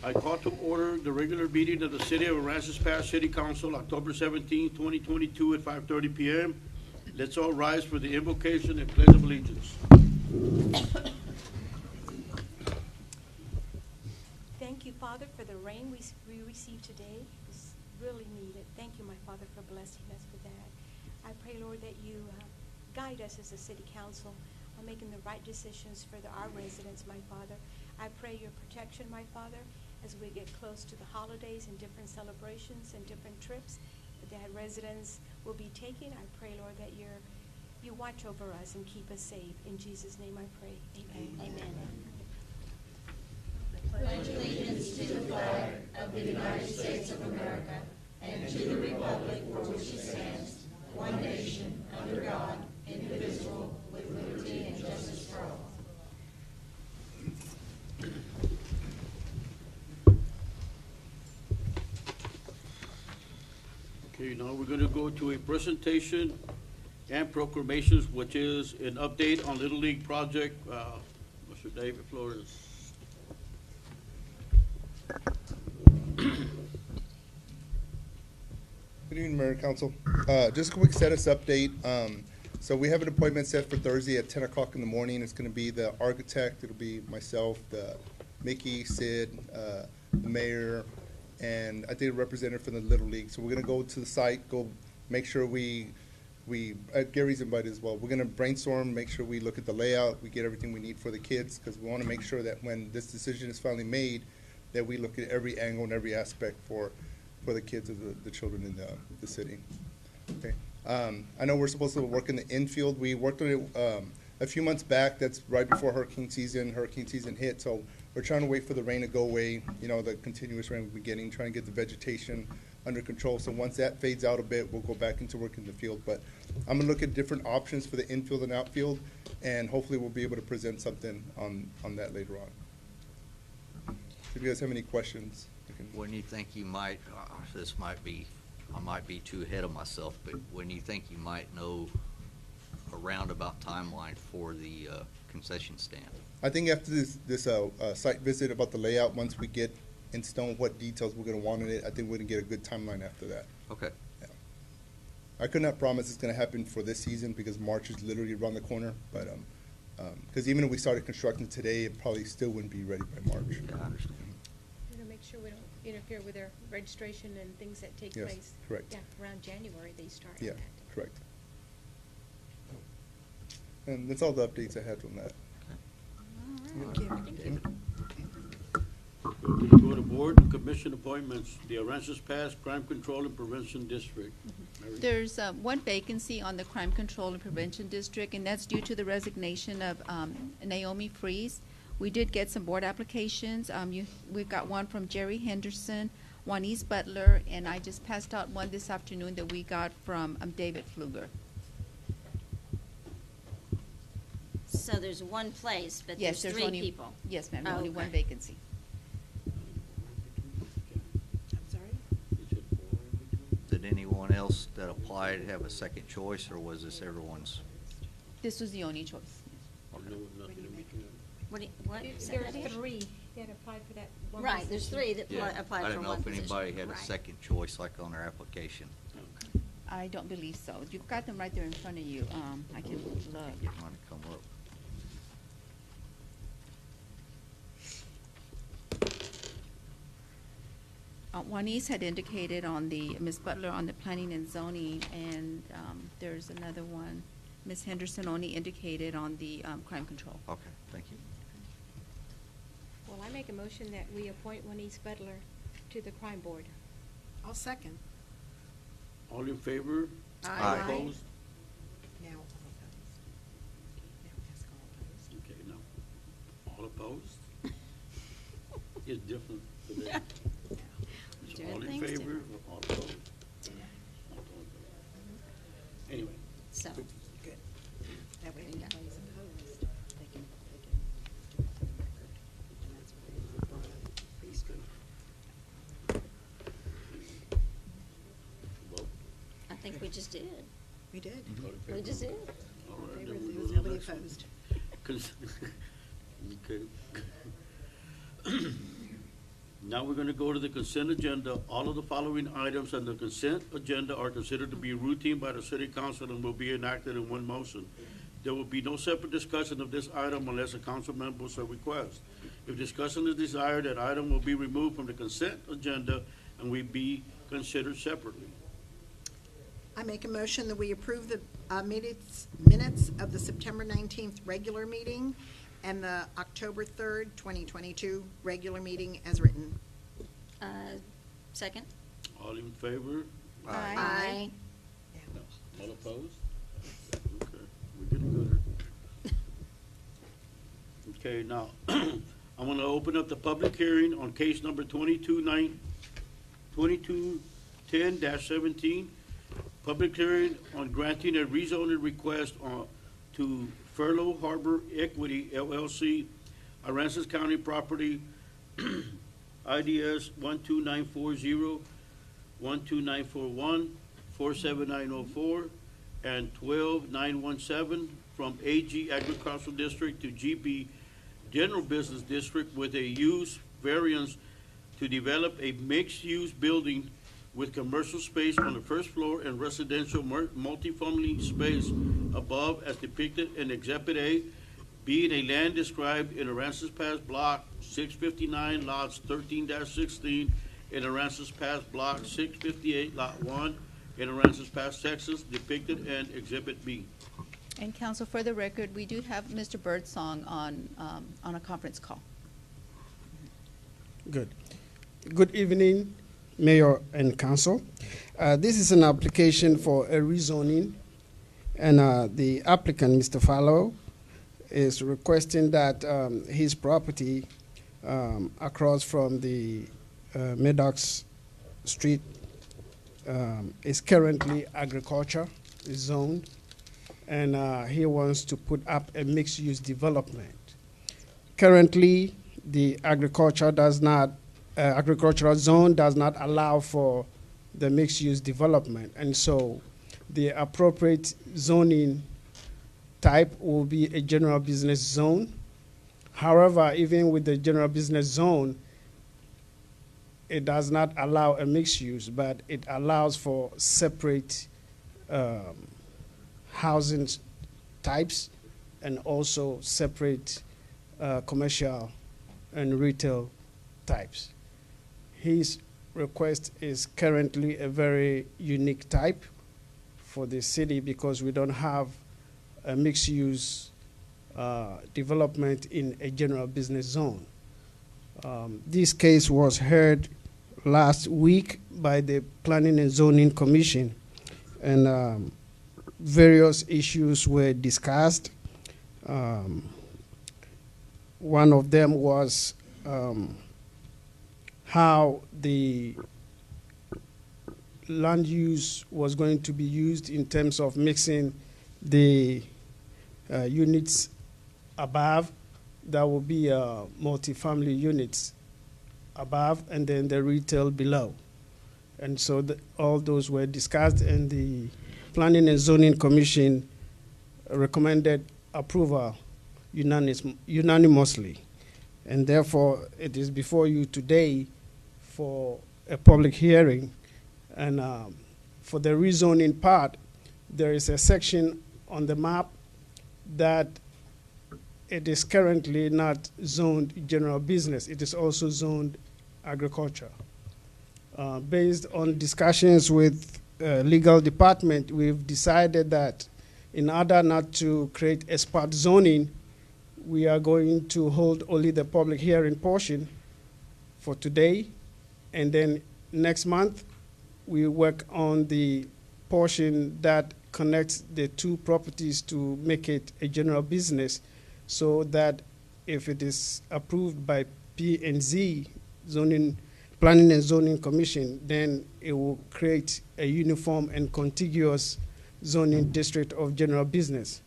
I call to order the regular meeting of the City of Aransas Pass City Council, October 17, 2022 at 5:30 p.m. Let's all rise for the invocation and pledge of allegiance. Thank you, Father, for the rain we received today. It's really needed. Thank you, my Father, for blessing us with that. I pray, Lord, that you guide us as a city council on making the right decisions for our residents, my Father. I pray your protection, my Father, as we get close to the holidays and different celebrations and different trips that residents will be taking. I pray, Lord, that you watch over us and keep us safe. In Jesus' name I pray. Amen. Amen. Pledge allegiance to the flag of the United States of America and to the republic for which it stands, one nation, under God, indivisible, with liberty and justice for all. Okay, now we're going to go to a presentation and proclamations, which is an update on Little League project. Mr. David Flores. Good evening, Mayor and Council. Just a quick status update. So we have an appointment set for Thursday at 10 o'clock in the morning. It's going to be the architect. It'll be myself, Mickey, Sid, the mayor, and I think a representative from the Little League. So we're going to go to the site, go make sure Gary's invited as well. We're going to brainstorm, make sure we look at the layout, we get everything we need for the kids, because we want to make sure that when this decision is finally made, that we look at every angle and every aspect for the kids of the children in the city. Okay. I know we're supposed to work in the infield. We worked on it a few months back. That's right before hurricane season. Hurricane season hit, so we're trying to wait for the rain to go away, the continuous rain we've been getting, trying to get the vegetation under control. So once that fades out a bit, we'll go back into work in the field. But I'm going to look at different options for the infield and outfield, and hopefully we'll be able to present something on that later on. If you guys have any questions. When you think you might, I might be too ahead of myself, but when you think you might know a roundabout timeline for the concession stand? I think after this site visit about the layout, once we get in stone what details we're going to want in it, I think we're going to get a good timeline after that. Okay. Yeah. I could not promise it's going to happen for this season because March is literally around the corner, but because even if we started constructing today, it probably still wouldn't be ready by March. Yeah, I understand. Make sure we don't interfere with their registration and things that take Yes, place. correct. Yeah, around January they start. Yeah, correct. And that's all the updates I had from that. David. We're going to go to board and commission appointments. The Aransas Pass Crime Control and Prevention District. Mary? There's one vacancy on the Crime Control and Prevention District, and that's due to the resignation of Naomi Freeze. We did get some board applications. We've got one from Jerry Henderson, Juanice Butler, and I just passed out one this afternoon that we got from David Pfluger. So there's one place, but Yes, there's there's three only, people. Yes, ma'am, Oh, only okay. one vacancy. I'm sorry? Did anyone else that applied have a second choice, or was this everyone's? This was the only choice. No, nothing in between. What? Say that There's again? three that applied for that one Right, there's position. three that Yeah, applied I for didn't know one if position. anybody had a Right. second choice, like on their application. Okay. I don't believe so. You've got them right there in front of you. I can look. Get mine to come up. Juanice had indicated on Ms. Butler on the planning and zoning, and there's another one. Ms. Henderson only indicated on the crime control. Okay, thank you. Well, I make a motion that we appoint Juanice Butler to the crime board. I'll second. All in favor? Aye. Aye. Opposed? Now all opposed. Now ask all opposed. Okay, now, all opposed? It's different today. Yeah. It's Doing all in things favor different. or all opposed? All opposed. Anyway. So, Good. That way if Yeah. anybody's opposed, they can do it for the record. And that's what they brought up pretty straight. Vote. I think we just did. We did. All in We favor? just did. All right, There then we'll was go to the nobody next one. opposed. Okay. Now we're gonna go to the consent agenda. All of the following items on the consent agenda are considered to be routine by the city council and will be enacted in one motion. There will be no separate discussion of this item unless a council member so requests. If discussion is desired, that item will be removed from the consent agenda and will be considered separately. I make a motion that we approve the minutes of the September 19th regular meeting and the October 3rd, 2022 regular meeting as written. Second? All in favor? Aye. All opposed? Okay, we're getting good. Okay, now, I'm gonna open up the public hearing on case number 2210-17. Public hearing on granting a rezoning request to Furlough Harbor Equity LLC, Aransas County property, IDS 12940, 12941, 47904, and 12917 from AG Agricultural District to GB General Business District with a use variance to develop a mixed-use building with commercial space on the first floor and residential multifamily space above as depicted in Exhibit A, being a land described in Aransas Pass Block 659, lots 13-16, in Aransas Pass Block 658, Lot 1, in Aransas Pass, Texas, depicted in Exhibit B. And council, for the record, we do have Mr. Birdsong on a conference call. Good. Good evening, Mayor and Council. This is an application for a rezoning, and the applicant, Mr. Fallow, is requesting that his property across from the Meadows Street is currently agriculture zoned, and he wants to put up a mixed-use development. Currently, the agricultural zone does not allow for the mixed-use development, and so the appropriate zoning type will be a general business zone. However, even with the general business zone, it does not allow a mixed use, but it allows for separate housing types and also separate commercial and retail types. His request is currently a very unique type for the city because we don't have a mixed-use development in a general business zone. This case was heard last week by the Planning and Zoning Commission, and various issues were discussed. One of them was how the land use was going to be used in terms of mixing the units above. That will be multifamily units above and then the retail below. And so all those were discussed, and the Planning and Zoning Commission recommended approval unanimously. And therefore, it is before you today for a public hearing. And for the rezoning part, there is a section on the map that it is currently not zoned general business. It is also zoned agriculture. Based on discussions with legal department, we've decided that in order not to create a spot zoning, we are going to hold only the public hearing portion for today, and then next month we work on the portion that connects the two properties to make it a general business, so that if it is approved by P&Z, Planning and Zoning Commission, then it will create a uniform and contiguous zoning district of general business.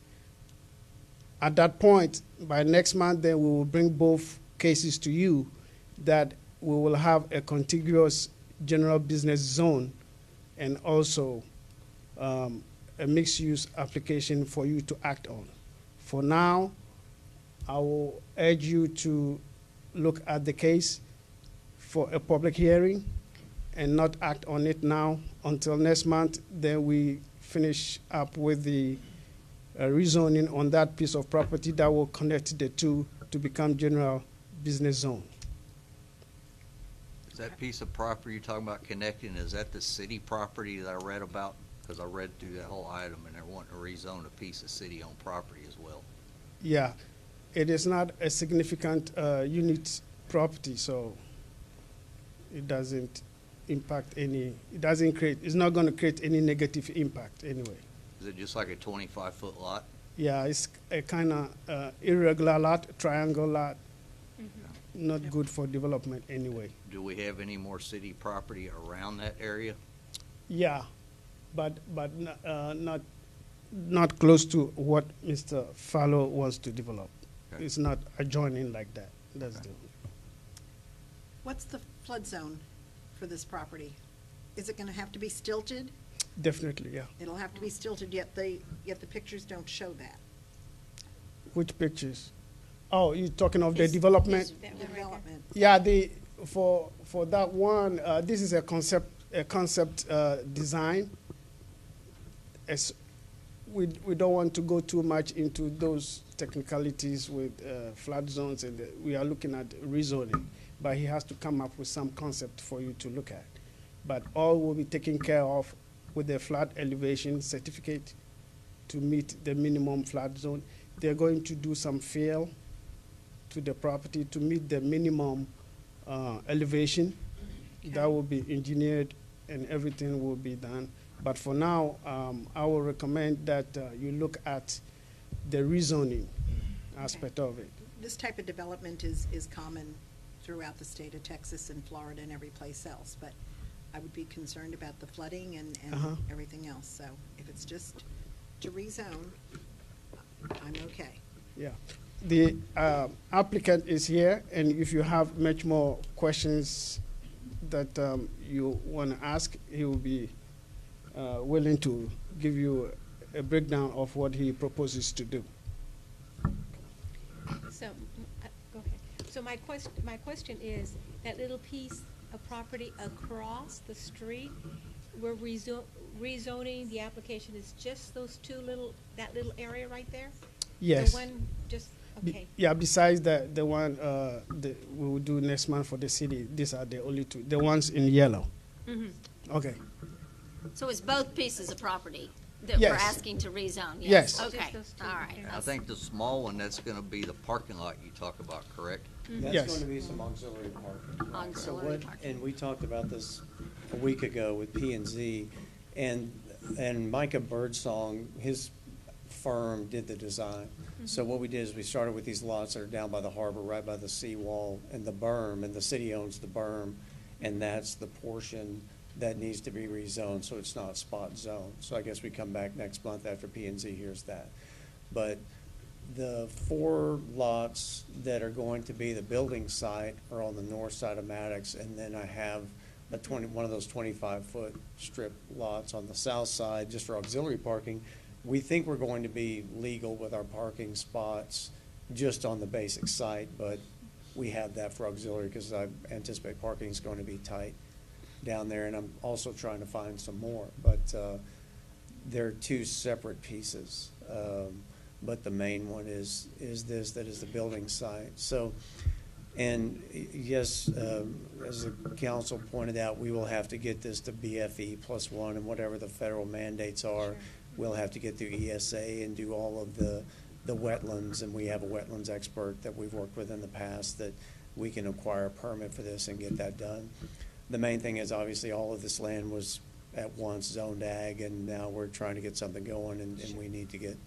At that point, by next month, then we will bring both cases to you, that we will have a contiguous general business zone and also a mixed-use application for you to act on. For now, I will urge you to look at the case for a public hearing and not act on it now until next month. Then we finish up with the rezoning on that piece of property that will connect the two to become general business zone. Is that piece of property you're talking about connecting, is that the city property that I read about? Because I read through that whole item, and they're wanting to rezone a piece of city-owned property as well. Yeah, it is not a significant unit property, so it doesn't impact any, it doesn't create, it's not going to create any negative impact anyway. Is it just like a 25-foot lot? Yeah, it's a kind of irregular lot, triangle lot, not good for development anyway. Do we have any more city property around that area? Yeah, but not close to what Mr. Fallow wants to develop. Okay. It's not adjoining like that. That's the. What's the flood zone for this property? Is it gonna have to be stilted? Definitely, yeah. It'll have to be stilted, yet the pictures don't show that. Which pictures? Oh, you're talking of the This- development? That one right there. Development. Yeah, for that one, this is a concept design. As we don't want to go too much into those technicalities with flood zones, and we are looking at rezoning. But he has to come up with some concept for you to look at. But all will be taken care of with the flood elevation certificate to meet the minimum flood zone. They're going to do some fill to the property to meet the minimum elevation. That will be engineered and everything will be done. But for now, I will recommend that you look at the rezoning aspect of it. This type of development is common throughout the state of Texas and Florida and every place else, but I would be concerned about the flooding and everything else. So if it's just to rezone, I'm okay. Yeah. The applicant is here, and if you have much more questions that you want to ask, he will be willing to give you a breakdown of what he proposes to do. So, go ahead. So my question is, that little piece of property across the street, we're rezoning, the application is just those that little area right there? Yes. The one, just, okay. Yeah, besides the one we will do next month for the city, these are the only two, the ones in yellow. Okay. So it's both pieces of property that we're Yes. asking to rezone? Yes. Just Okay, those two. all right. Okay. I think the small one, that's gonna be the parking lot you talk about, correct? That's Yes. going to be some auxiliary parking. Auxiliary So what- parking. And we talked about this a week ago with P&Z, and Micah Birdsong, his firm did the design. So what we did is we started with these lots that are down by the harbor, right by the seawall and the berm, and the city owns the berm, and that's the portion that needs to be rezoned, so it's not spot zone. So I guess we come back next month after P&Z hears that. But the 4 lots that are going to be the building site are on the north side of Maddox, and then I have one of those 25-foot strip lots on the south side just for auxiliary parking. We think we're going to be legal with our parking spots just on the basic site, but we have that for auxiliary because I anticipate parking is going to be tight down there, and I'm also trying to find some more. But they're 2 separate pieces. But the main one is this, that is the building site. So, and yes, as the council pointed out, we will have to get this to BFE +1 and whatever the federal mandates are. Sure. We'll have to get through ESA and do all of the wetlands, and we have a wetlands expert that we've worked with in the past that we can acquire a permit for this and get that done. The main thing is obviously all of this land was at once zoned ag, and now we're trying to get something going, and we need to get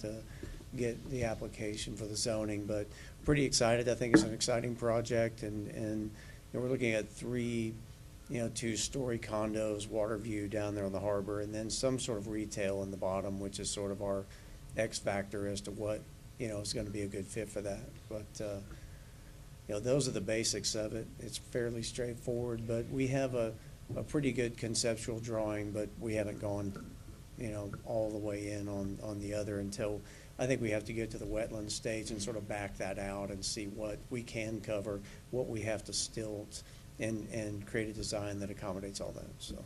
the application for the zoning. But pretty excited. I think it's an exciting project, and you know, we're looking at 3, 2-story condos, water view down there on the harbor, and then some sort of retail in the bottom, which is sort of our X factor as to what is going to be a good fit for that. But those are the basics of it. It's fairly straightforward, but we have a pretty good conceptual drawing, but we haven't gone all the way in on the other until I think we have to get to the wetland stage and sort of back that out and see what we can cover, what we have to stilt, and create a design that accommodates all that, so.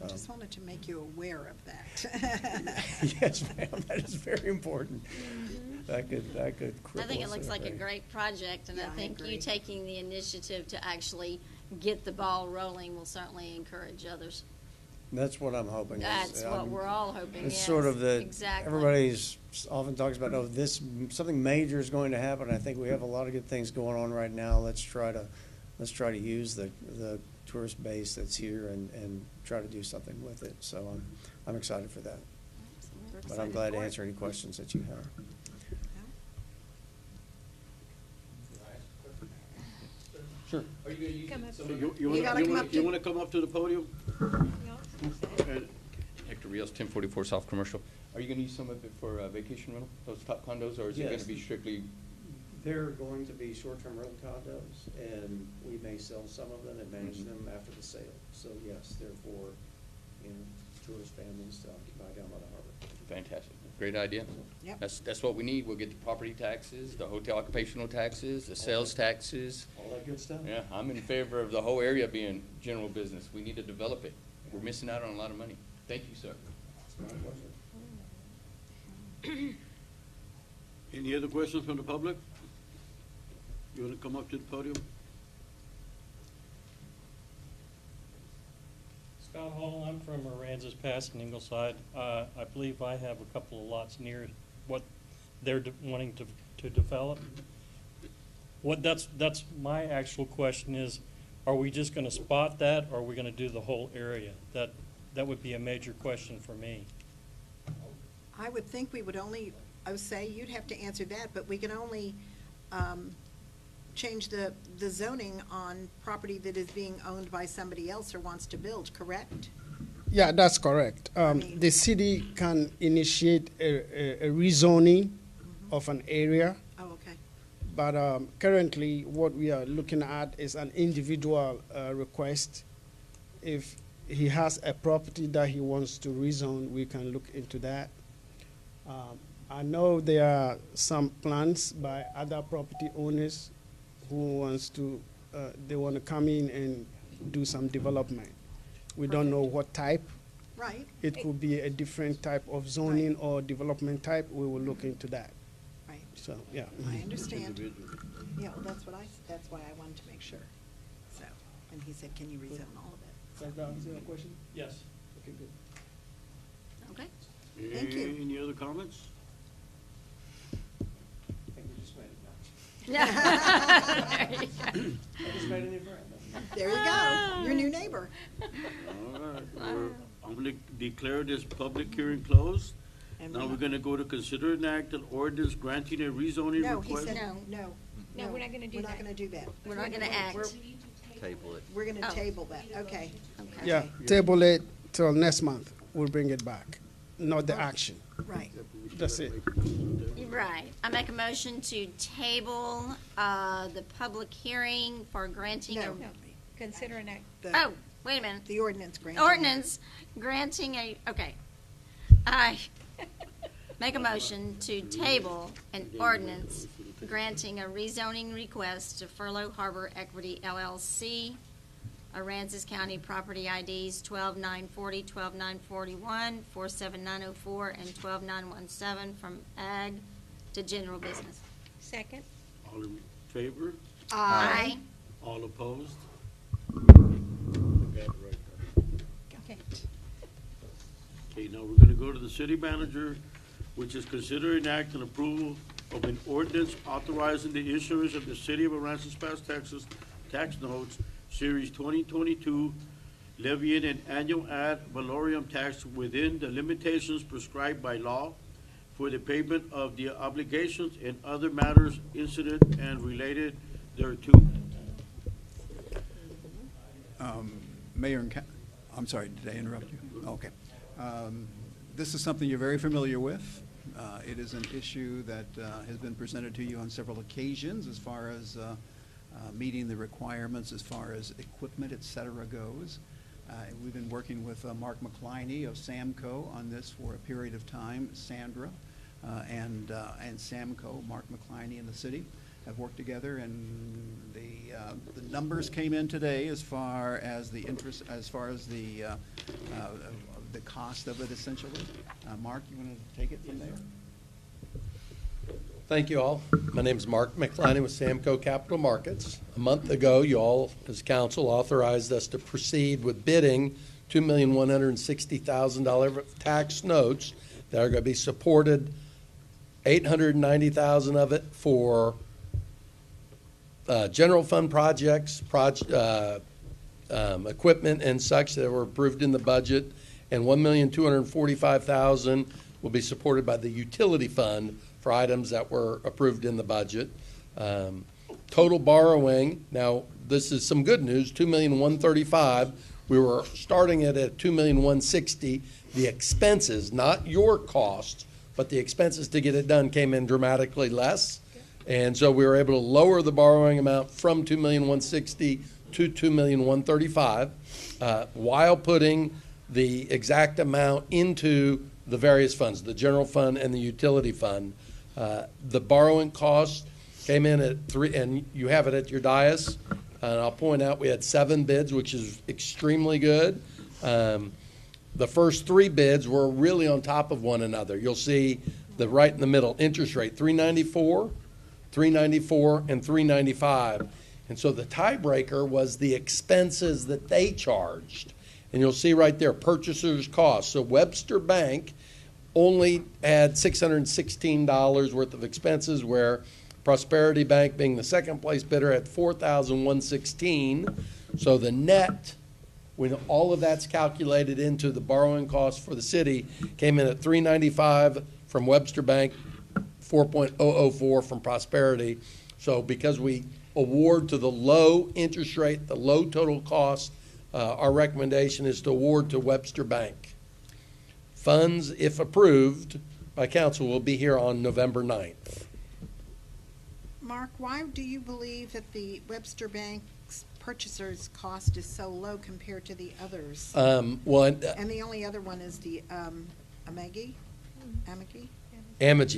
I just wanted to make you aware of that. Yes, ma'am, that is very important. That could cripple I think it us, looks like a think. great project, and I Yeah, I think you agree. taking the initiative to actually get the ball rolling will certainly encourage others. That's what I'm hoping. That's what we're all hoping, It's yes. sort of the, Exactly. everybody's often talks about, oh, something major is going to happen. I think we have a lot of good things going on right now. Let's try to use the tourist base that's here and try to do something with it. So I'm excited for that. We're But I'm excited glad to for it. answer any questions that you have. Sure. Are you gonna use Come up. So You gotta come up to- you wanna come up to the podium? And Hector Rios, 1044 South Commercial. Are you going to use some of it for vacation rental, those top condos, or is it going Yes. to be strictly? They're going to be short-term rental condos, and we may sell some of them and manage them after the sale. So yes, they're for, tourist families to occupy down by the harbor. Fantastic, great idea. Yep. That's what we need. We'll get the property taxes, the hotel occupational taxes, the sales taxes. All that good stuff? Yeah, I'm in favor of the whole area being general business. We need to develop it. We're missing out on a lot of money. Thank you, sir. It's my pleasure. any other questions from the public? You wanna come up to the podium? Scott Hall, I'm from Aransas Pass in Ingleside. I believe I have a couple of lots near what they're wanting to develop. That's my actual question is, are we just gonna spot that, or are we gonna do the whole area? That would be a major question for me. I would think we would only, I would say you'd have to answer that, but we can only change the zoning on property that is being owned by somebody else or wants to build, correct? Yeah, that's correct. mean- The city can initiate a rezoning of an area, Oh, okay. but currently what we are looking at is an individual request. If he has a property that he wants to rezone, we can look into that. I know there are some plans by other property owners who wants to, they want to come in and do some development. We don't know what type. Right. It could be a different type of zoning or development type. We will look into that. Right. So, yeah. I understand. Yeah, well, that's why I wanted to make sure. So, and he said, can you rezone all of it? Does that answer your question? Yes. Okay, good. Okay. Thank you. Any other comments? I think we just made it now. There you go. I just made a new friend. There you go, your new neighbor. All right, I'm gonna declare this public hearing closed. And Now we- we're gonna go to consider an act an ordinance granting a rezoning No, he request. said, No. no. No, we're not gonna do We're not that. gonna do that. We're not gonna act. Table it. We're gonna Oh. table that, okay. Okay. Yeah, table it till next month. We'll bring it back, not the action. Right. That's it. You're right. I make a motion to table the public hearing for granting a, No. No, consider an act. oh, wait a minute. The ordinance granting. Ordinance granting okay. I make a motion to table an ordinance granting a rezoning request to Furlough Harbor Equity LLC, Aransas County property IDs 12940, 12941, 47904, and 12917 from ag to general business. Second? All in favor? Aye. All opposed? Got it right there. Okay. Okay, now we're gonna go to the city manager, which is consider an act and approval of an ordinance authorizing the issuance of the City of Aransas Pass, Texas tax notes, Series 2022, levying an annual ad valorem tax within the limitations prescribed by law for the payment of the obligations and other matters incident and related thereto. Mayor and I'm sorry, did I interrupt you? Okay. This is something you're very familiar with. It is an issue that has been presented to you on several occasions as far as meeting the requirements as far as equipment, et cetera, goes. We've been working with Mark McCliney of Samco on this for a period of time. Sandra and Samco, Mark McCliney and the city, have worked together, and the The numbers came in today as far as the interest, as far as the cost of it essentially. Mark, you want to take it from there? Thank you all. My name is Mark McLean with Samco Capital Markets. A month ago, you all, as council, authorized us to proceed with bidding $2,160,000 of tax notes that are going to be supported, $890,000 of it for general fund projects, equipment and such that were approved in the budget, and $1,245,000 will be supported by the utility fund for items that were approved in the budget. Total borrowing, now this is some good news, $2,135,000. We were starting it at $2,160,000. The expenses, not your costs, but the expenses to get it done came in dramatically less. And so we were able to lower the borrowing amount from $2,160,000 to $2,135,000 while putting the exact amount into the various funds, the general fund and the utility fund. The borrowing cost came in at 3, and you have it at your dais. And I'll point out we had 7 bids, which is extremely good. The first 3 bids were really on top of one another. You'll see the right in the middle interest rate, 3.94, 3.94, and 3.95. And so the tiebreaker was the expenses that they charged. And you'll see right there, purchaser's cost. So Webster Bank only had $616 worth of expenses, where Prosperity Bank, being the second place bidder, had $4,116. So the net, when all of that's calculated into the borrowing cost for the city, came in at $395 from Webster Bank, 4.004 from Prosperity. So because we award to the low interest rate, the low total cost, our recommendation is to award to Webster Bank. Funds, if approved by council, will be here on November 9th. Mark, why do you believe that the Webster Bank's purchaser's cost is so low compared to the others? And the only other one is the Amagi? Amagi.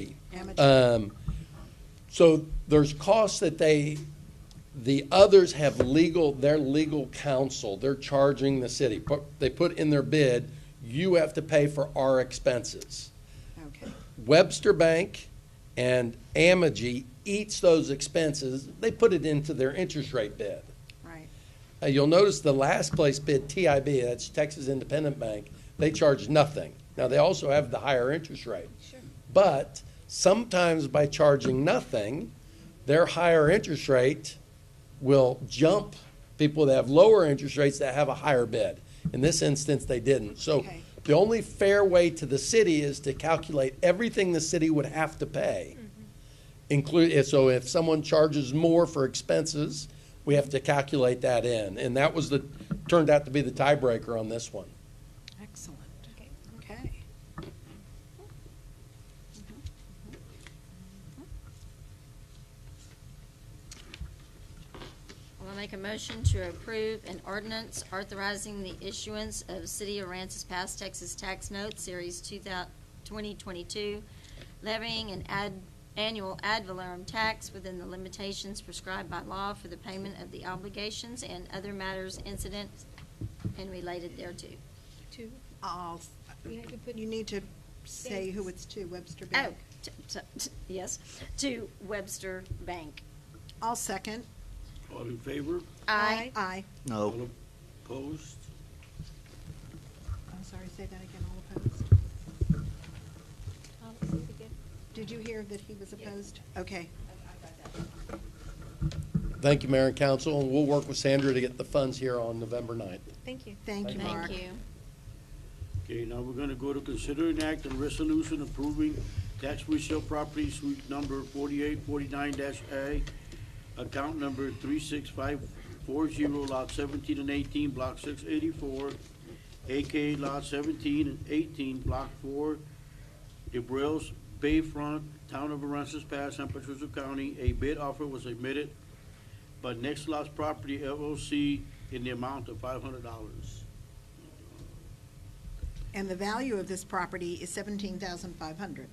So there's costs that the others have their legal counsel. They're charging the city. They put in their bid, you have to pay for our expenses. Okay. Webster Bank and Amagi eats those expenses. They put it into their interest rate bid. Right. You'll notice the last place bid, TIB, that's Texas Independent Bank, they charge nothing. Now, they also have the higher interest rate. Sure. But sometimes by charging nothing, their higher interest rate will jump people that have lower interest rates that have a higher bid. In this instance, they didn't. So the only fair way to the city is to calculate everything the city would have to pay. So if someone charges more for expenses, we have to calculate that in. And that was turned out to be the tiebreaker on this one. Excellent. Okay. I'll make a motion to approve an ordinance authorizing the issuance of City of Aransas Pass, Texas Tax Notes, Series 2022, levying an annual ad valorem tax within the limitations prescribed by law for the payment of the obligations and other matters incident and related thereto. You need to say who it's to, Webster Bank. Yes, to Webster Bank. I'll second. All in favor? Aye. Aye. No. All opposed? I'm sorry, say that again, all opposed? I'll say it again. Did you hear that he was opposed? Okay. Thank you, Mayor and Council, and we'll work with Sandra to get the funds here on November 9th. Thank you. Thank you, Mark. Thank you. Okay, now we're gonna go to consider an act and resolution approving tax resale property suite number 4849-A, account number 36540, lot 17 and 18, block 684, AK lot 17 and 18, block 4, DeBrils Bayfront, Town of Aransas Pass, San Patricio County. A bid offer was submitted by Next Lots Property LLC in the amount of $500. And the value of this property is $17,500.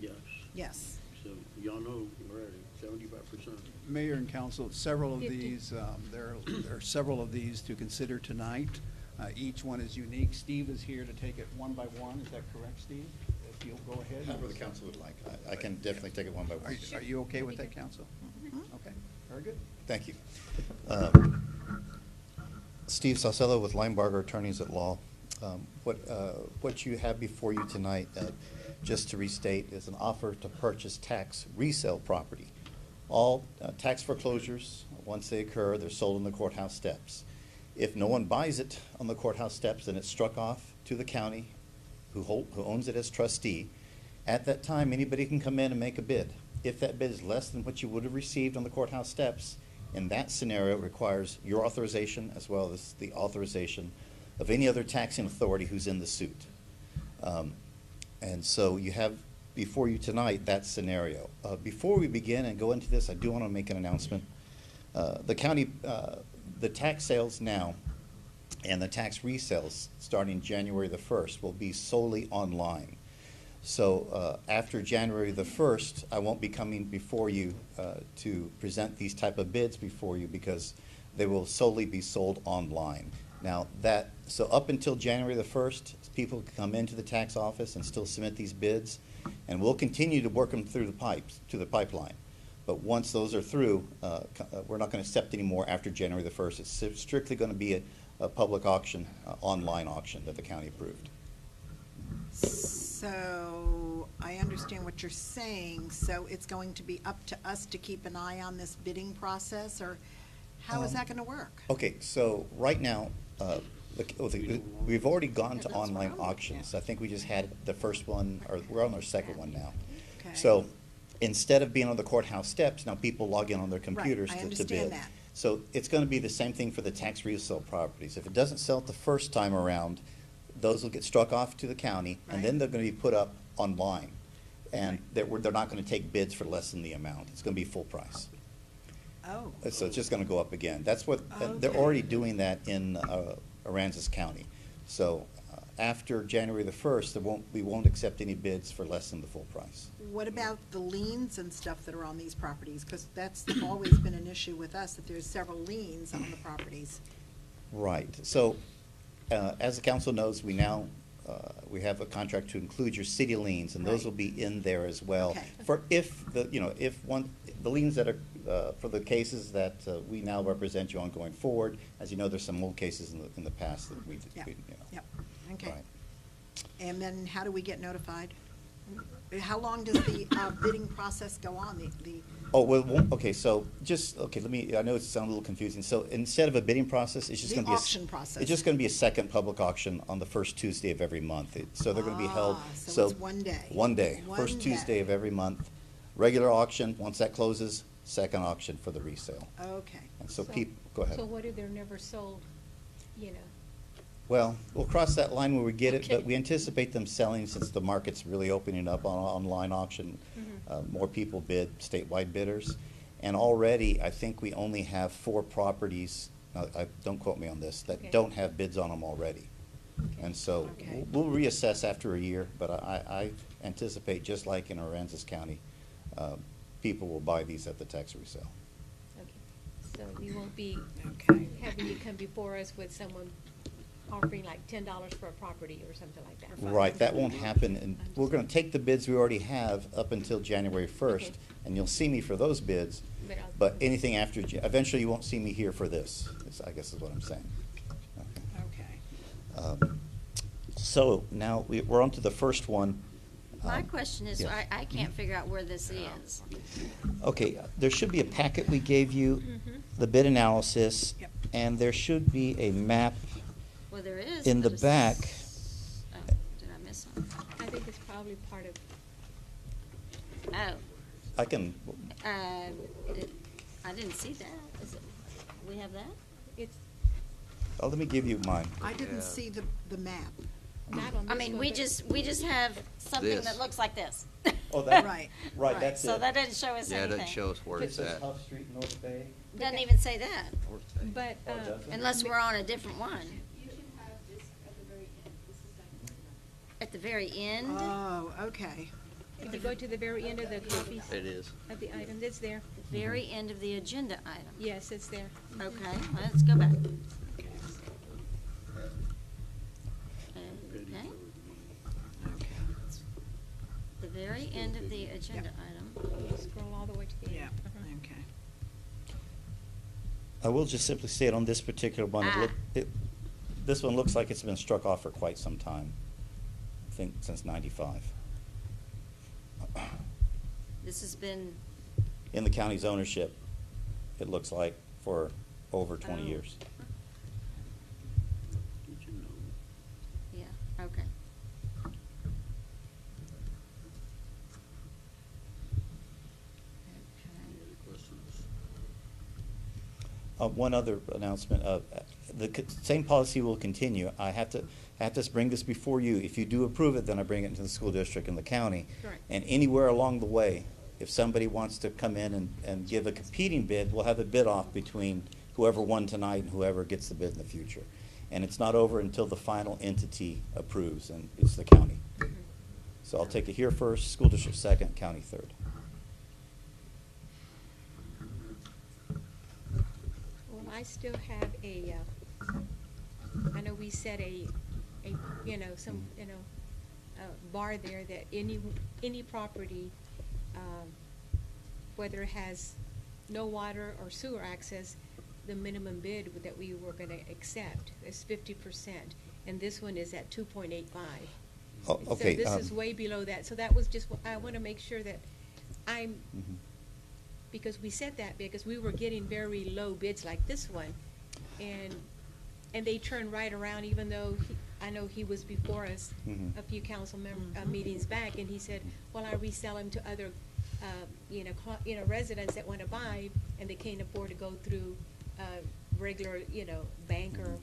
Yes, Yes. so y'all know already. 75%. Mayor and council, several of these, there are several of these to consider tonight. Each one is unique. Steve is here to take it one by one. Is that correct, Steve? If you'll go ahead. However the council would like. I can definitely take it one by one. Are you okay with that, council? Okay, very good. Thank you. Steve Saucello with Linebarger Attorneys at Law. What you have before you tonight, just to restate, is an offer to purchase tax resale property. All tax foreclosures, once they occur, they're sold on the courthouse steps. If no one buys it on the courthouse steps, then it's struck off to the county, who owns it as trustee. At that time, anybody can come in and make a bid. If that bid is less than what you would have received on the courthouse steps, in that scenario, it requires your authorization as well as the authorization of any other taxing authority who's in the suit. And so you have before you tonight that scenario. Before we begin and go into this, I do want to make an announcement. The county, the tax sales now and the tax resales starting January the 1st will be solely online. So after January the 1st, I won't be coming before you to present these type of bids before you because they will solely be sold online. Now so up until January the 1st, people can come into the tax office and still submit these bids, and we'll continue to work them through the pipeline. But once those are through, we're not going to accept any more after January the 1st. It's strictly going to be a public auction, online auction that the county approved. So I understand what you're saying. So it's going to be up to us to keep an eye on this bidding process, or how is that going to work? Okay, so right now, we've already gone to online auctions. I think we just had the first one, or we're on our second one now. Okay. So instead of being on the courthouse steps, now people log in on their computers Right, I to bid. understand that. So it's going to be the same thing for the tax resale properties. If it doesn't sell it the first time around, those will get struck off to the county, and then they're going to be put up online. And they're not going to take bids for less than the amount. It's going to be full price. Oh. So it's just going to go up again. That's what, they're Okay. already doing that in Aransas County. So after January the 1st, we won't accept any bids for less than the full price. What about the liens and stuff that are on these properties? Because that's always been an issue with us, that there's several liens on the properties. Right. So as the council knows, we now we have a contract to include your city liens, and those Right. will be in there as well. Okay. For if the liens that are for the cases that we now represent you on going forward. As you know, there's some old cases in the past that we Yep. Yep, okay. Right. And then how do we get notified? How long does the bidding process go on? Oh, well, okay, so I know it sounds a little confusing. So instead of a bidding process, it's just The going to be auction process. It's just going to be a second public auction on the first Tuesday of every month. So they're going to be held. So it's one day. One day, One first day. Tuesday of every month. Regular auction, once that closes, second auction for the resale. Okay. And so people, go ahead. So what if they're never sold, you know? Well, we'll cross that line when we get it, Okay. but we anticipate them selling since the market's really opening up on online auction. More people bid, statewide bidders. And already, I think we only have 4 properties, don't quote me on this, that Okay. don't have bids on them already. And so Okay. we'll reassess after a year, but I anticipate, just like in Aransas County, people will buy these at the tax resale. Okay. So we won't be Okay. having you come before us with someone offering like $10 for a property or something like that. Right, that won't happen, and we're gonna take the bids we already have up until January 1st, Okay. and you'll see me for those bids, but anything after, eventually you won't see me here for this, I guess is what I'm saying. Okay. So now we're on to the first one. My question is, yes. I can't figure out where this is. Okay, there should be a packet we gave you, the bid analysis, Yep. and there should be a map Well, there is. in the but it's- back. Oh, did I miss something? I think it's probably part of, Oh, I can, I didn't see that. Is it, we have that? it's let me give you mine. I didn't see the map. not on this I mean, one, we but- just have something This. that looks like this. Oh, that, Right. right, that's it. So that doesn't show us Yeah, it anything. doesn't show us where It it's says at. Huff Street, North Bay. Doesn't even say that, But, Oh, it doesn't? unless we're on a different one. You should have this at the very end. This is like. At the very end? Oh, okay. If you go to the very end of the copies It is. of the item, it's there. The very end of the agenda item. Yes, it's there. Okay, let's go back. Okay. The very end of the agenda item. Scroll all the way to the end. Okay. I will just simply say it on this particular one. This one looks like it's been struck off for quite some time. I think since '95. This has been, In the county's ownership, it looks like for over 20 years. yeah, okay. One other announcement, same policy will continue. I have to bring this before you. If you do approve it, then I bring it into the school district and the county. Correct. And anywhere along the way, if somebody wants to come in and give a competing bid, we'll have a bid off between whoever won tonight and whoever gets the bid in the future. And it's not over until the final entity approves, and it's the county. So I'll take it here first, school district second, county third. Well, I still have I know we set a bar there that any property, whether it has no water or sewer access, the minimum bid that we were gonna accept is 50%, and this one is at 2.85. Oh, okay, So this is way below that, so that was just, I wanna make sure that because we said that because we were getting very low bids like this one, and they turned right around, even though I know he was before us a few council meetings back, and he said, well, I resell them to other, residents that want to buy, and they can't afford to go through regular, bank or,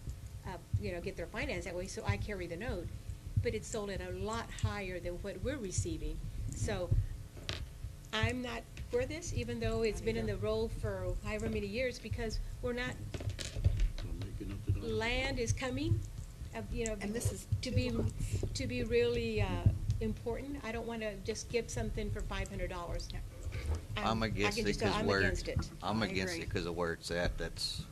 get their finance that way, so I carry the note. But it's sold at a lot higher than what we're receiving. So I'm not for this, even though it's been in the roll for however many years, because we're not, land is coming, And this is to be really important. I don't want to just give something for $500. I'm against it because I'm where, against it. I'm I against it agree. because of where it's at, that's,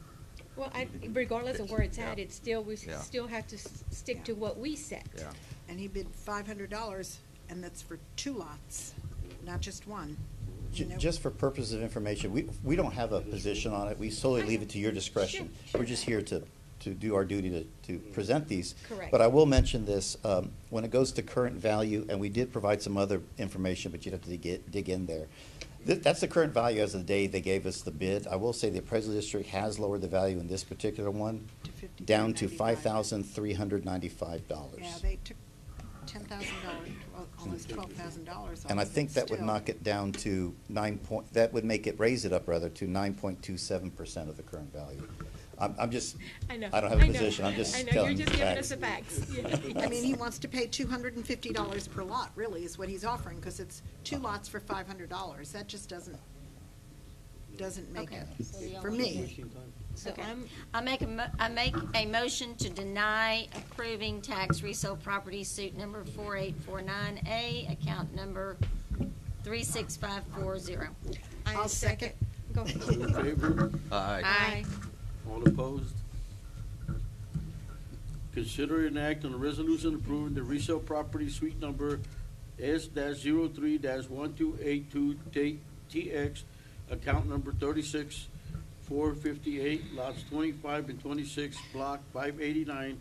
Well, regardless of where it's at, Yeah. it's still, we Yeah. still have to stick to what we set. yeah. And he bid $500, and that's for 2 lots, not just one. You know? Just for purposes of information, we don't have a position on it. We solely leave it to your discretion. Sure. We're just here to do our duty to present these. Correct. But I will mention this, when it goes to current value, and we did provide some other information, but you'd have to dig in there. That's the current value as of the day they gave us the bid. I will say the appraisal district has lowered the value in this particular one To down to $53.95. $5,395. Yeah, they took $10,000, almost $12,000 off. And I of think it that would still. knock it down to that would make it, raise it up rather, to 9.27% of the current value. I'm just, I know. I don't have a know, position, I'm just I know, telling you're you just giving us facts. the facts. I mean, he wants to pay $250 per lot, really, is what he's offering, because it's 2 lots for $500. That just doesn't make Okay. it, for me. So Okay. I'm, I make a motion to deny approving tax resale property suit number 4849A, account number 36540. I'll second. Go All in ahead. favor? Aye. All opposed? Consider an act on a resolution approving the resale property suite number S-03-1282 TX, account number 36458, lots 25 and 26, block 589,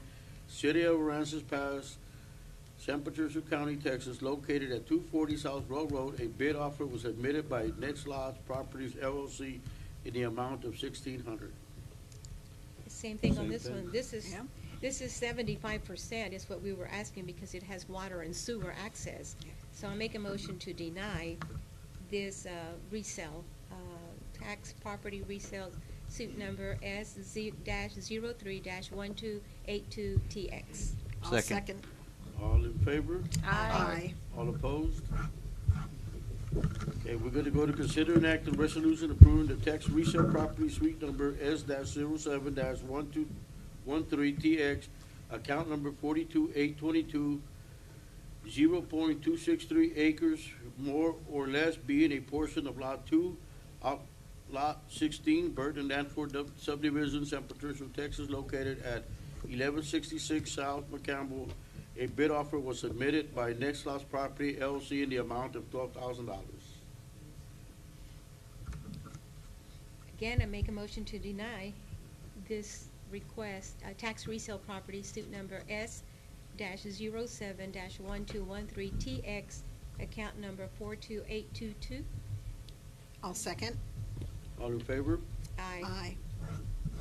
City of Aransas Pass, San Patricio County, Texas, located at 240 South Road Road. A bid offer was submitted by Next Lots Properties LLC in the amount of $1,600. Same thing on Same this thing. one. This is 75% is what we were asking because it has water and sewer access. So I make a motion to deny this resale, tax property resale suit number S-03-1282 TX. I'll Second. second. All in favor? Aye. All opposed? Okay, we're gonna go to consider an act of resolution approving the tax resale property suite number S-07-1213 TX, account number 42822, 0.263 acres, more or less, being a portion of Lot 2, Lot 16, Burton Danforth subdivision, San Patricio, Texas, located at 1166 South McCampbell. A bid offer was submitted by Next Lots Property LLC in the amount of $12,000. Again, I make a motion to deny this request, tax resale property, suit number S-07-1213TX, account number 42822. I'll second. All in favor? Aye. Aye.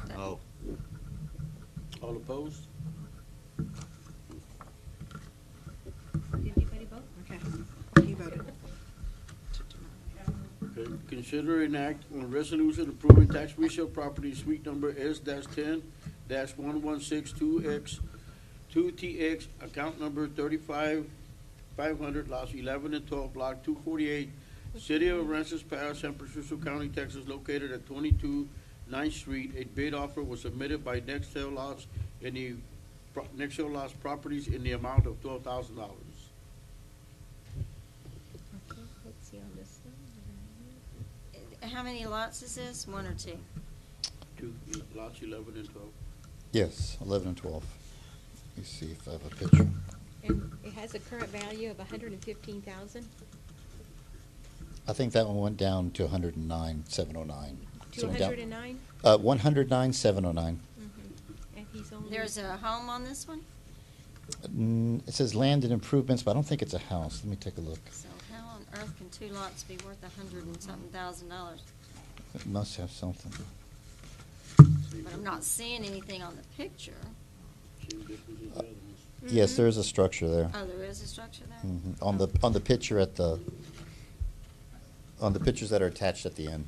No. All opposed? Did anybody vote? Okay. He voted. Okay, consider an act on a resolution approving tax resale property suite number S-10-1162X2TX, account number 35500, lots 11 and 12, block 248, City of Aransas Pass, San Patricio County, Texas, located at 22 9th Street. A bid offer was submitted by Nextel Lots in the Nextel Lots Properties in the amount of $12,000. Okay, let's see on this one. How many lots is this? One or two? Two, lots 11 and 12. Yes, 11 and 12. Let me see if I have a picture. And it has a current value of 115,000. I think that one went down to 109,709. To 109? 109,709. And he's only. There's a home on this one? It says land and improvements, but I don't think it's a house. Let me take a look. So how on earth can two lots be worth $100,000 and something? It must have something. But I'm not seeing anything on the picture. Same difference as the other ones. Yes, there is a structure there. Oh, there is a structure there? On the picture on the pictures that are attached at the end.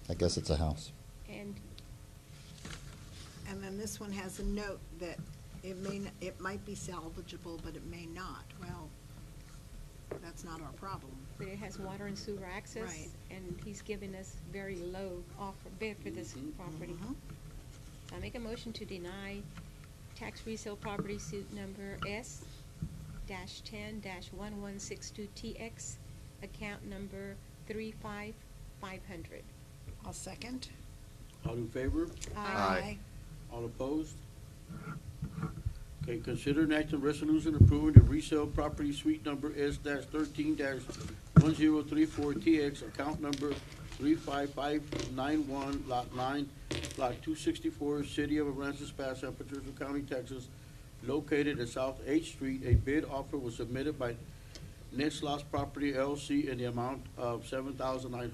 I guess it's a house. And And then this one has a note that it might be salvageable, but it may not. Well, that's not our problem. but it has water and sewer access. Right. And he's giving us very low offer bid for this property. Mhm. So I make a motion to deny tax resale property suit number S-10-1162TX, account number 35500. I'll second. All in favor? Aye. All opposed? Okay, consider an act of resolution approving the resale property suite number S-13-1034TX, account number 35591, lot 9, block 264, City of Aransas Pass, San Patricio County, Texas, located at South 8th Street. A bid offer was submitted by Next Lots Property LLC in the amount of $7,900. I'm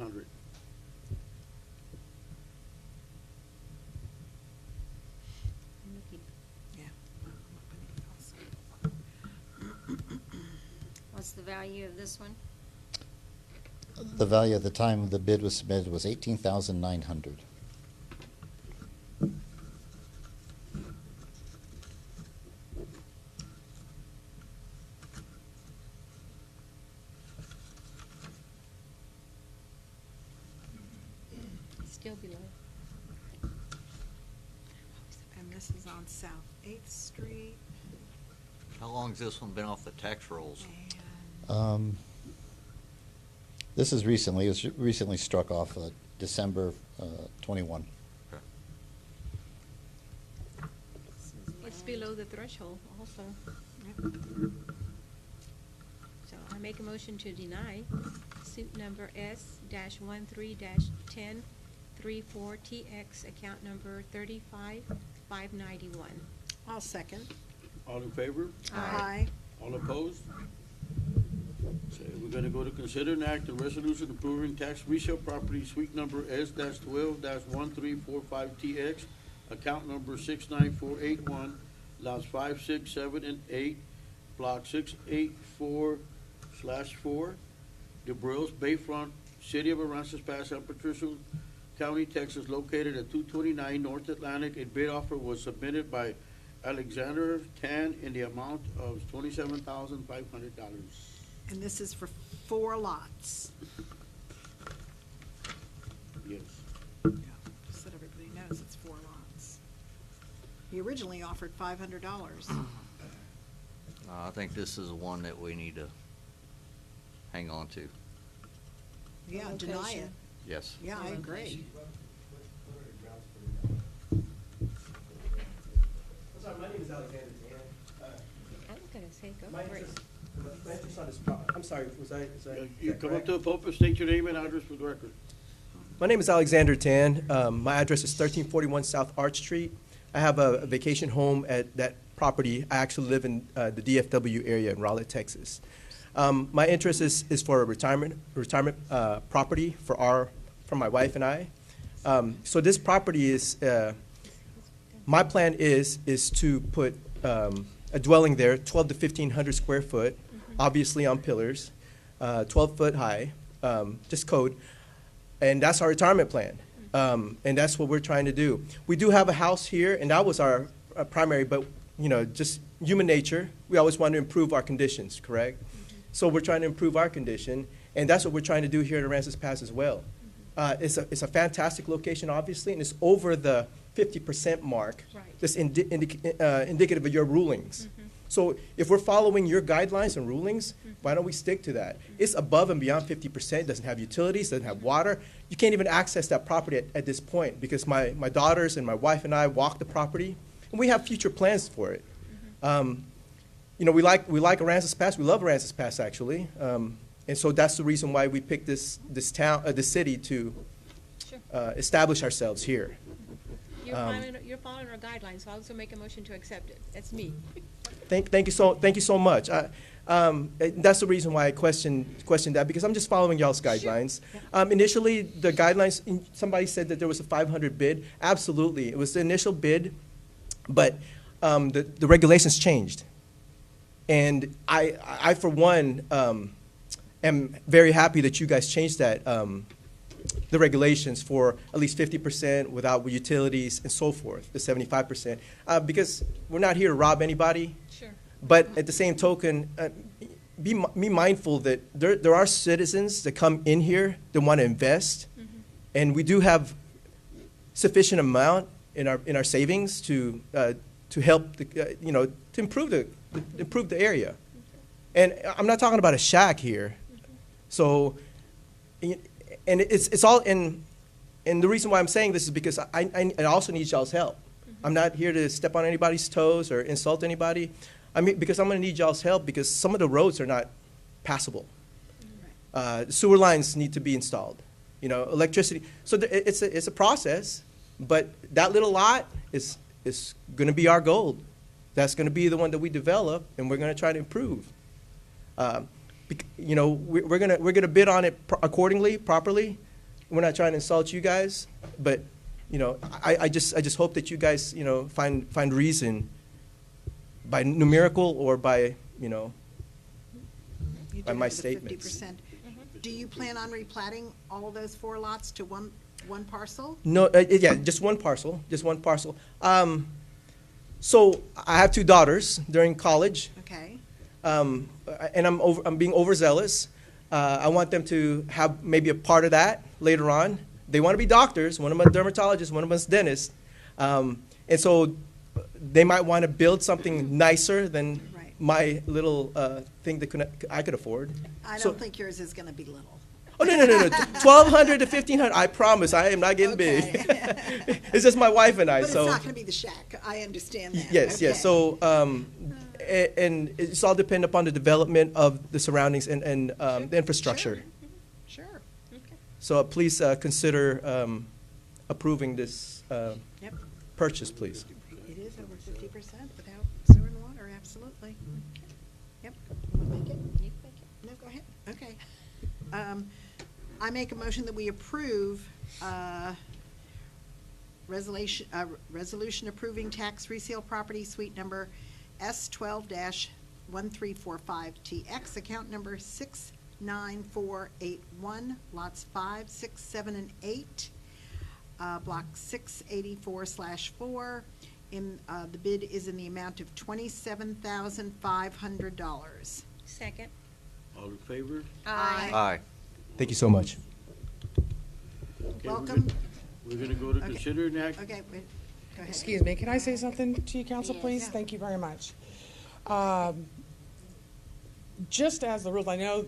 looking. Yeah. What's the value of this one? The value at the time the bid was submitted was $18,900. Still below. And this is on South 8th Street. How long's this one been off the tax rolls? And This is recently, it was recently struck off December 21. Okay. It's below the threshold also. So I make a motion to deny suit number S-13-1034TX, account number 35591. I'll second. All in favor? Aye. All opposed? Okay, we're gonna go to consider an act and resolution approving tax resale property suite number S-12-1345TX, account number 69481, lots 5, 6, 7, and 8, block 684/4, DeBrills Bayfront, City of Aransas Pass, San Patricio County, Texas, located at 229 North Atlantic. A bid offer was submitted by Alexander Tan in the amount of $27,500. And this is for 4 lots. Yes. Yeah, just so everybody knows, it's 4 lots. He originally offered $500. I think this is one that we need to hang on to. Yeah, deny it. Yes. Yeah, I agree. Sorry, my name is Alexander Tan. I was gonna say, go My for it. interest, my interest on this I'm sorry, was I? You come up to the pulpit, state your name and address for the record. My name is Alexander Tan. My address is 1341 South Arch Street. I have a vacation home at that property. I actually live in the DFW area in Raleigh, Texas. My interest is for a retirement property for my wife and I. So this property is, my plan is to put a dwelling there, 12 to 1,500 square foot, obviously on pillars, 12 foot high, just code. And that's our retirement plan. And that's what we're trying to do. We do have a house here, and that was our primary, but just human nature. We always want to improve our conditions, correct? So we're trying to improve our condition, and that's what we're trying to do here at Aransas Pass as well. It's a fantastic location, obviously, and it's over the 50% mark. Right. Just indicative of your rulings. So if we're following your guidelines and rulings, why don't we stick to that? It's above and beyond 50%. It doesn't have utilities, doesn't have water. You can't even access that property at this point because my daughters and my wife and I walk the property, and we have future plans for it. We like Aransas Pass. We love Aransas Pass, actually. And so that's the reason why we picked this city to establish ourselves here. You're following our guidelines, so I'll also make a motion to accept it. That's me. Thank you so much. That's the reason why I questioned that, because I'm just following y'all's guidelines. Sure. Initially, the guidelines, somebody said that there was a 500 bid. Absolutely, it was the initial bid, but the regulations changed, and I for one am very happy that you guys changed that. The regulations for at least 50% without utilities and so forth, the 75%, because we're not here to rob anybody. Sure. But at the same token, be mindful that there are citizens that come in here that want to invest, and we do have sufficient amount in our savings to help to improve the area. And I'm not talking about a shack here, so. And it's all and the reason why I'm saying this is because I also need y'all's help. I'm not here to step on anybody's toes or insult anybody. Because I'm going to need y'all's help because some of the roads are not passable. Sewer lines need to be installed. Electricity. So it's a process, but that little lot is going to be our gold. That's going to be the one that we develop, and we're going to try to improve. We're gonna bid on it accordingly, properly. We're not trying to insult you guys, but I just hope that you guys find reason by numerical or by by my statements. 50%. Do you plan on replatting all of those 4 lots to one parcel? No, yeah, just one parcel, So I have 2 daughters. They're in college. Okay. And I'm being overzealous. I want them to have maybe a part of that later on. They want to be doctors. One of them is a dermatologist, one of them is a dentist. And so they might want to build something nicer than my little thing that I could afford. I don't think yours is going to be little. Oh, no. 1,200 to 1,500. I promise. I am not getting big. It's just my wife and I. But it's not going to be the shack. I understand that. Yes, yes. So, and it's all dependent upon the development of the surroundings and the infrastructure. Sure. Okay. So please consider approving this purchase, please. It is over 50% without sewer and water, absolutely. Yep. You want to make it? You make it. No, go ahead. Okay. I make a motion that we approve resolution approving tax resale property suite number S12-1345TX, account number 69481, lots 5, 6, 7, and 8, block 684/4. The bid is in the amount of $27,500. Second. All in favor? Aye. Thank you so much. Okay, Welcome. We're gonna go to Okay. consider an act. Okay, wait, go ahead. Excuse me, can I say something to you, council, please? Yeah. Thank you very much. just as the rules, I know,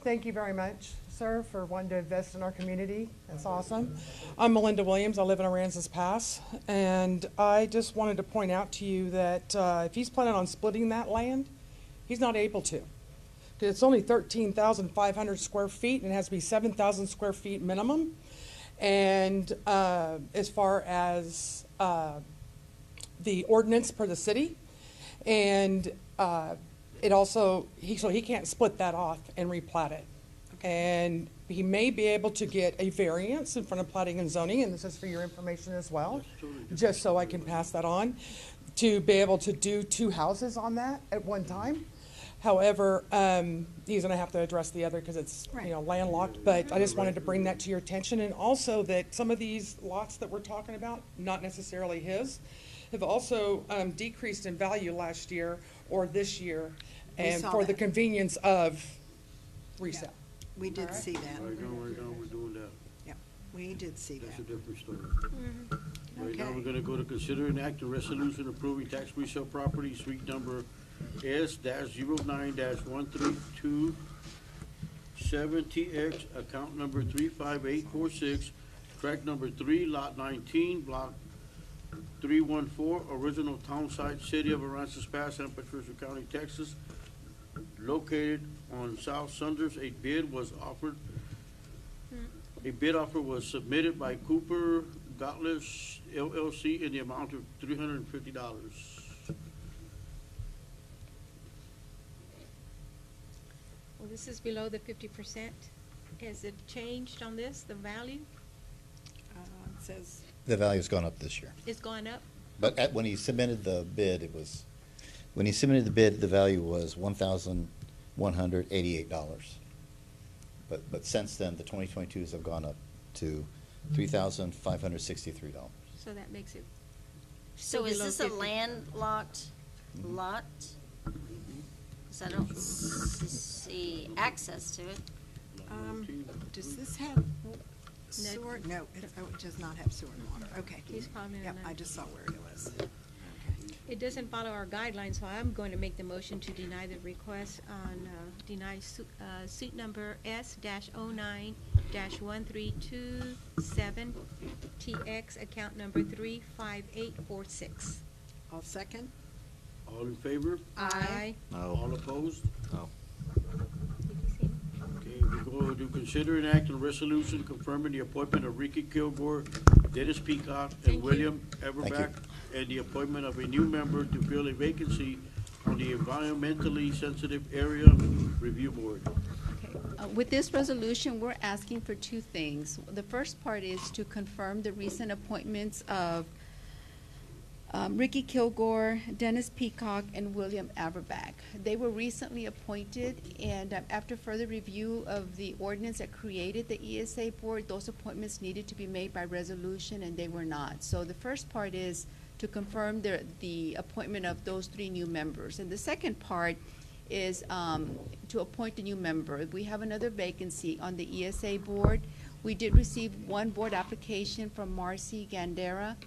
thank you very much, sir, for wanting to invest in our community. That's awesome. I'm Melinda Williams. I live in Aransas Pass. And I just wanted to point out to you that if he's planning on splitting that land, he's not able to. Because it's only 13,500 square feet and it has to be 7,000 square feet minimum. And as far as the ordinance per the city, and it also, so he can't split that off and replat it. And he may be able to get a variance in front of plating and zoning, and this is for your information as well, just so I can pass that on, to be able to do 2 houses on that at one time. However, he's gonna have to address the other because it's, you know, landlocked, but I just wanted to bring that to your attention. And also that some of these lots that we're talking about, not necessarily his, have also decreased in value last year or this year, and saw for the that. convenience of resale. We did see that. Right now, we're doing that. Yep, we did see That's a that. different story. Mm-hmm. Right now, Okay. we're gonna go to consider an act of resolution approving tax resale property, suite number S-09-132-7TX, account number 35846, tract number 3, lot 19, block 314, original town site, city of Aransas Pass, San Patricio County, Texas, located on South Saunders. A bid offer was submitted by Cooper Gottless LLC in the amount of $350. Well, this is below the 50%. Has it changed on this, the value? It says, The value's gone up this year. It's gone up? But when he submitted the bid, the value was $1,188. But since then, the 2022s have gone up to $3,563. So that makes it So still is below this a 50. landlocked lot? Because I don't see access to it. does this have sewer? No, it does not have sewer and water. Okay. He's probably Yep, on I that. just saw where it was. It doesn't follow our guidelines, so I'm going to make the motion to deny the request on, deny suit number S-09-1327TX, account number 35846. I'll second. All in favor? Aye. All opposed? No. Okay, we go to consider an act on resolution confirming the appointment of Ricky Kilgore, Dennis Peacock, Thank and you. William Everback, and the appointment of a new member to fill a vacancy on the environmentally sensitive area review board. With this resolution, we're asking for 2 things. The first part is to confirm the recent appointments of Ricky Kilgore, Dennis Peacock, and William Averback. They were recently appointed, and after further review of the ordinance that created the ESA board, those appointments needed to be made by resolution, and they were not. So the first part is to confirm the appointment of those 3 new members. And the second part is to appoint a new member. We have another vacancy on the ESA board. We did receive 1 board application from Marcy Gandera.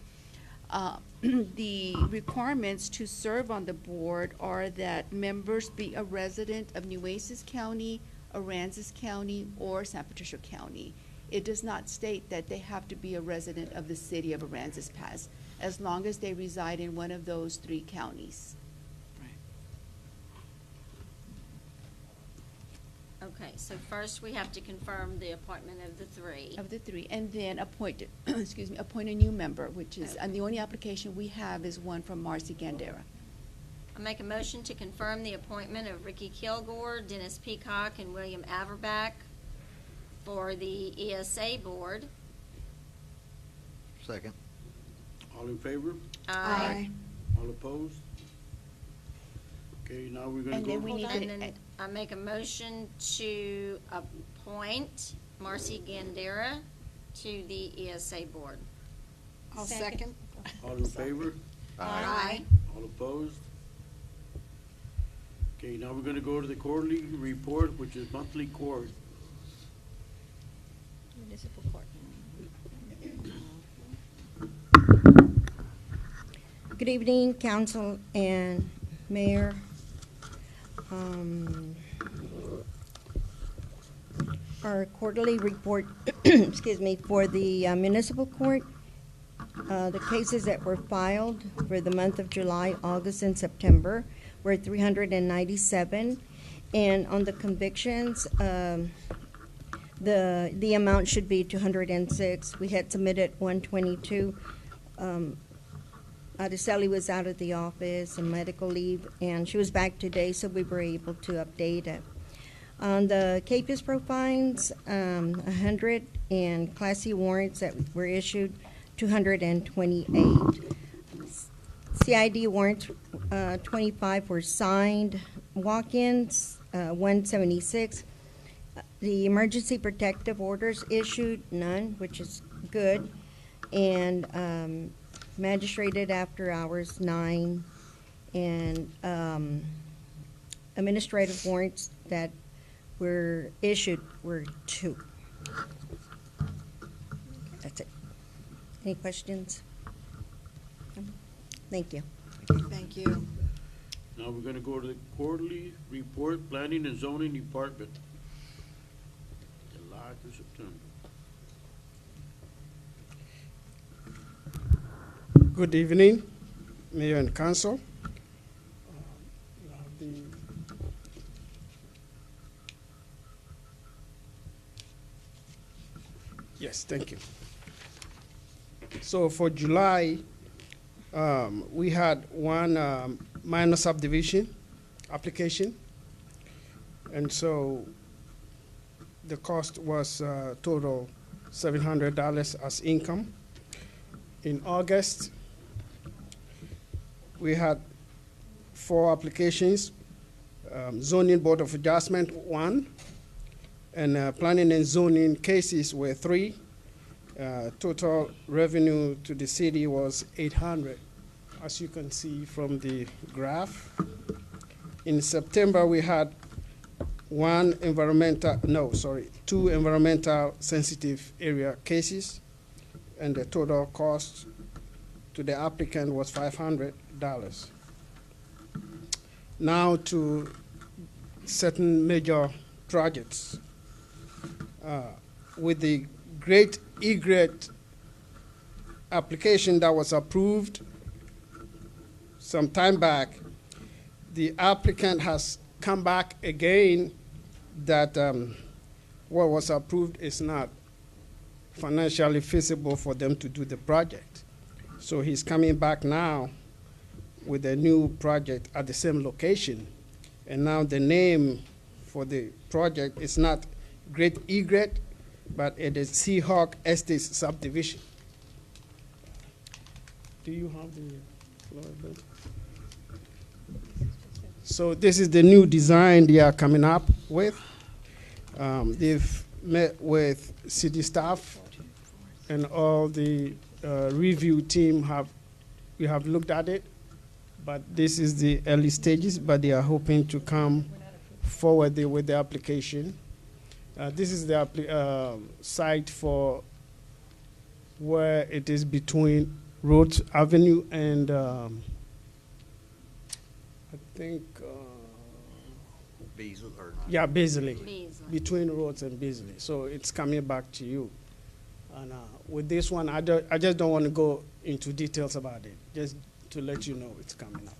The requirements to serve on the board are that members be a resident of Nueces County, Aransas County, or San Patricio County. It does not state that they have to be a resident of the city of Aransas Pass, as long as they reside in one of those 3 counties. Okay, so first we have to confirm the appointment of the 3. Of the 3, and then appoint, appoint a new member, which is, and the only application we have is one from Marcy Gandera. I make a motion to confirm the appointment of Ricky Kilgore, Dennis Peacock, and William Averback for the ESA board. Second. All in favor? Aye. All opposed? Okay, now we're gonna And go. then we need And to, then I make a motion to appoint Marcy Gandera to the ESA board. I'll second. All in favor? Aye. All opposed? Okay, now we're gonna go to the quarterly report, which is monthly court. Municipal court. Good evening, council and mayor. our quarterly report, excuse me, for the municipal court. The cases that were filed for the month of July, August, and September were 397. And on the convictions, the amount should be 206. We had submitted 122. Araceli was out of the office on medical leave, and she was back today, so we were able to update it. On the CAPIS profiles, 100, and Class C warrants that were issued, 228. CID warrants, 25 were signed. Walk-ins, 176. The emergency protective orders issued, none, which is good. And magistrated after hours, 9. And administrative warrants that were issued were 2. That's it. Any questions? Thank you. Thank you. Now we're gonna go to the quarterly report, Planning and Zoning Department. July to September. Good evening, Mayor and Council. Yes, thank you. So for July, we had one minor subdivision application, and so the cost was total $700 as income. In August, we had 4 applications, zoning board of adjustment 1, and planning and zoning cases were 3. Total revenue to the city was $800, as you can see from the graph. In September, we had 2 environmental sensitive area cases, and the total cost to the applicant was $500. Now to certain major projects. With the Great Egret application that was approved some time back, the applicant has come back again that what was approved is not financially feasible for them to do the project. So he's coming back now with a new project at the same location. And now the name for the project is not Great Egret, but it is Seahawk Estate Subdivision. Do you have the floor bill? So this is the new design they are coming up with. They've met with city staff, and all the review team we have looked at it, but this is the early stages, but they are hoping to come forward with the application. This is the site for where it is between Rhodes Avenue and I think Beasley, or yeah, Beasley. Beasley. Between Rhodes and Beasley. So it's coming back to you. And with this one, I just don't want to go into details about it, just to let you know it's coming up.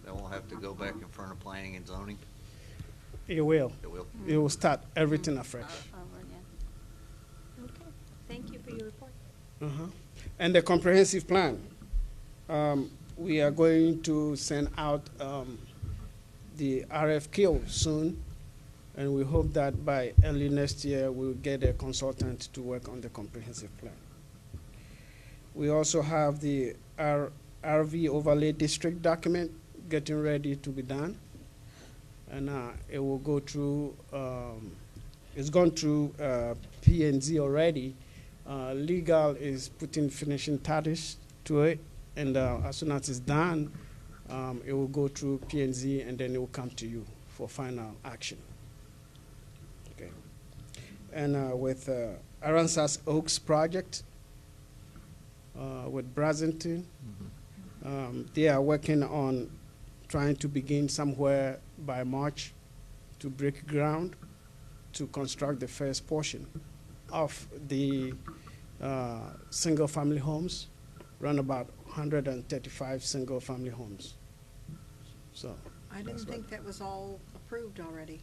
They won't have to go back in front of planning and zoning? It will. It will. It will start everything afresh. Okay, thank you for your report. And the comprehensive plan, we are going to send out the RFQ soon, and we hope that by early next year we'll get a consultant to work on the comprehensive plan. We also have the RV overlay district document getting ready to be done, and it will go through, it's gone through P&Z already. Legal is putting finishing touches to it, and as soon as it's done, it will go through P&Z, and then it will come to you for final action. Okay. And with Aransas Oaks project, with Brazenton, they are working on trying to begin somewhere by March to break ground. to construct the first portion of the single-family homes, run about 135 single-family homes. So. I didn't think that was all approved already.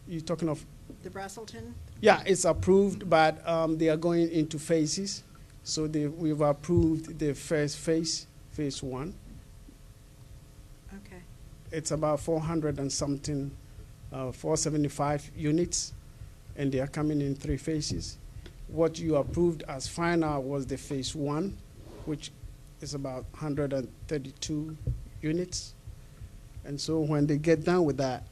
You're talking of? The Brasselton? Yeah, it's approved, but they are going into phases. So we've approved the first phase, phase 1. Okay. It's about 400 and something, 475 units, and they are coming in 3 phases. What you approved as final was the phase 1, which is about 132 units. And so when they get done with that,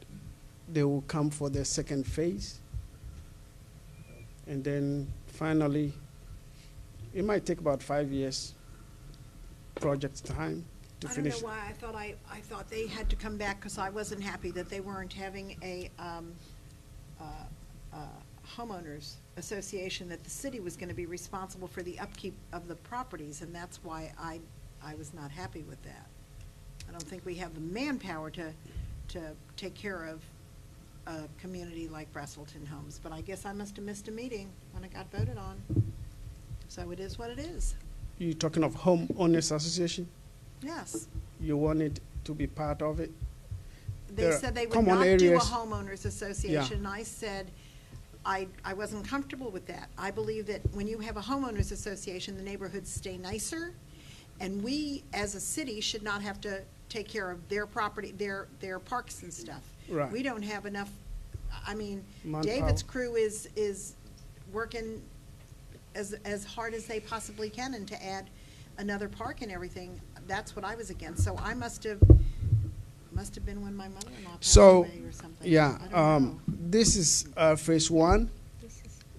they will come for the second phase. And then finally, it might take about 5 years project time to finish. I don't know why I thought they had to come back, because I wasn't happy that they weren't having a homeowners association, that the city was going to be responsible for the upkeep of the properties, and that's why I was not happy with that. I don't think we have the manpower to take care of a community like Brasselton Homes, but I guess I must have missed a meeting when it got voted on. So it is what it is. You're talking of homeowners association? Yes. You wanted to be part of it? They said they would common not do a areas. homeowners association. And I said, I wasn't comfortable with that. I believe that when you have a homeowners association, the neighborhoods stay nicer, and we, as a city, should not have to take care of their property, their parks and stuff. Right. We don't have enough, I mean, Manpower. David's crew is working as hard as they possibly can, and to add another park and everything, that's what I was against. So I must have been when my mother-in-law passed away or something. Yeah, I don't know. this is phase 1.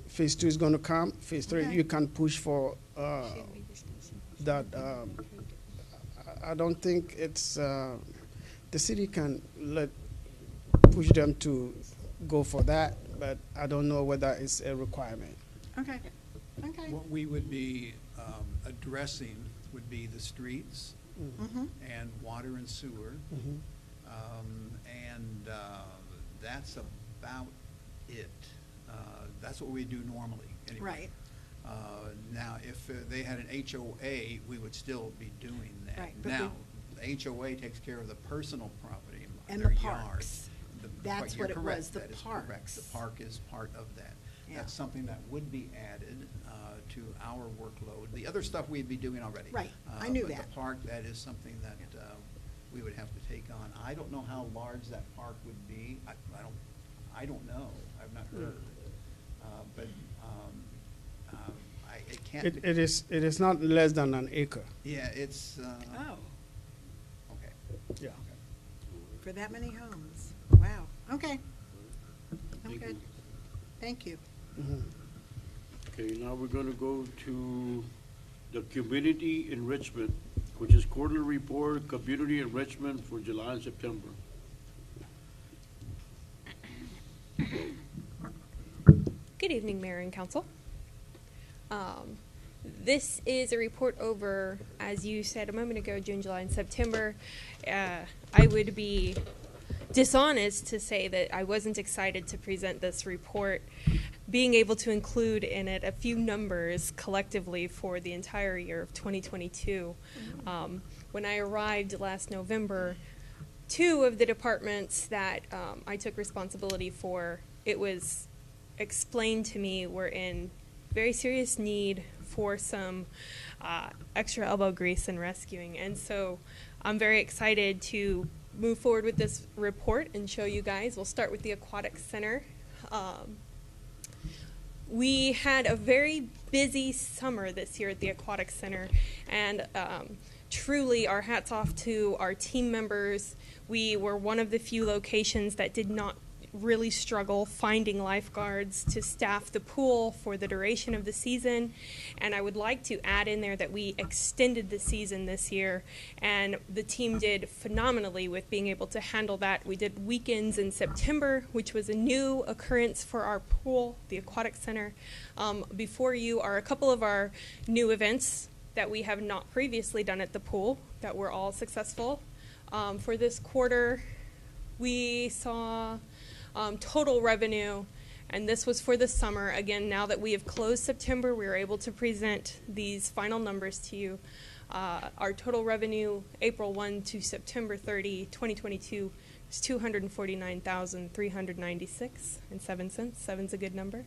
Phase 2 is going to come. Phase 3, Okay. you can push for that. I don't think it's, the city can push them to go for that, but I don't know whether it's a requirement. Okay, okay. What we would be addressing would be the streets Mhm. and water and sewer. Mhm. And that's about it. That's what we do normally, anyway. Right. Now, if they had an HOA, we would still be doing that. Right, but Now, the HOA takes care of the personal property, And their the yard. parks. The- That's you're what it correct. was, the That is correct. The parks. park is part of that. Yeah. That's something that would be added to our workload. The other stuff we'd be doing already. Right. I knew But that. the park, that is something that we would have to take on. I don't know how large that park would be. I don't know. I've not heard. But it can't. It is not less than an acre. Yeah, it's. Oh, Okay. Yeah. for that many homes. Wow. Okay. I'm good. Thank you. Mhm. Okay, now we're gonna go to the community enrichment, which is quarterly report, community enrichment for July and September. Good evening, Mayor and Council. This is a report over, as you said a moment ago, June, July, and September. I would be dishonest to say that I wasn't excited to present this report, being able to include in it a few numbers collectively for the entire year of 2022. When I arrived last November, 2 of the departments that I took responsibility for, it was explained to me were in very serious need for some extra elbow grease and rescuing. And so I'm very excited to move forward with this report and show you guys. We'll start with the Aquatic Center. We had a very busy summer this year at the Aquatic Center, and truly our hats off to our team members. We were one of the few locations that did not really struggle finding lifeguards to staff the pool for the duration of the season. And I would like to add in there that we extended the season this year, and the team did phenomenally with being able to handle that. We did weekends in September, which was a new occurrence for our pool, the Aquatic Center. Before you are a couple of our new events that we have not previously done at the pool that were all successful. For this quarter, we saw Total revenue, and this was for the summer. Again, now that we have closed September, we are able to present these final numbers to you. Our total revenue, April 1 to September 30, 2022, is $249,396.07. Seven's a good number.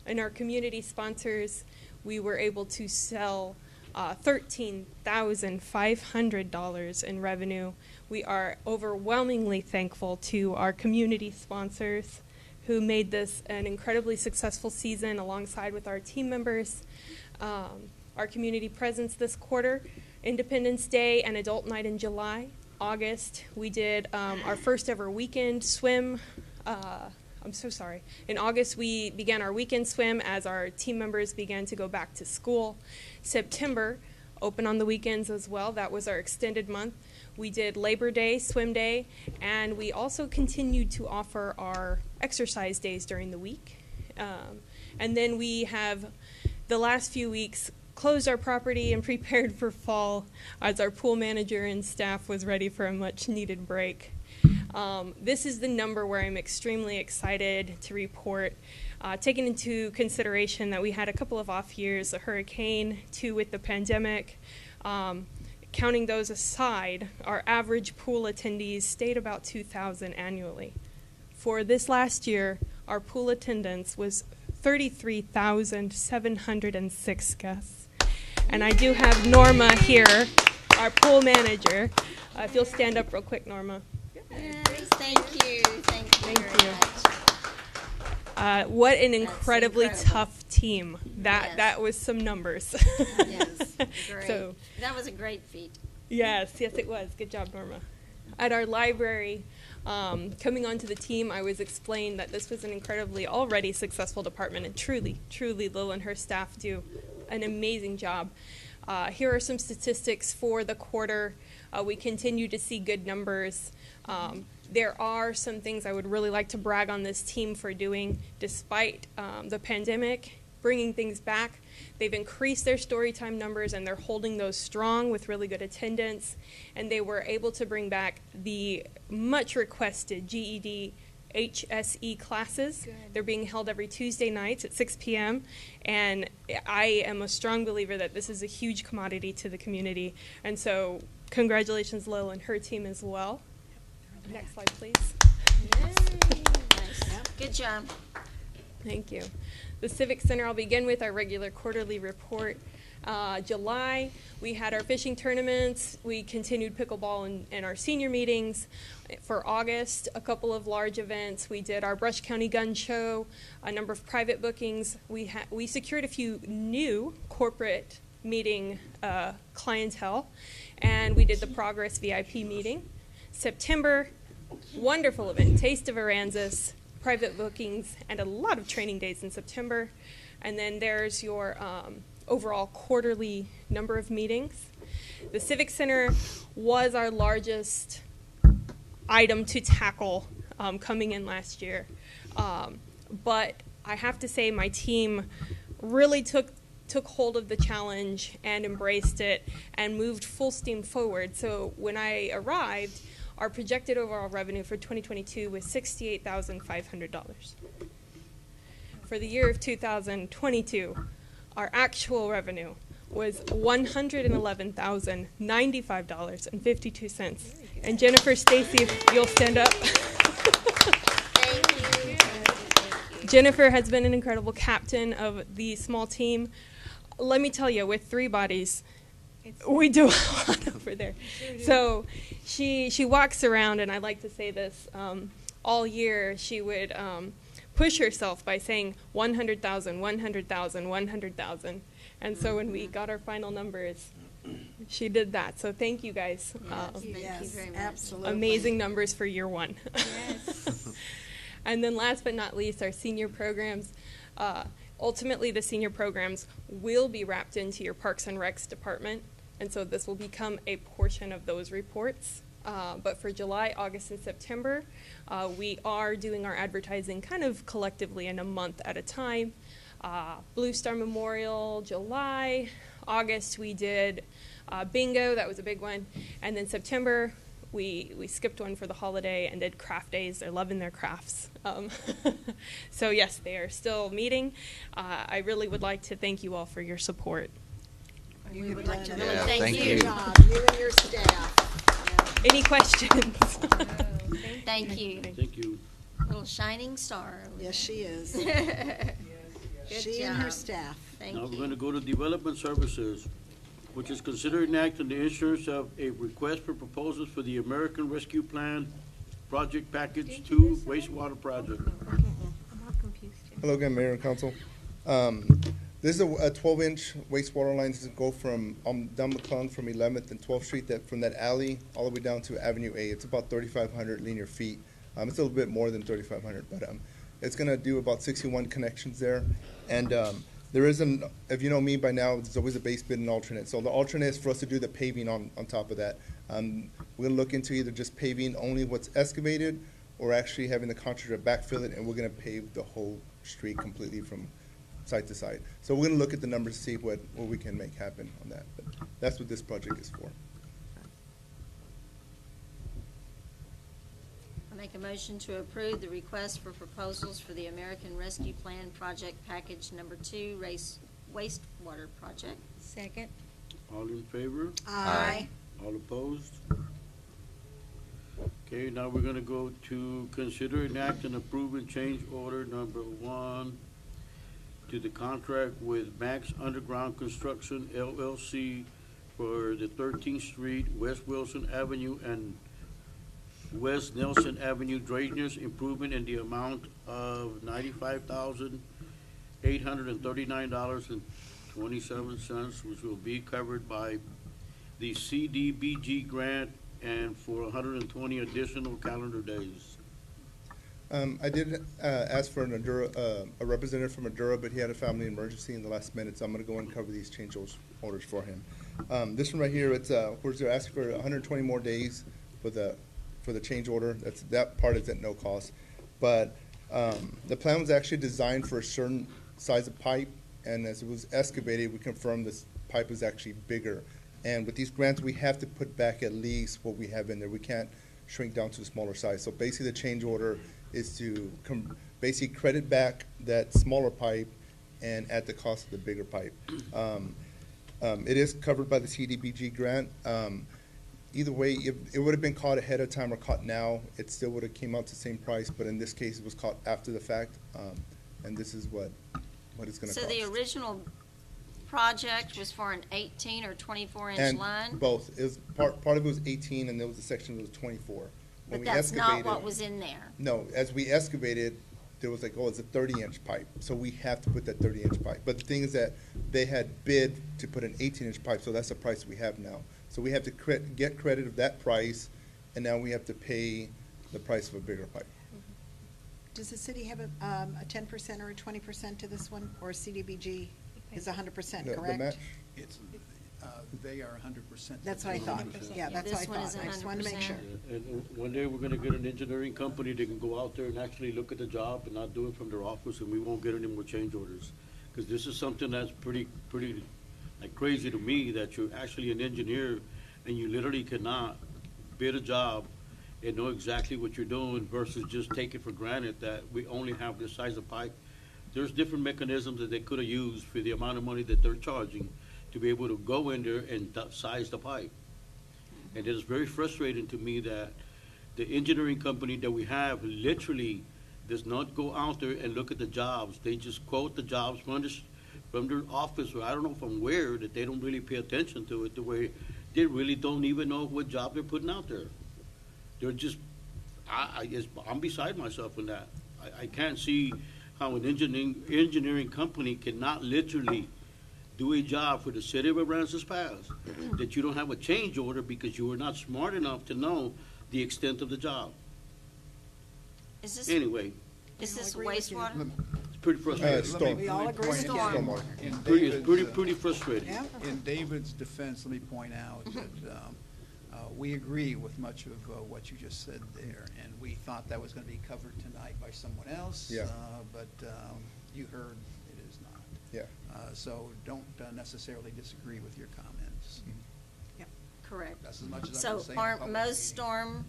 In our community sponsors, we were able to sell $13,500 in revenue. We are overwhelmingly thankful to our community sponsors who made this an incredibly successful season alongside with our team members. Our community presence this quarter, Independence Day and Adult Night in July. August, we did our first ever weekend swim. I'm so sorry. In August, we began our weekend swim as our team members began to go back to school. September, open on the weekends as well. That was our extended month. We did Labor Day, Swim Day, and we also continued to offer our exercise days during the week. And then we have, the last few weeks, closed our property and prepared for fall as our pool manager and staff was ready for a much-needed break. This is the number where I'm extremely excited to report, taking into consideration that we had a couple of off years, a hurricane, 2 with the pandemic. Counting those aside, our average pool attendees stayed about 2,000 annually. For this last year, our pool attendance was 33,706 guests. And I do have Norma here, our pool manager. If you'll stand up real quick, Norma. Yes, thank you. Thank you very much. What an incredibly incredible. tough team. Yes. That was some numbers. Yes, great. So, that was a great feat. yes, it was. Good job, Norma. At our library, coming onto the team, I was explained that this was an incredibly already successful department, and truly, Lil and her staff do an amazing job. Here are some statistics for the quarter. We continue to see good numbers. There are some things I would really like to brag on this team for doing despite the pandemic, bringing things back. They've increased their story time numbers and they're holding those strong with really good attendance. And they were able to bring back the much requested GED HSE classes. Good. They're being held every Tuesday nights at 6 p.m. And I am a strong believer that this is a huge commodity to the community. And so congratulations, Lil, and her team as well. Next slide, please. Nice. Good job. Thank you. The Civic Center, I'll begin with our regular quarterly report. July, we had our fishing tournaments. We continued pickleball and our senior meetings. For August, a couple of large events. We did our Brush County Gun Show, a number of private bookings. We secured a few new corporate meeting clientele, and we did the Progress VIP meeting. September, wonderful event, Taste of Aransas, private bookings, and a lot of training days in September. And then there's your overall quarterly number of meetings. The Civic Center was our largest item to tackle coming in last year. But I have to say my team really took hold of the challenge and embraced it and moved full steam forward. So when I arrived, our projected overall revenue for 2022 was $68,500. For the year of 2022, our actual revenue was $111,095.52. And Jennifer, Stacy, if you'll stand up. Thank you. Jennifer has been an incredible captain of the small team. Let me tell you, with 3 bodies, we do a lot over there. So she walks around, and I like to say this, all year she would push herself by saying 100,000, 100,000, 100,000. And so when we got our final numbers, she did that. So thank you guys. Thank you very much. Absolutely. Amazing numbers for year 1. Yes. And then last but not least, our senior programs. Ultimately, the senior programs will be wrapped into your Parks and Recs department, and so this will become a portion of those reports. But for July, August, and September, we are doing our advertising kind of collectively in a month at a time. Blue Star Memorial, July. August, we did bingo. That was a big one. And then September, we skipped one for the holiday and did craft days. They're loving their crafts. So yes, they are still meeting. I really would like to thank you all for your support. We would like to Yeah, really thank thank you. you, you and your staff. Any questions? Thank you. Thank you. Little shining star. over Yes, she is. there. Good She and her job. staff. Thank Now we're you. going to go to Development Services, which is considered an act on the issuance of a request for proposals for the American Rescue Plan Project Package 2 wastewater project. I'm all confused. Hello again, Mayor and Council. This is a 12-inch wastewater line. This is go from down McClellan from 11th and 12th Street, from that alley all the way down to Avenue A. It's about 3,500 linear feet. It's a little bit more than 3,500, but it's going to do about 61 connections there. And there is if you know me by now, there's always a base bid and alternate. So the alternate is for us to do the paving on top of that. We're going to look into either just paving only what's excavated or actually having the contractor backfill it, and we're going to pave the whole street completely from side to side. So we're going to look at the numbers to see what we can make happen on that. But that's what this project is for. I make a motion to approve the request for proposals for the American Rescue Plan Project Package Number 2 wastewater project. Second. All in favor? Aye. All opposed? Okay, now we're gonna go to consider an act and approve and change order number 1 to the contract with Max Underground Construction LLC for the 13th Street, West Wilson Avenue, and West Nelson Avenue drainage improvement in the amount of $95,839.27, which will be covered by the CDBG grant and for 120 additional calendar days. I did ask for a representative from Madura, but he had a family emergency in the last minute, so I'm going to go and cover these change orders for him. This one right here, we're asking for 120 more days for the change order. That part is at no cost. But the plan was actually designed for a certain size of pipe, and as it was excavated, we confirmed this pipe is actually bigger. And with these grants, we have to put back at least what we have in there. We can't shrink down to a smaller size. So basically, the change order is to basically credit back that smaller pipe and at the cost of the bigger pipe. It is covered by the CDBG grant. Either way, if it would have been caught ahead of time or caught now, it still would have came out to the same price, but in this case, it was caught after the fact, and this is what it's gonna cost. So the original project was for an 18 or 24-inch And line? both. It was part of it was 18, and there was a section that was 24. When But we that's not excavated- what was in there. No, as we excavated, there was like, oh, it's a 30-inch pipe, so we have to put that 30-inch pipe. But the thing is that they had bid to put an 18-inch pipe, so that's the price we have now. So we have to get credit of that price, and now we have to pay the price of a bigger pipe. Does the city have a 10% or a 20% to this one, or CDBG is 100%, The correct? match? It's, they are 100%. That's what I thought. Yeah, that's what I This one is thought. I just wanted to make 100%. sure. And one day, we're gonna get an engineering company that can go out there and actually look at the job and not do it from their office, and we won't get any more change orders. Because this is something that's pretty like crazy to me, that you're actually an engineer and you literally cannot bid a job and know exactly what you're doing versus just take it for granted that we only have this size of pipe. There's different mechanisms that they could have used for the amount of money that they're charging to be able to go in there and size the pipe. And it is very frustrating to me that the engineering company that we have literally does not go out there and look at the jobs. They just quote the jobs from their office, or I don't know from where, that they don't really pay attention to it, the way they really don't even know what job they're putting out there. They're just, I'm beside myself in that. I can't see how an engineering company cannot literally do a job for the city of Aransas Pass that you don't have a change order because you were not smart enough to know the extent of the job. Is this, Anyway, is this wastewater? it's pretty frustrating. Storm. We all agree with you. Stormwater. It's pretty frustrating. Yeah. In David's defense, let me point out that we agree with much of what you just said there, and we thought that was going to be covered tonight by someone else. Yeah. But you heard it is not. Yeah. So don't necessarily disagree with your comments. Yep. Correct. That's as much as I'm So gonna say in aren't public. most storm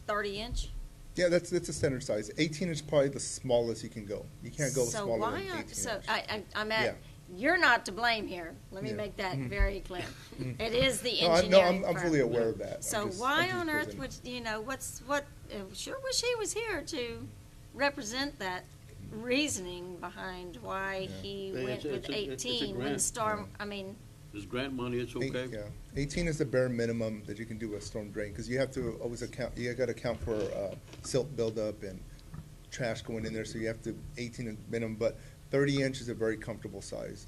30-inch? Yeah, that's a standard size. 18 is probably the smallest you can go. You can't go So smaller why than 18 aren't, so inch. I'm Yeah. at, you're not to blame here. Let me Yeah. make that Mhm. very clear. Mhm. It is the No, engineering I'm firm. fully aware of that. So I'm just why on earth presenting. would, you know, sure wish he was here to represent that reasoning behind why he Yeah, went it's with a- it's a 18 when grant. storm, I mean, It's grant money, it's okay. Yeah, 18 is the bare minimum that you can do a storm drain, because you have to always account, you gotta account for silt buildup and trash going in there, so you have to, 18 is minimum, but 30 inch is a very comfortable size.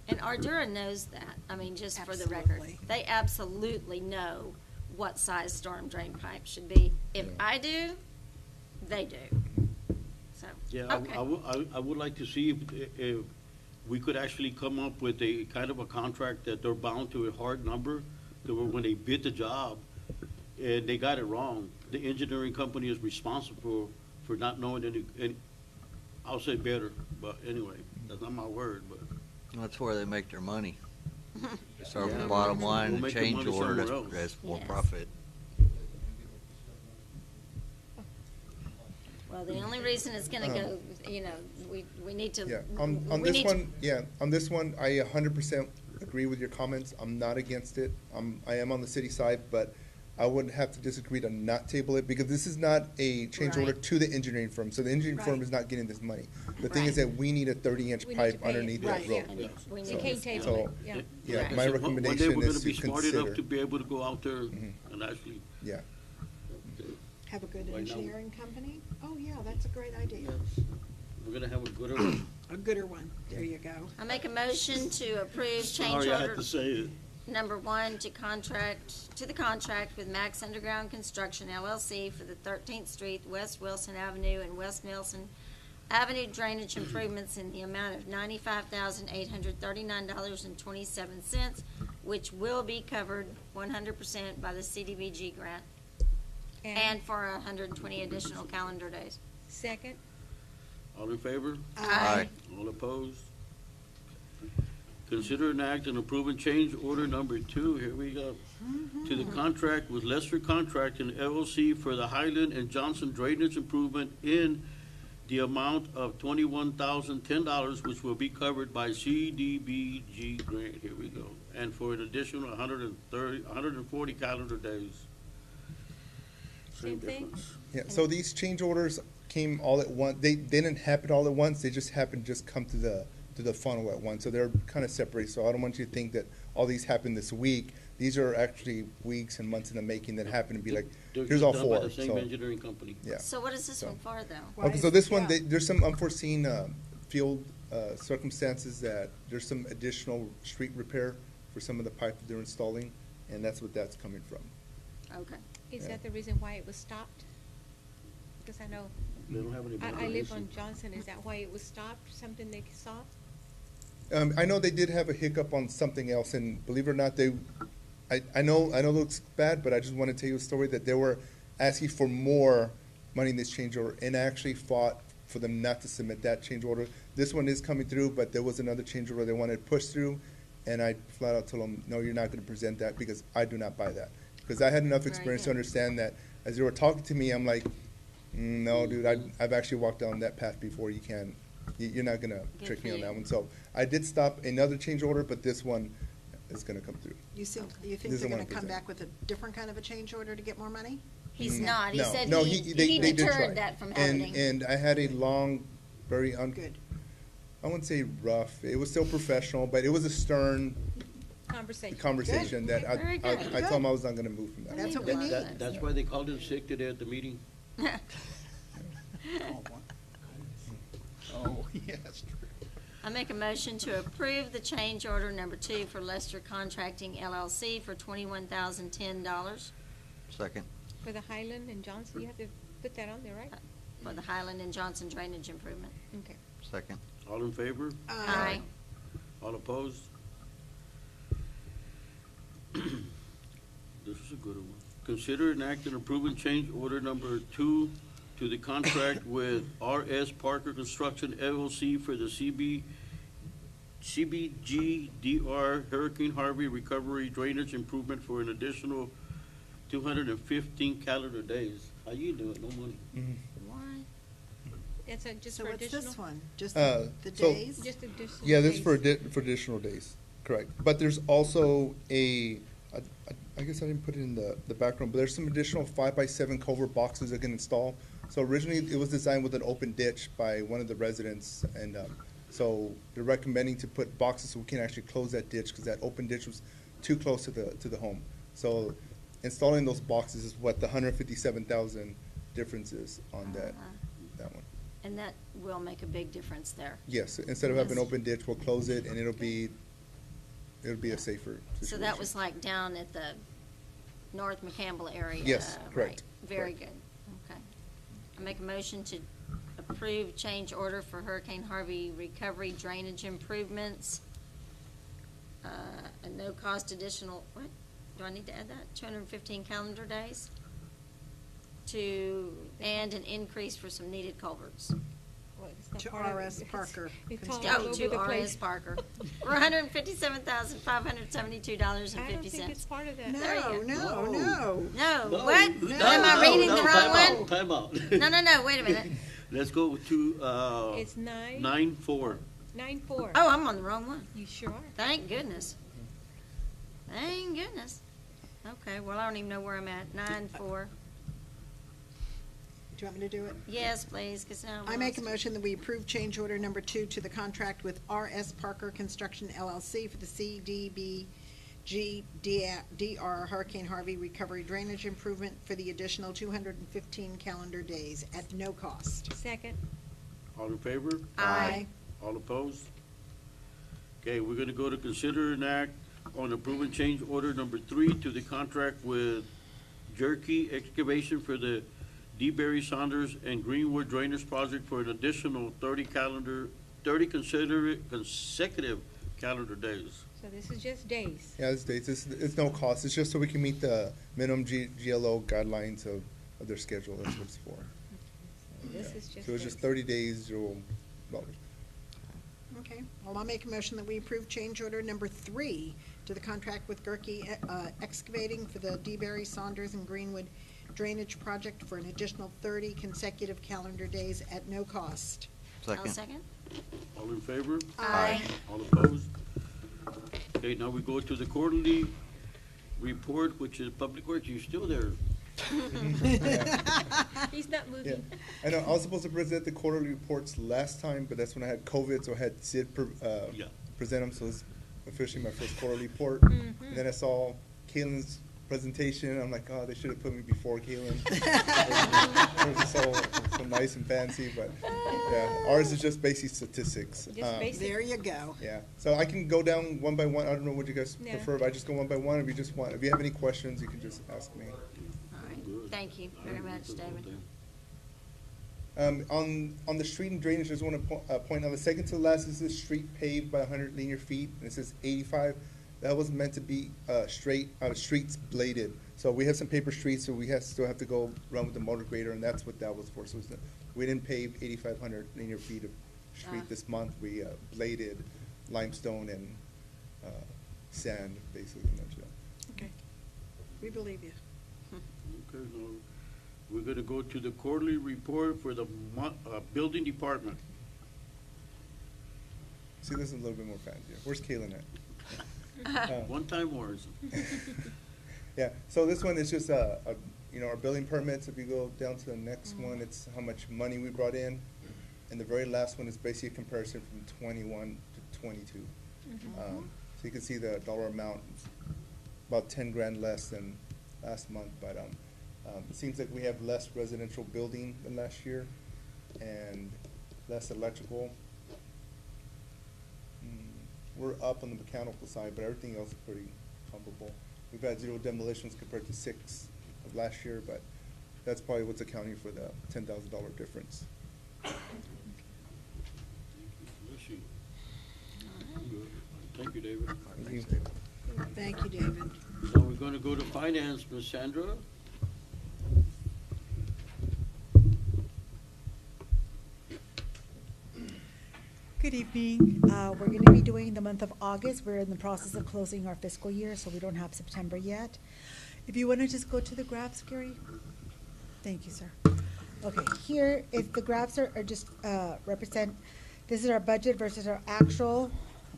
and Ardura knows that. I mean, just for the record. Absolutely. They absolutely know what size storm drain pipe should be. If I do, they do. So, Yeah, okay. I would like to see if we could actually come up with a kind of a contract that they're bound to a hard number, that when they bid the job, and they got it wrong, the engineering company is responsible for not knowing any, I'll say better, but anyway, that's not my word, but. That's where they make their money. They start with Yeah. the bottom We'll line, and make the change money order, somewhere else. that's more Yes. profit. Well, the only reason it's gonna go, you know, we need to. Yeah, on we this need to- one, yeah, on this one, I 100% agree with your comments. I'm not against it. I am on the city side, but I would have to disagree to not table it, because this is not a change order Right. to the engineering firm, so the engineering firm Right. is not getting this money. The thing Right. is that we need a 30-inch We need pipe to pay it. underneath that Right, road. And we need You to can't table So, it, yeah. yeah, Right. my So one day recommendation we're gonna is be to smart enough consider. to be able to go out there and actually, Yeah, Have a good Right now- engineering company? Oh, yeah, that's a great idea. we're gonna have a good one. A gooder one. There you go. I make a motion to approve change Sorry, I had order to say it. number 1 to the contract with Max Underground Construction LLC for the 13th Street, West Wilson Avenue, and West Wilson Avenue drainage improvements in the amount of $95,839.27, which will be covered 100% by the CDBG grant, and for 120 additional calendar days. Second, All in favor? Aye. All opposed? Consider an act and approving change order number 2, here we go, to the contract with Lester Contracting LLC for the Highland and Johnson drainage improvement in the amount of $21,010, which will be covered by CDBG grant, here we go, and for an additional 140 calendar days. Same thing? difference. yeah, so these change orders came all at once. They didn't happen all at once, they just happened to just come to the funnel at once, so they're kind of separate, so I don't want you to think that all these happened this week. These are actually weeks and months in the making that happen to be like, They're here's just all done by four, the same so, engineering company. yeah. So what is this So- one for, though? Why Okay, so is- this one, yeah. there's some unforeseen field circumstances that there's some additional street repair for some of the pipe that they're installing, and that's what that's coming from. Okay. is Yeah. that the reason why it was stopped? Because I know, They don't have any. I live on ventilation. Johnson, is that why it was stopped, something they saw? I know they did have a hiccup on something else, and believe it or not, I know it looks bad, but I just want to tell you a story that they were asking for more money in this change order, and I actually fought for them not to submit that change order. This one is coming through, but there was another change order they wanted to push through, and I flat out told them, no, you're not going to present that because I do not buy that. Because I had enough Very experience to good. understand that as they were talking to me, I'm like, no, dude, I've actually walked down that path before. You're not going to Good trick for me on you. that one. So I did stop another change order, but this one is going to come through. You think This they're is gonna 100%. come back with a different kind of a change order to get more money? He's No. not. He No, said no, he they did try. deterred that from happening. And I had a long, very Good. I wouldn't say rough. It was still professional, but it was a stern conversation that I Very I good. told them I was not going to move from that. That's what we need. That's why they called in sick today at the meeting. Oh, yeah, that's true. I make a motion to approve the change order number 2 for Lester Contracting LLC for $21,010 Second. For the Highland and Johnson, you have to put that on there, right? for the Highland and Johnson drainage improvement. Okay. Second. All in favor? Aye. All opposed? This is a good one. Consider an act and approving change order number 2 to the contract with R.S. Parker Construction LLC for the CBGDR Hurricane Harvey Recovery Drainage Improvement for an additional 215 calendar days. How you doing? No money. What? It's just So for what's additional? this one? Just Uh, the so- days? Just additional Yeah, this days. is for additional days, correct. But there's also I guess I didn't put it in the background, but there's some additional 5x7 culvert boxes I can install. So originally, it was designed with an open ditch by one of the residents, and so they're recommending to put boxes so we can actually close that ditch, because that open ditch was too close to the home. So installing those boxes is what the 157,000 difference is on that one. And that will make a big difference there. Yes, instead of having an Yes. open ditch, we'll close it, and it'll be a safer situation. So that was like down at the North McCampbell area? Yes, correct, right. Very correct. good. Okay. I make a motion to approve change order for Hurricane Harvey recovery drainage improvements. A no-cost additional, what? Do I need to add that? 215 calendar days? And an increase for some needed culverts. What, is that To part of it? R.S. Parker. It's all Oh, over to the R.S. place. Parker. For $157,572.50. I don't think it's part of that. There you No, go. no, no. No, No, what? no, Am I reading the wrong one? Time out. No, wait a minute. Let's go to, It's 9. 9-4. 9-4. Oh, I'm on the wrong one. You sure are. Thank goodness. Thank goodness. Okay, well, I don't even know where I'm at. 9-4. Do you want me to do it? Yes, please, because now I'm I make a lost. motion that we approve change order number 2 to the contract with R.S. Parker Construction LLC for the CDBG-DR Hurricane Harvey Recovery Drainage Improvement for the additional 215 calendar days at no cost. Second. All in favor? Aye. All opposed? Okay, we're gonna go to consider an act on approving change order number 3 to the contract with Jerky Excavation for the DeBerry Saunders and Greenwood Drainage Project for an additional 30 consecutive calendar days. So this is just days. Yeah, it's no cost. It's just so we can meet the minimum GLO guidelines of their schedule. That's what it's for. This is just So it's just days. 30 days, $0. Okay, well, I'll make a motion that we approve change order number 3 to the contract with Gerke Excavating for the DeBerry, Saunders, and Greenwood Drainage Project for an additional 30 consecutive calendar days at no cost. I'll second. All in favor? Aye. All opposed? Okay, now we go to the quarterly report, which is Public Works. You still there? He's not Yeah, moving. I know, I was supposed to present the quarterly reports last time, but that's when I had COVID, so I had Sid present them, so it's officially my first quarterly report. And then I saw Kalen's presentation, and I'm like, oh, they should have put me before Kalen. It was so nice and fancy, but, yeah, ours is just basic statistics. Just basic. There you go. Yeah, so I can go down one by one. I don't know what you guys Yeah. prefer, but I just go one by one. If you have any questions, you can just ask me. All right. Thank you very much, David. On the street and drainage, I just want to point out, the second to the last is the street paved by 100 linear feet, and it says 85. That was meant to be streets bladed. So we have some paper streets, so we still have to go run with the motor grader, and that's what that was for. So we didn't pave 8,500 linear feet of street this month. We bladed limestone and sand, basically, in a nutshell. Okay. We believe you. Okay, now, we're gonna go to the quarterly report for the building department. See, this is a little bit more fancier. Where's Kalen at? One time words. Yeah, so this one is just our building permits. If you go down to the next one, it's how much money we brought in. And the very last one is basically a comparison from 21 to 22. So you can see the dollar amount, about 10 grand less than last month, but it seems like we have less residential building than last year and less electrical. We're up on the mechanical side, but everything else is pretty comparable. We've had 0 demolitions compared to 6 of last year, but that's probably what's accounting for the $10,000 difference. Thank you, David. Thank you, David. Now we're gonna go to finance, Ms. Sandra. Good evening. We're going to be doing the month of August. We're in the process of closing our fiscal year, so we don't have September yet. If you want to just go to the graphs, Gary. Thank you, sir. Okay, here, if the graphs are just represent, this is our budget versus our actual.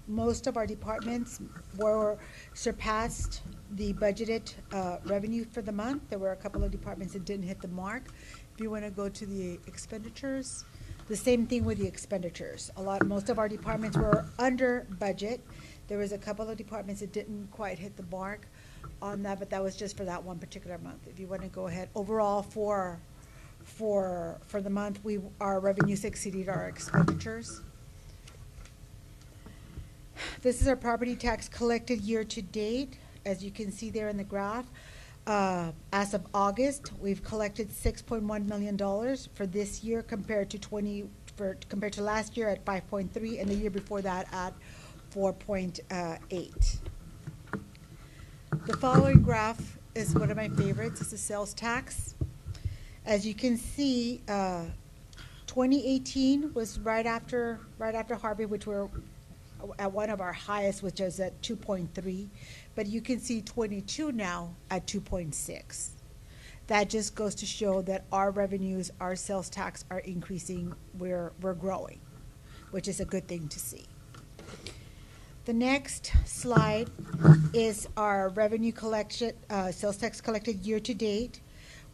Most of our departments were surpassed the budgeted revenue for the month. There were a couple of departments that didn't hit the mark. If you want to go to the expenditures, the same thing with the expenditures. Most of our departments were under budget. There was a couple of departments that didn't quite hit the mark on that, but that was just for that one particular month. If you want to go ahead, overall for the month, our revenues exceeded our expenditures. This is our property tax collected year to date. As you can see there in the graph, as of August, we've collected $6.1 million for this year compared to last year at 5.3 and the year before that at 4.8. The following graph is one of my favorites. It's the sales tax. As you can see, 2018 was right after Harvey, which were at one of our highest, which is at 2.3. But you can see 22 now at 2.6. That just goes to show that our revenues, our sales tax are increasing. We're growing, which is a good thing to see. The next slide is our revenue collection, sales tax collected year to date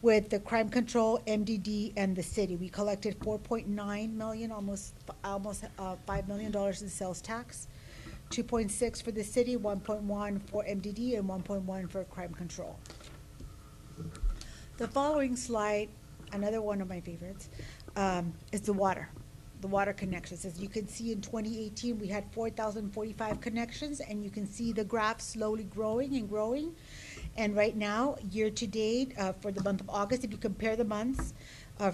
with the crime control, MDD, and the city. We collected $4.9 million, almost $5 million in sales tax. 2.6 for the city, 1.1 for MDD, and 1.1 for crime control. The following slide, another one of my favorites, is the water connections. As you can see, in 2018, we had 4,045 connections, and you can see the graph slowly growing and growing. And right now, year to date, for the month of August, if you compare the months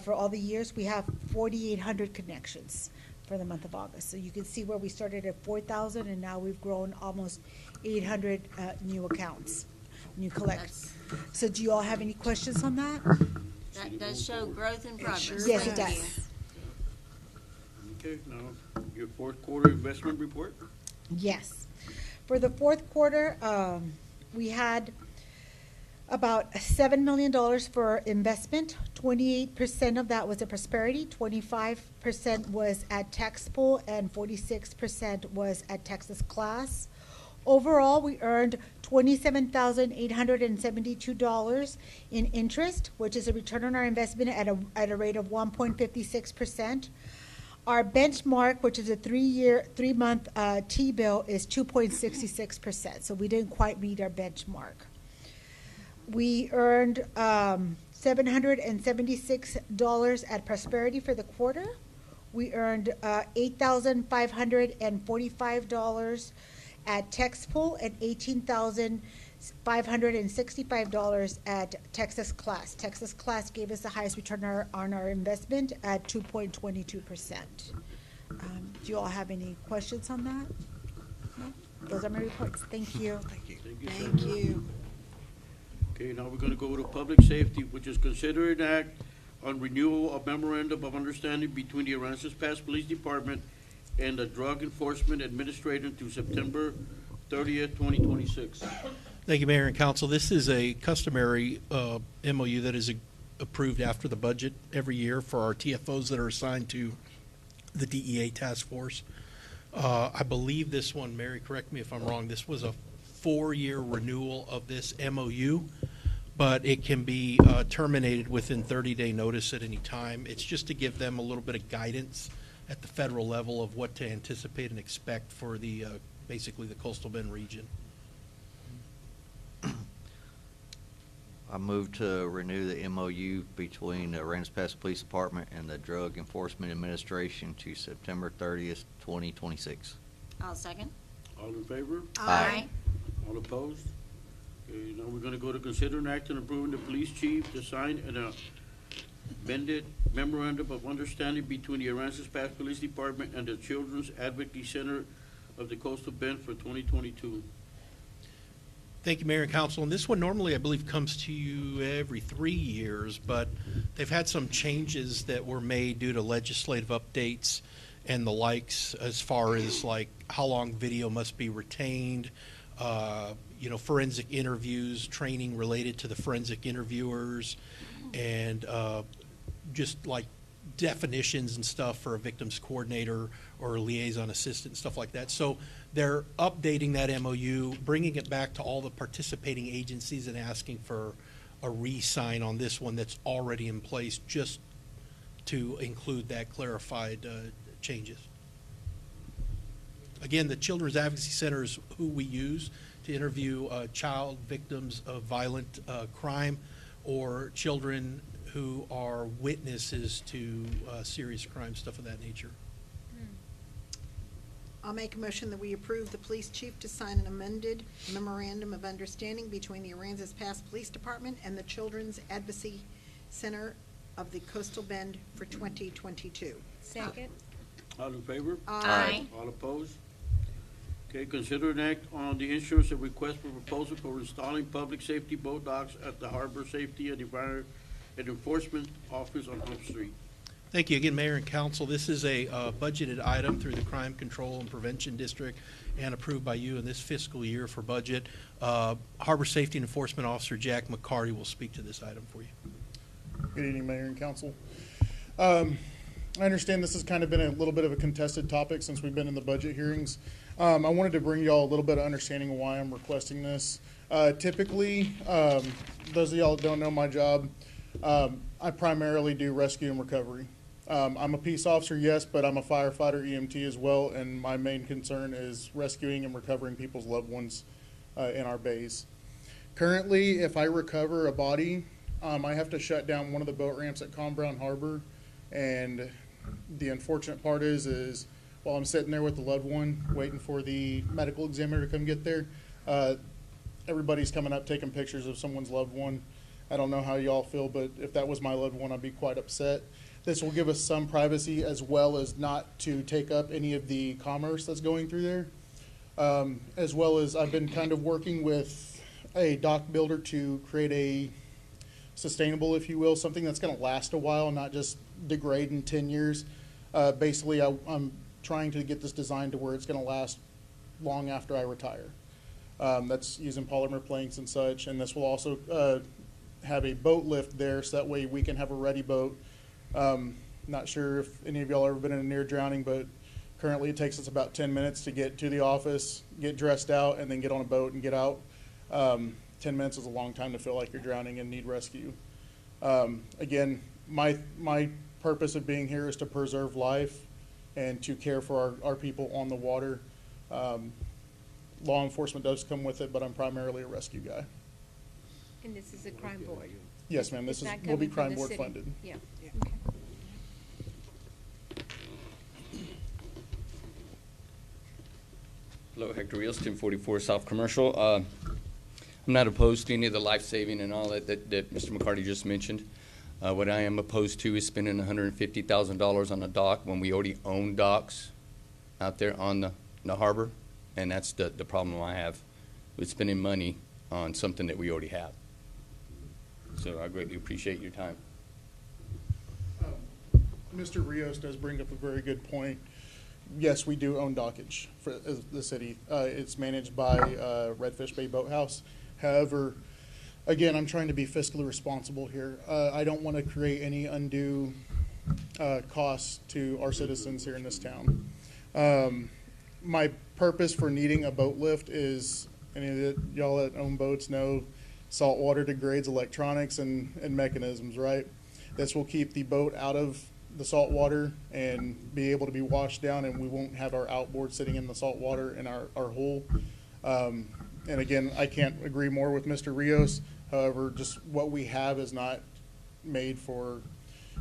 for all the years, we have 4,800 connections for the month of August. So you can see where we started at 4,000 and now we've grown almost 800 new accounts, new collections. So do you all have any questions on that? That does show growth and progress. Yes, it Thank you. does. Okay, now, your fourth quarter investment report? Yes. For the fourth quarter, we had about $7 million for investment. 28% of that was at Prosperity, 25% was at Tax Pool, and 46% was at Texas Class. Overall, we earned $27,872 in interest, which is a return on our investment at a rate of 1.56%. Our benchmark, which is a three-month T-bill, is 2.66%, so we didn't quite meet our benchmark. We earned $776 at Prosperity for the quarter. We earned $8,545 at Tax Pool and $18,565 at Texas Class. Texas Class gave us the highest return on our investment at 2.22%. Do you all have any questions on that? No? Those are my reports. Thank you. Thank you. Thank you. Okay, now we're gonna go to public safety, which is consider an act on renewal of memorandum of understanding between the Aransas Pass Police Department and the Drug Enforcement Administrator to September 30th, 2026. Thank you, Mayor and Council. This is a customary MOU that is approved after the budget every year for our TFOs that are assigned to the DEA task force. I believe this one, Mary, correct me if I'm wrong, this was a 4-year renewal of this MOU, but it can be terminated within 30-day notice at any time. It's just to give them a little bit of guidance at the federal level of what to anticipate and expect for the basically the Coastal Bend region. I move to renew the MOU between the Aransas Pass Police Department and the Drug Enforcement Administration to September 30th, 2026. I'll second. All in favor? Aye. All opposed? Okay, now we're gonna go to consider an act on approving the police chief to sign an amended memorandum of understanding between the Aransas Pass Police Department and the Children's Advocacy Center of the Coastal Bend for 2022. Thank you, Mayor and Council. And this one normally, I believe, comes to you every 3 years, but they've had some changes that were made due to legislative updates and the likes, as far as like how long video must be retained, forensic interviews, training related to the forensic interviewers, and just like definitions and stuff for a victims coordinator or a liaison assistant and stuff like that. So they're updating that MOU, bringing it back to all the participating agencies and asking for a re-sign on this one that's already in place, just to include that clarified changes. Again, the Children's Advocacy Center is who we use to interview child victims of violent crime or children who are witnesses to serious crime, stuff of that nature. I'll make a motion that we approve the police chief to sign an amended memorandum of understanding between the Aransas Pass Police Department and the Children's Advocacy Center of the Coastal Bend for 2022. Second. All in favor? Aye. All opposed? Okay, consider an act on the issuance of request for proposal for installing public safety boat docks at the Harbor Safety and Enforcement Office on Home Street. Thank you again, Mayor and Council. This is a budgeted item through the Crime Control and Prevention District and approved by you in this fiscal year for budget. Harbor Safety and Enforcement Officer Jack McCarty will speak to this item for you. Good evening, Mayor and Council. I understand this has kind of been a little bit of a contested topic since we've been in the budget hearings. I wanted to bring y'all a little bit of understanding of why I'm requesting this. Typically, those of y'all that don't know my job, I primarily do rescue and recovery. I'm a peace officer, yes, but I'm a firefighter, EMT as well, and my main concern is rescuing and recovering people's loved ones in our bays. Currently, if I recover a body, I have to shut down one of the boat ramps at Calm Brown Harbor, and the unfortunate part is while I'm sitting there with the loved one waiting for the medical examiner to come get there, everybody's coming up taking pictures of someone's loved one. I don't know how y'all feel, but if that was my loved one, I'd be quite upset. This will give us some privacy as well as not to take up any of the commerce that's going through there. As well as I've been kind of working with a dock builder to create a sustainable, if you will, something that's going to last a while, not just degrade in 10 years. Basically, I'm trying to get this designed to where it's going to last long after I retire. That's using polymer planks and such, and this will also have a boat lift there so that way we can have a ready boat. Not sure if any of y'all ever been in a near drowning, but currently it takes us about 10 minutes to get to the office, get dressed out, and then get on a boat and get out. 10 minutes is a long time to feel like you're drowning and need rescue. Again, my purpose of being here is to preserve life and to care for our people on the water. Law enforcement does come with it, but I'm primarily a rescue guy. And this is a crime board? Yes, ma'am. This It's is not will be coming from crime the board city? funded. Yeah. Yeah. Okay. Hello, Hector Rios, 1044 South Commercial. I'm not opposed to any of the life-saving and all that Mr. McCarty just mentioned. What I am opposed to is spending $150,000 on a dock when we already own docks out there on the harbor, and that's the problem I have with spending money on something that we already have. So I greatly appreciate your time. Mr. Rios does bring up a very good point. Yes, we do own dockage for the city. It's managed by Redfish Bay Boathouse. However, again, I'm trying to be fiscally responsible here. I don't want to create any undue costs to our citizens here in this town. My purpose for needing a boat lift is, any of y'all that own boats know, salt water degrades electronics and mechanisms, right? This will keep the boat out of the salt water and be able to be washed down, and we won't have our outboard sitting in the salt water in our hole. And again, I can't agree more with Mr. Rios. However, just what we have is not made for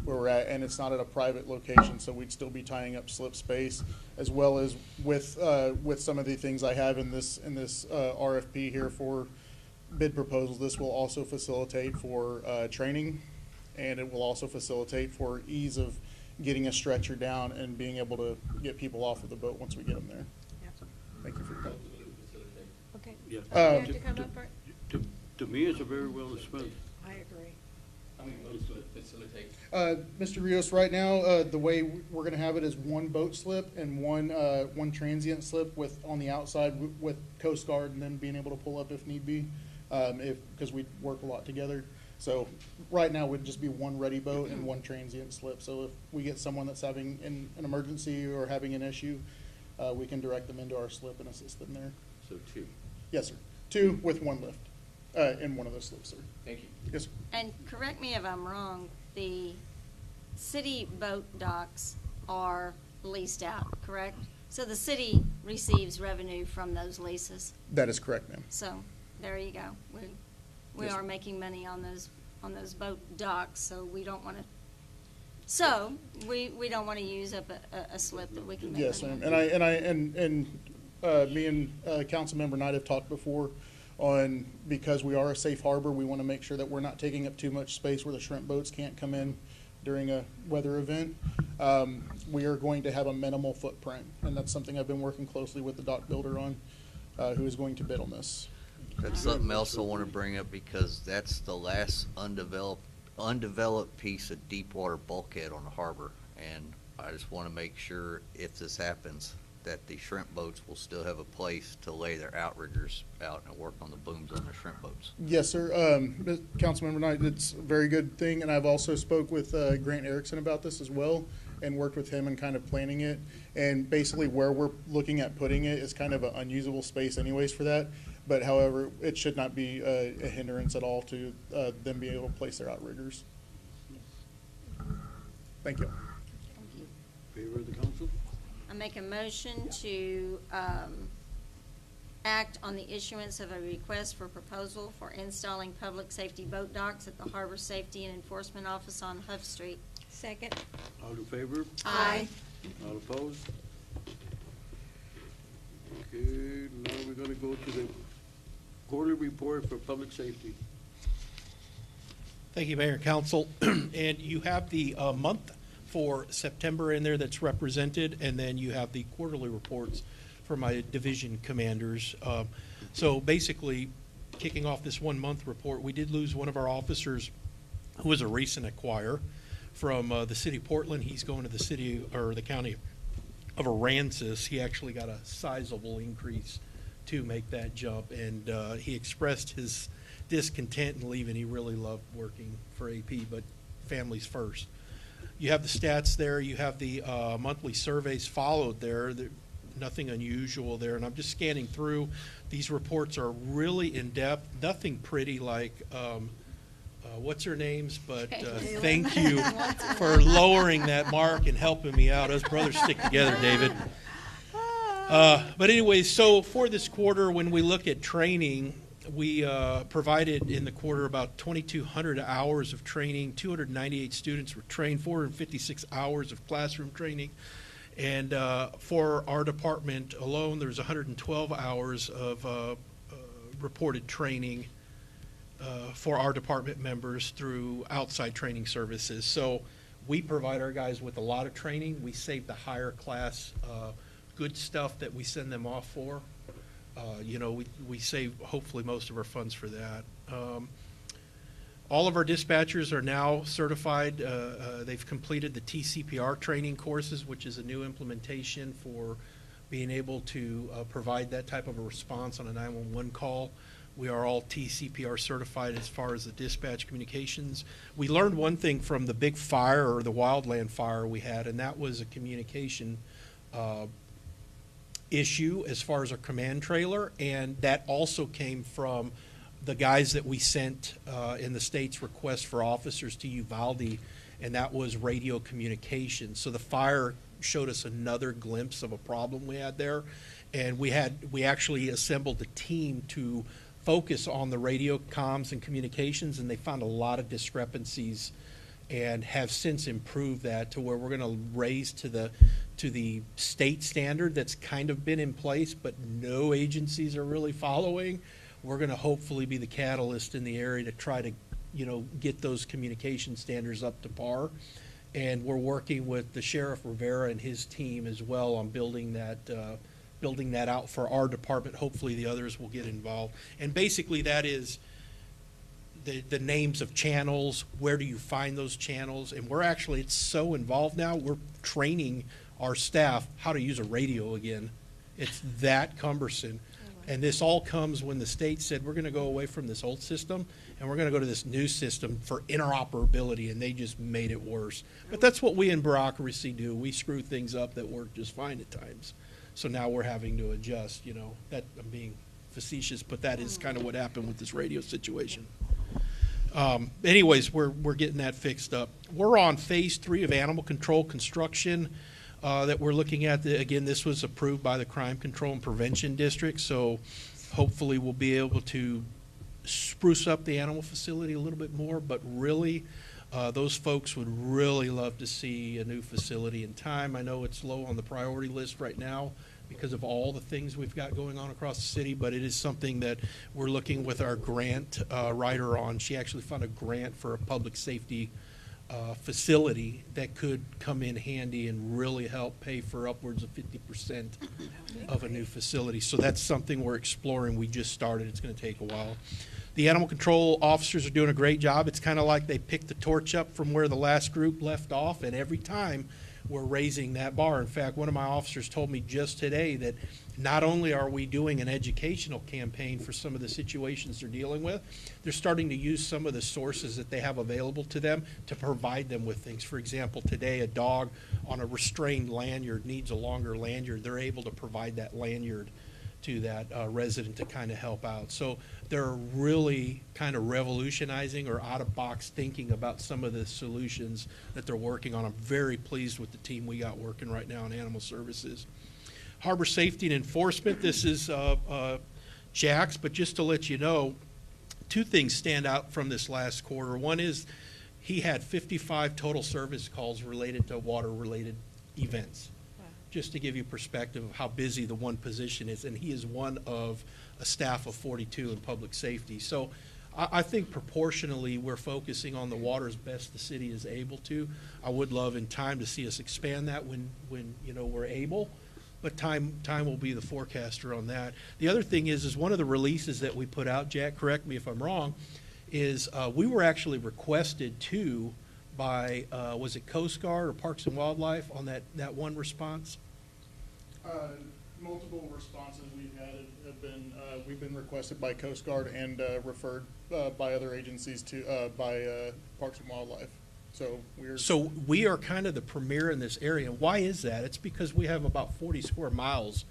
where we're at, and it's not at a private location, so we'd still be tying up slip space, as well as with some of the things I have in this RFP here for bid proposals. This will also facilitate for training, and it will also facilitate for ease of getting a stretcher down and being able to get people off of the boat once we get them there. Yep. Thank you for your time. Okay. Yeah. You have to come up for it. To me, it's a very well expense. I agree. many boats will it facilitate? Mr. Rios, right now, the way we're gonna have it is one boat slip and one transient slip on the outside with Coast Guard and then being able to pull up if need be, because we work a lot together. So right now would just be one ready boat and one transient slip. So if we get someone that's having an emergency or having an issue, we can direct them into our slip and assist them there. So two. Yes, sir. 2 with 1 lift in one of those slips, sir. Thank you. Yes, sir. And correct me if I'm wrong, the city boat docks are leased out, correct? So the city receives revenue from those leases. That is correct, ma'am. So there you go. We Yes, are ma'am. making money on those boat docks, so we don't want to. So we don't want to use up a slip that we can make Yes, money ma'am. And me and Councilmember Knight have talked before on, because we are a safe harbor, we want to make sure that we're not taking up too much space where the shrimp boats can't come in during a weather event. We are going to have a minimal footprint, and that's something I've been working closely with the dock builder on, who is going to bid on this. That's something else I want to bring up because that's the last undeveloped piece of deep water bulkhead on the harbor. And I just want to make sure if this happens, that the shrimp boats will still have a place to lay their outriggers out and work on the booms on the shrimp boats. Yes, sir. Councilmember Knight, it's a very good thing, and I've also spoke with Grant Erickson about this as well and worked with him in kind of planning it. And basically where we're looking at putting it is kind of an unusable space anyways for that. But however, it should not be a hindrance at all to them being able to place their outriggers. Thank you. Favor of the council? I make a motion to act on the issuance of a request for proposal for installing public safety boat docks at the Harbor Safety and Enforcement Office on Huff Street. Second. All in favor? Aye. All opposed? Okay, now we're gonna go to the quarterly report for public safety. Thank you, Mayor and Council. And you have the month for September in there that's represented, and then you have the quarterly reports for my division commanders. So basically, kicking off this 1 month report, we did lose one of our officers who was a recent acquire from the city of Portland. He's going to the city or the county of Aransas. He actually got a sizable increase to make that jump, and he expressed his discontent in leaving. He really loved working for AP, but family's first. You have the stats there. You have the monthly surveys followed there. Nothing unusual there. And I'm just scanning through. These reports are really in-depth. Nothing pretty like what's her names, but thank you for lowering that mark and helping me out. Us brothers stick together, David. But anyways, so for this quarter, when we look at training, we provided in the quarter about 2,200 hours of training. 298 students were trained, 456 hours of classroom training. And for our department alone, there's 112 hours of reported training for our department members through outside training services. So we provide our guys with a lot of training. We save the higher class good stuff that we send them off for. We save hopefully most of our funds for that. All of our dispatchers are now certified. They've completed the TCPR training courses, which is a new implementation for being able to provide that type of a response on a 911 call. We are all TCPR certified as far as the dispatch communications. We learned one thing from the big fire or the wildland fire we had, and that was a communication issue as far as our command trailer, and that also came from the guys that we sent in the state's request for officers to Uvalde, and that was radio communication. So the fire showed us another glimpse of a problem we had there, and we actually assembled a team to focus on the radio comms and communications, and they found a lot of discrepancies and have since improved that to where we're going to raise to the state standard that's kind of been in place, but no agencies are really following. We're going to hopefully be the catalyst in the area to try to, get those communication standards up to par. And we're working with the Sheriff Rivera and his team as well on building that out for our department. Hopefully the others will get involved. And basically that is the names of channels, where do you find those channels, and we're actually, it's so involved now, we're training our staff how to use a radio again. It's that cumbersome. And this all comes when the state said, we're going to go away from this old system and we're going to go to this new system for interoperability, and they just made it worse. But that's what we in bureaucracy do. We screw things up that work just fine at times. So now we're having to adjust, you know. That, I'm being facetious, but that is kind of what happened with this radio situation. Anyways, we're getting that fixed up. We're on phase 3 of animal control construction that we're looking at. Again, this was approved by the Crime Control and Prevention District, so hopefully we'll be able to spruce up the animal facility a little bit more, but really those folks would really love to see a new facility in time. I know it's low on the priority list right now because of all the things we've got going on across the city, but it is something that we're looking with our grant writer on. She actually found a grant for a public safety facility that could come in handy and really help pay for upwards of 50% of a new facility. So that's something we're exploring. We just started. It's going to take a while. The animal control officers are doing a great job. It's kind of like they picked the torch up from where the last group left off, and every time we're raising that bar. In fact, one of my officers told me just today that not only are we doing an educational campaign for some of the situations they're dealing with, they're starting to use some of the sources that they have available to them to provide them with things. For example, today a dog on a restrained lanyard needs a longer lanyard. They're able to provide that lanyard to that resident to kind of help out. So they're really kind of revolutionizing or out-of-box thinking about some of the solutions that they're working on. I'm very pleased with the team we got working right now in animal services. Harbor safety and enforcement, this is Jack's, but just to let you know, two things stand out from this last quarter. One is he had 55 total service calls related to water-related events. Just to give you perspective of how busy the one position is, and he is one of a staff of 42 in public safety. So I think proportionally we're focusing on the water as best the city is able to. I would love in time to see us expand that when you know we're able, but time will be the forecaster on that. The other thing is one of the releases that we put out, Jack, correct me if I'm wrong, is we were actually requested to by, was it Coast Guard or Parks and Wildlife on that one response? Multiple responses we've had have been, we've been requested by Coast Guard and referred by other agencies to, by Parks and Wildlife. So we are kind of the premier in this area. Why is that? It's because we have about 40 square miles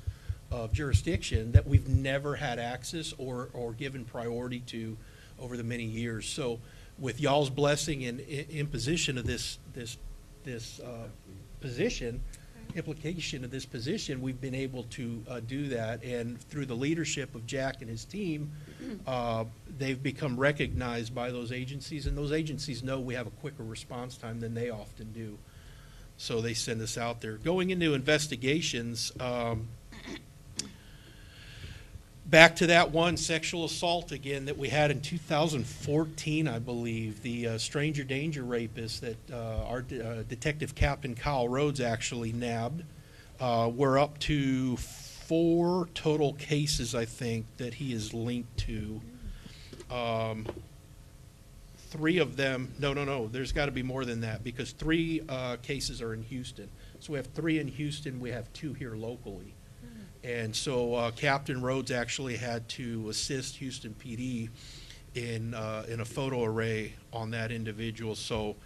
of jurisdiction that we've never had access or given priority to over the many years. So with y'all's blessing and imposition of this position, implication of this position, we've been able to do that. And through the leadership of Jack and his team, they've become recognized by those agencies, and those agencies know we have a quicker response time than they often do. So they send us out there. Going into investigations, back to that one sexual assault again that we had in 2014, I believe, the stranger danger rapist that our Detective Captain Kyle Rhodes actually nabbed. We're up to 4 total cases, I think, that he is linked to. 3 of them, no, there's got to be more than that because 3 cases are in Houston. So we have 3 in Houston, we have 2 here locally. And so Captain Rhodes actually had to assist Houston PD in a photo array on that individual. So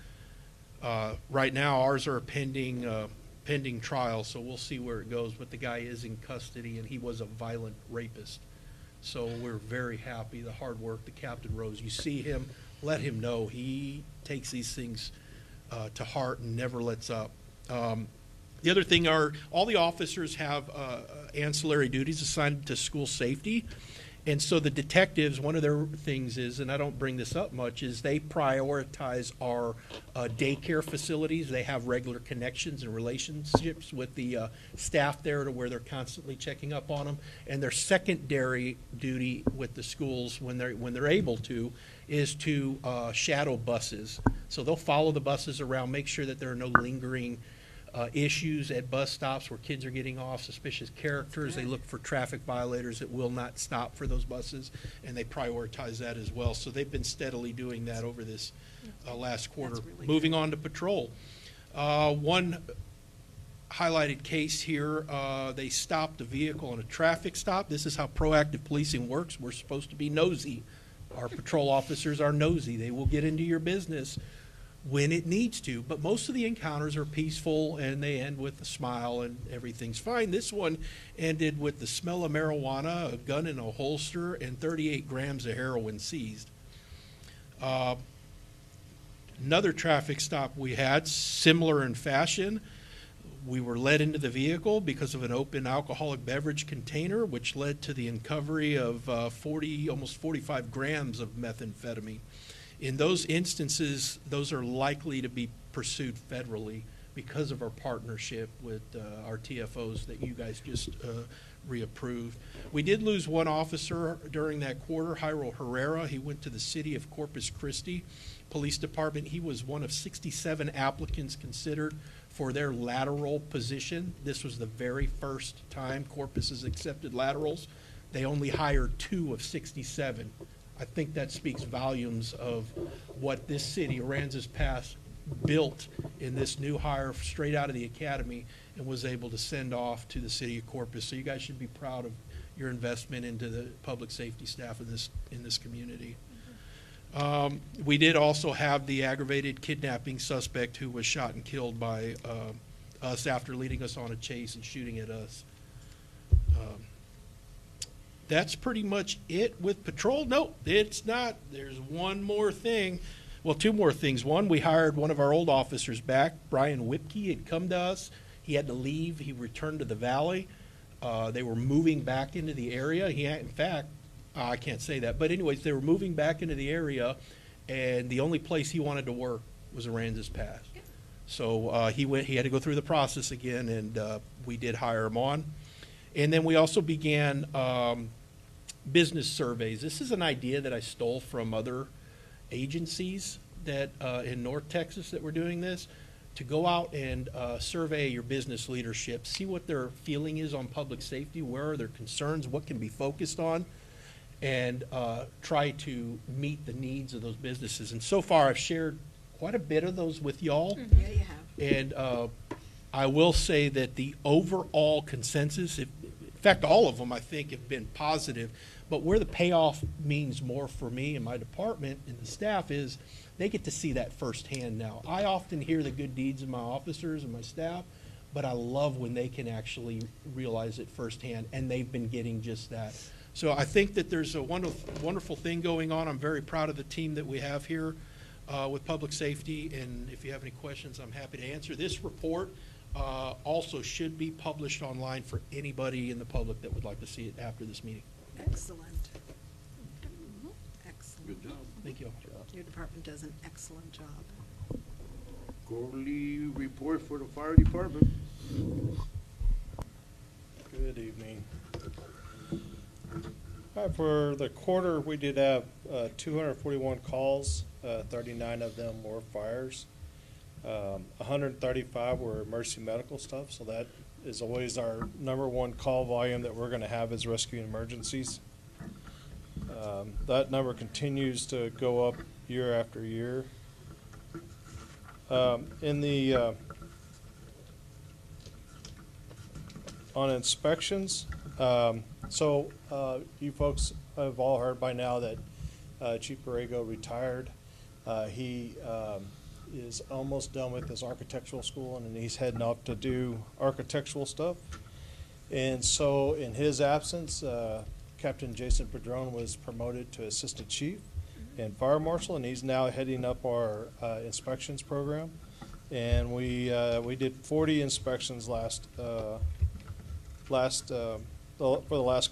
right now ours are pending trial, so we'll see where it goes. But the guy is in custody, and he was a violent rapist. So we're very happy. The hard work, the Captain Rhodes. You see him, let him know he takes these things to heart and never lets up. The other thing are all the officers have ancillary duties assigned to school safety. And so the detectives, one of their things is, and I don't bring this up much, is they prioritize our daycare facilities. They have regular connections and relationships with the staff there to where they're constantly checking up on them. And their secondary duty with the schools when they're able to is to shadow buses. So they'll follow the buses around, make sure that there are no lingering issues at bus stops where kids are getting off, suspicious characters. They look for traffic violators that will not stop for those buses, and they prioritize that as well. So they've been steadily doing that over this last quarter. Really Moving on to patrol. One highlighted case here, they stopped a vehicle on a traffic stop. This is how proactive policing works. We're supposed to be nosy. Our patrol officers are nosy. They will get into your business when it needs to, but most of the encounters are peaceful and they end with a smile and everything's fine. This one ended with the smell of marijuana, a gun in a holster, and 38 grams of heroin seized. Another traffic stop we had, similar in fashion. We were led into the vehicle because of an open alcoholic beverage container, which led to the uncovery of almost 45 grams of methamphetamine. In those instances, those are likely to be pursued federally because of our partnership with our TFOs that you guys just reapproved. We did lose one officer during that quarter, Jairo Herrera. He went to the city of Corpus Christi Police Department. He was one of 67 applicants considered for their lateral position. This was the very first time Corpus has accepted laterals. They only hired 2 of 67. I think that speaks volumes of what this city, Aransas Pass, built in this new hire straight out of the academy and was able to send off to the city of Corpus. So you guys should be proud of your investment into the public safety staff in this community. We did also have the aggravated kidnapping suspect who was shot and killed by us after leading us on a chase and shooting at us. That's pretty much it with patrol. No, it's not. There's one more thing. Well, 2 more things. One, we hired one of our old officers back. Brian Whipke had come to us. He had to leave. He returned to the valley. They were moving back into the area. In fact, I can't say that. But anyways, they were moving back into the area, and the only place he wanted to work was Aransas Pass. So he had to go through the process again, and we did hire him on. And then we also began business surveys. This is an idea that I stole from other agencies that in North Texas that were doing this, to go out and survey your business leadership, see what their feeling is on public safety, where are their concerns, what can be focused on, and try to meet the needs of those businesses. And so far, I've shared quite a bit of those with y'all. Mm-hmm. Yeah, you have. And I will say that the overall consensus, in fact, all of them I think have been positive, but where the payoff means more for me and my department and the staff is they get to see that firsthand now. I often hear the good deeds of my officers and my staff, but I love when they can actually realize it firsthand, and they've been getting just that. So I think that there's a wonderful thing going on. I'm very proud of the team that we have here with public safety, and if you have any questions, I'm happy to answer. This report also should be published online for anybody in the public that would like to see it after this meeting. Excellent. Excellent. Good job. Thank you. Your department does an excellent job. Quarterly report for the fire department. Good evening. For the quarter, we did have 241 calls. 39 of them were fires. 135 were emergency medical stuff, so that is always our #1 call volume that we're going to have is rescue emergencies. That number continues to go up year after year. On inspections, you folks have all heard by now that Chief Borrego retired. He is almost done with his architectural school, and he's heading off to do architectural stuff. And so in his absence, Captain Jason Padron was promoted to Assistant Chief and Fire Marshal, and he's now heading up our inspections program. And we did 40 inspections for the last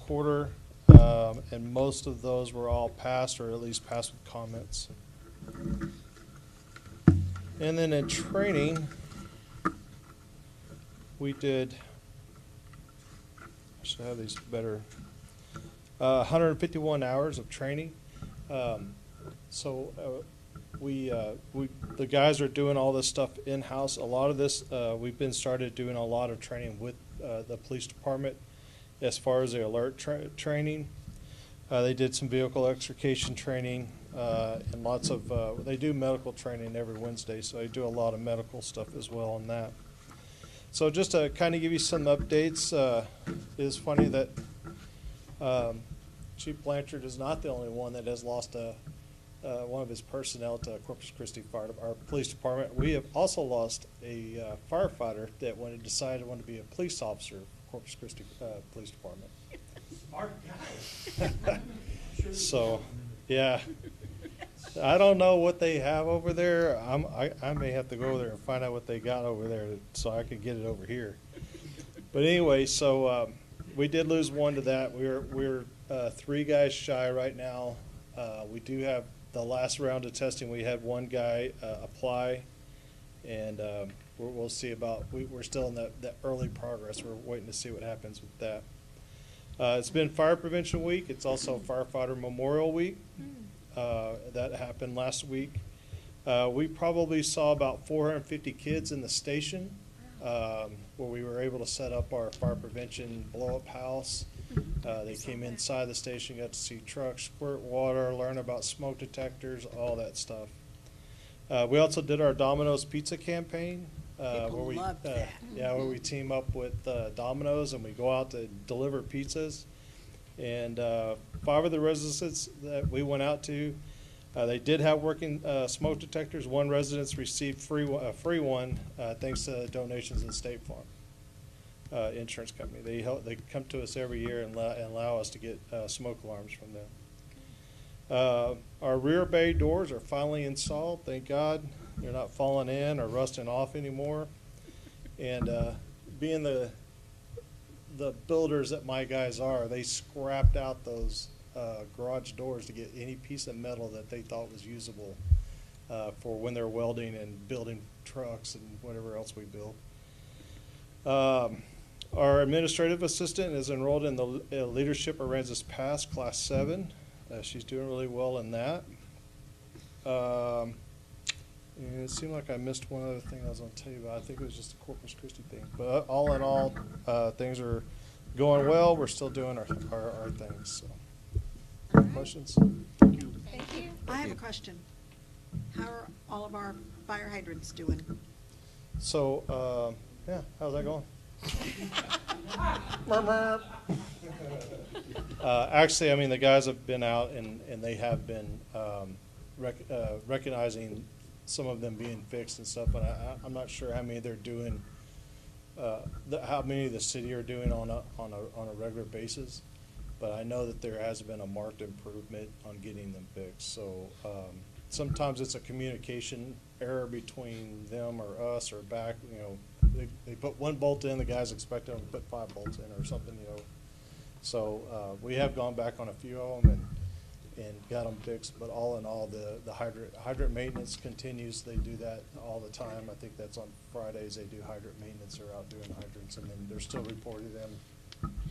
quarter, and most of those were all passed, or at least passed with comments. And then in training, we did, I should have these better, 151 hours of training. the guys are doing all this stuff in-house. A lot of this, we've been started doing a lot of training with the police department as far as the alert training. They did some vehicle extrication training and lots of, they do medical training every Wednesday, so they do a lot of medical stuff as well on that. So just to kind of give you some updates, it is funny that Chief Blanchard is not the only one that has lost one of his personnel to Corpus Christi our police department. We have also lost a firefighter that decided to be a police officer for Corpus Christi Police Department. Smart guy. So, yeah, I don't know what they have over there. I may have to go over there and find out what they got over there so I can get it over here. But anyway, so we did lose one to that. We're 3 guys shy right now. We do have the last round of testing. We had 1 guy apply, and we'll see about. We're still in that early progress. We're waiting to see what happens with that. It's been Fire Prevention Week. It's also Firefighter Memorial Week. That happened last week. We probably saw about 450 kids in the station where we were able to set up our fire prevention blow-up house. They came inside the station, got to see trucks, squirt water, learn about smoke detectors, all that stuff. We also did our Domino's Pizza campaign. Where we where we team up with Domino's and we go out to deliver pizzas. And 5 of the residences that we went out to, they did have working smoke detectors. 1 residence received free one thanks to donations of the State Farm insurance company. They come to us every year and allow us to get smoke alarms from them. Our rear bay doors are finally installed, thank God. They're not falling in or rusting off anymore. And being the builders that my guys are, they scrapped out those garage doors to get any piece of metal that they thought was usable for when they're welding and building trucks and whatever else we build. Our administrative assistant is enrolled in the Leadership Aransas Pass Class 7. She's doing really well in that. And it seemed like I missed one other thing I was going to tell you about. I think it was just the Corpus Christi thing. But all in all, things are going well. We're still doing our things. So. Questions? Thank you. I have a question. How are all of our fire hydrants doing? So, yeah, how's that going? Actually, I mean, the guys have been out and they have been recognizing some of them being fixed and stuff, but I'm not sure how many they're doing, how many the city are doing on a regular basis, but I know that there has been a marked improvement on getting them fixed. So sometimes it's a communication error between them or us or back. You know, they put 1 bolt in, the guys expect them to put 5 bolts in or something. You know, so we have gone back on a few of them and got them fixed, but all in all, the hydrant maintenance continues. They do that all the time. I think that's on Fridays. They do hydrant maintenance. They're out doing hydrants, and then they're still reporting them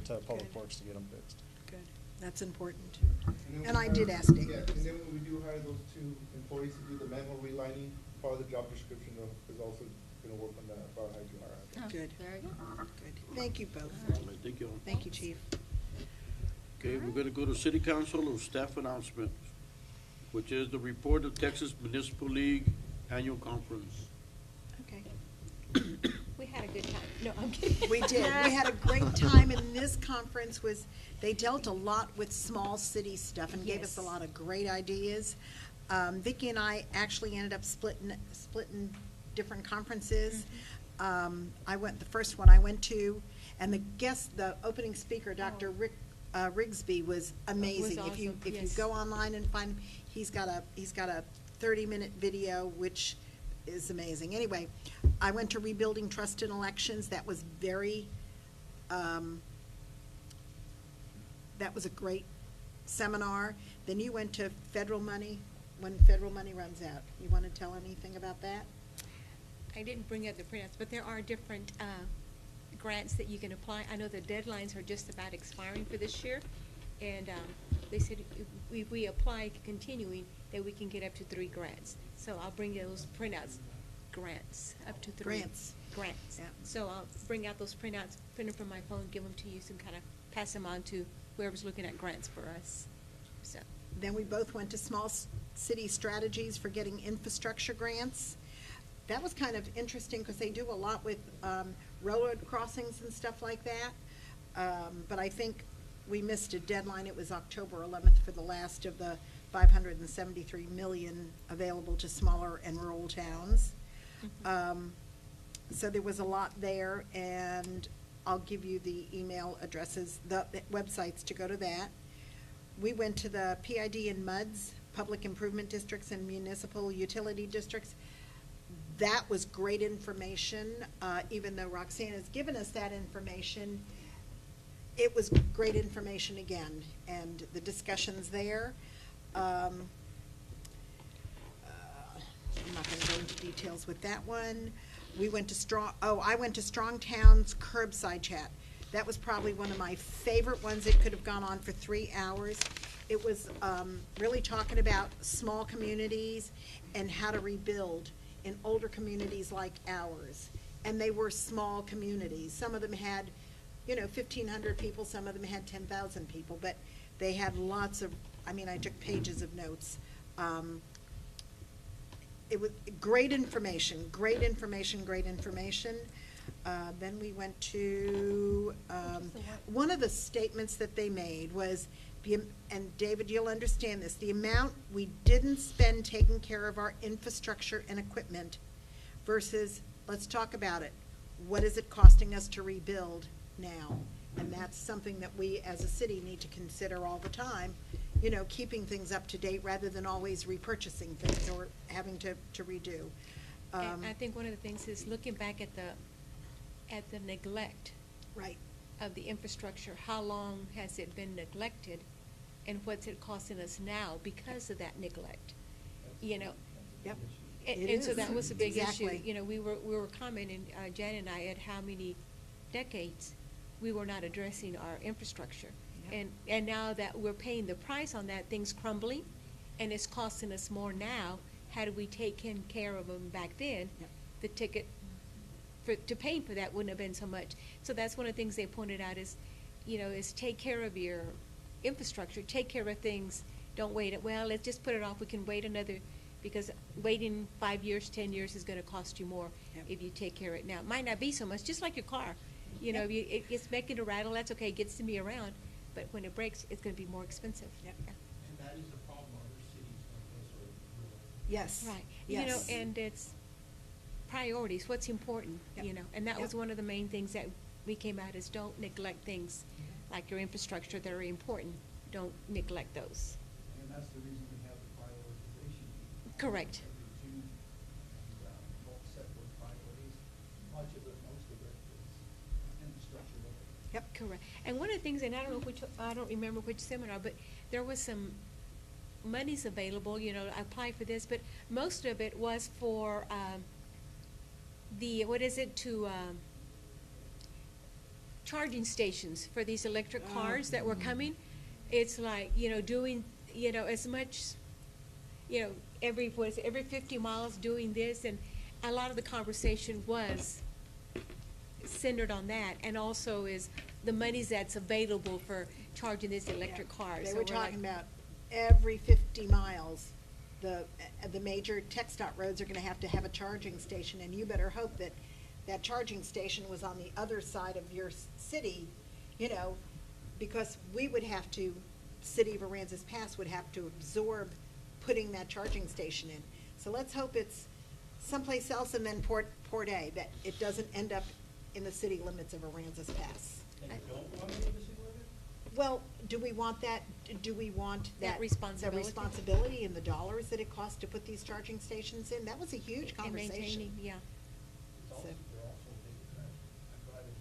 to Public Works to get them fixed. Good. That's important. And I did ask David. Yeah, and then when we do hire those 2 employees to do the manual relining, part of the job description is also going to work on the fire hydrant. Good. Very good. Good. Thank you both. Thank you. Thank you, Chief. Okay, we're gonna go to City Council of Staff Announcements, which is the report of Texas Municipal League Annual Conference. Okay. We had a good time. No, I'm kidding. We did. We had a great time, and this conference they dealt a lot with small city stuff and gave us a lot of great ideas. Vicki and I actually ended up splitting different conferences. I went, the first one I went to, and the opening speaker, Dr. Rigsby, was amazing. Was If you awesome, go online and find him, he's got a 30-minute video, which is amazing. Anyway, I went to Rebuilding Trust in Elections. That was that was a great seminar. Then you went to federal money, when federal money runs out. You want to tell anything about that? I didn't bring up the printouts, but there are different grants that you can apply. I know the deadlines are just about expiring for this year, and they said if we apply continuing, that we can get up to 3 grants. So I'll bring those printouts, grants, up to 3. Grants. Grants. Yeah. So I'll bring out those printouts, print them from my phone, give them to you, and kind of pass them on to whoever's looking at grants for us. So, Then we both went to Small City Strategies for getting infrastructure grants. That was kind of interesting because they do a lot with railroad crossings and stuff like that. But I think we missed a deadline. It was October 11th for the last of the 573 million available to smaller and rural towns. So there was a lot there, and I'll give you the email addresses, the websites to go to that. We went to the PID and MUDs, Public Improvement Districts and Municipal Utility Districts. That was great information, even though Roxanne has given us that information. It was great information again, and the discussions there. I'm not going to go into details with that one. We went to I went to Strong Town's curbside chat. That was probably one of my favorite ones. It could have gone on for 3 hours. It was really talking about small communities and how to rebuild in older communities like ours. And they were small communities. Some of them had, 1,500 people. Some of them had 10,000 people. But they had lots of, I took pages of notes. It was great information, great information, great information. Then we went to, one of the statements that they made was, and David, you'll understand this, the amount we didn't spend taking care of our infrastructure and equipment versus, let's talk about it, what is it costing us to rebuild now? And that's something that we as a city need to consider all the time, keeping things up to date rather than always repurchasing things or having to redo. and I think one of the things is looking back at the neglect. Right. Of the infrastructure. How long has it been neglected, and what's it costing us now because of that neglect? Yep. And so that was a big Exactly. issue. We were commenting, Jan and I, at how many decades we were not addressing our infrastructure. Yep. And now that we're paying the price on that, things crumbling, and it's costing us more now. Had we taken care of them back then, Yep. the ticket to paying for that wouldn't have been so much. So that's one of the things they pointed out is, is take care of your infrastructure, take care of things, don't wait. Let's just put it off, we can wait another, because waiting 5 years, 10 years is gonna cost you more Yep. if you take care of it now. It might not be so much, just like your car. Yep. If it's making a rattle, that's okay, it gets to be around, but when it breaks, it's gonna be more expensive. Yep. Yeah. And that is the problem other cities like this are. Yes. Right. Yes. And it's priorities, what's important, Yep. And that was Yep. one of the main things that we came out is don't neglect things like your infrastructure that are important. Don't neglect those. And that's the reason we have the prioritization. Correct. Every June, and both set those priorities. Much of it, most of it is infrastructure related. Yep. Correct. And one of the things, and I don't remember which seminar, but there was some monies available, I applied for this, but most of it was for, charging stations for these electric cars that were coming. It's like, doing, as much, every 50 miles doing this, and a lot of the conversation was centered on that, and also is the monies that's available for charging these electric cars. They So were we're like- talking about every 50 miles, the major TxDOT roads are gonna have to have a charging station, and you better hope that that charging station was on the other side of your city, because we would have to, City of Aransas Pass would have to absorb putting that charging station in. So let's hope it's someplace else and then Port A, that it doesn't end up in the city limits of Aransas Pass. And you don't want it in the city limit? Well, do we want that, That responsibility. The responsibility and the dollars that it costs to put these charging stations in? That was a huge And conversation. maintaining, yeah. It's also, So- they're also big trash. I drive it.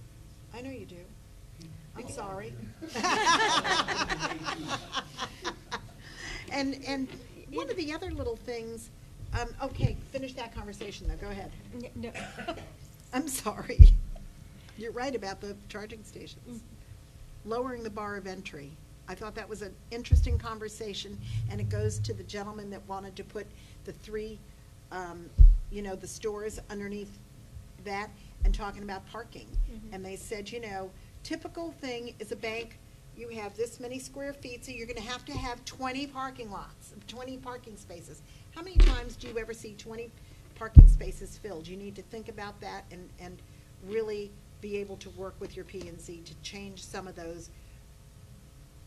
I know you do. I'm sorry. And one of the other little things, okay, finish that conversation though, go ahead. No. I'm sorry. You're right about the charging stations. Lowering the bar of entry. I thought that was an interesting conversation, and it goes to the gentleman that wanted to put the three, the stores underneath that, and talking about parking. And they said, typical thing is a bank, you have this many square feet, so you're gonna have to have 20 parking lots, 20 parking spaces. How many times do you ever see 20 parking spaces filled? You need to think about that and really be able to work with your P&Z to change some of those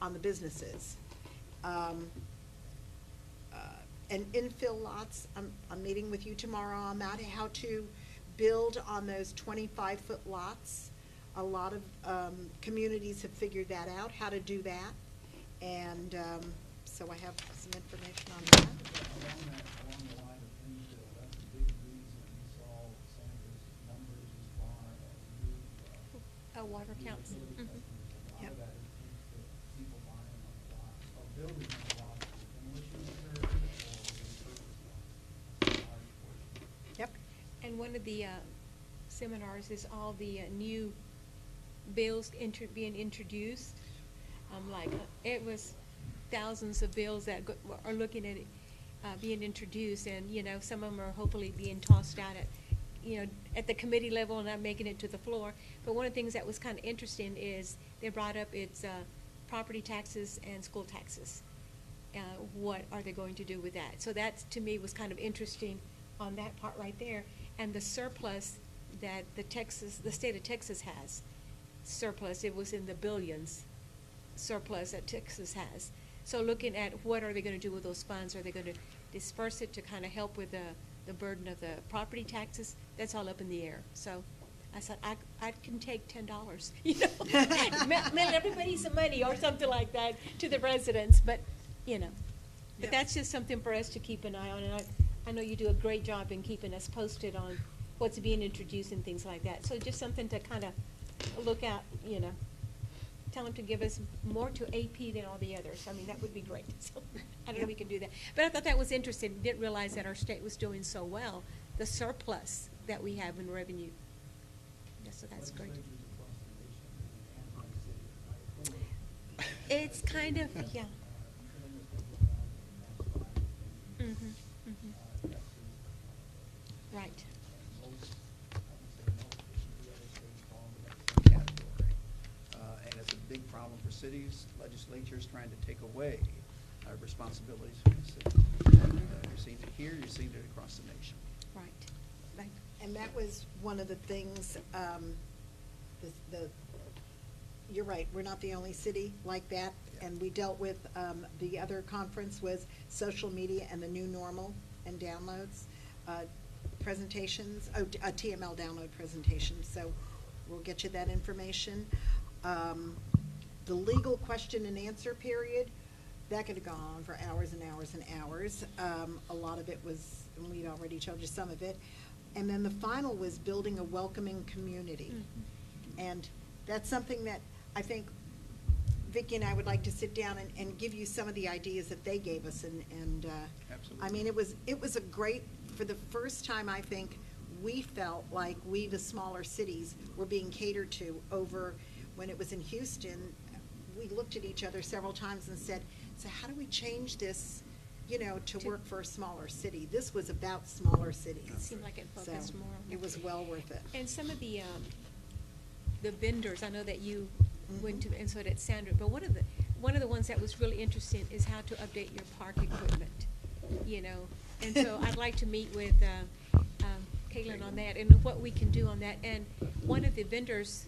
on the businesses. And infill lots, I'm meeting with you tomorrow on that, how to build on those 25-foot lots. A lot of communities have figured that out, how to do that. And so I have some information on that. Along the line of infill, that's a big reason we saw Sandra's numbers as far as new. Water counts. Utility customers. A lot of that is infill, people buying on the lot, or building on the lot, demolition reserve, or repurchase lots. That's a large portion. Yep. And one of the seminars is all the new bills being introduced. It was thousands of bills that are looking at it, being introduced, and some of them are hopefully being tossed out at the committee level and not making it to the floor. But one of the things that was kind of interesting is they brought up its property taxes and school taxes. What are they going to do with that? So that to me was kind of interesting on that part right there. And the surplus that the state of Texas has, surplus, it was in the billions, surplus that Texas has. So looking at what are they going to do with those funds? Are they going to disperse it to kind of help with the burden of the property taxes? That's all up in the air. So I said, I can take $10, mail everybody some money or something like that to the residents, but that's just something for us to keep an eye on. And I know you do a great job in keeping us posted on what's being introduced and things like that. So just something to kind of look at, tell them to give us more to AP than all the others. I mean, that would be great. So I don't know if we can do that. But I thought that was interesting. Didn't realize that our state was doing so well, the surplus that we have in revenue. Yeah, so that's great. It's kind of, yeah. Right. And it's a big problem for cities, legislatures trying to take away responsibilities from the city. You're seeing it here, you're seeing it across the nation. Right. And that was one of the things, you're right, we're not the only city like that. And we dealt with, the other conference was social media and the new normal and downloads, presentations, TML download presentations. So we'll get you that information. The legal question and answer period, that could have gone on for hours and hours and hours. A lot of it was, and we'd already told you some of it. And then the final was building a welcoming community. And that's something that I think Vicki and I would like to sit down and give you some of the ideas that they gave us. And Absolutely. I mean, it was a great, for the first time, I think, we felt like we, the smaller cities, were being catered to over when it was in Houston. We looked at each other several times and said, so how do we change this, to work for a smaller city? This was about smaller cities. It seemed like it focused more on that. It was well worth it. And some of the vendors, I know that you went to, and so did Sandra, but one of the ones that was really interesting is how to update your park equipment, And so I'd like to meet with Caitlin on that and what we can do on that. And one of the vendors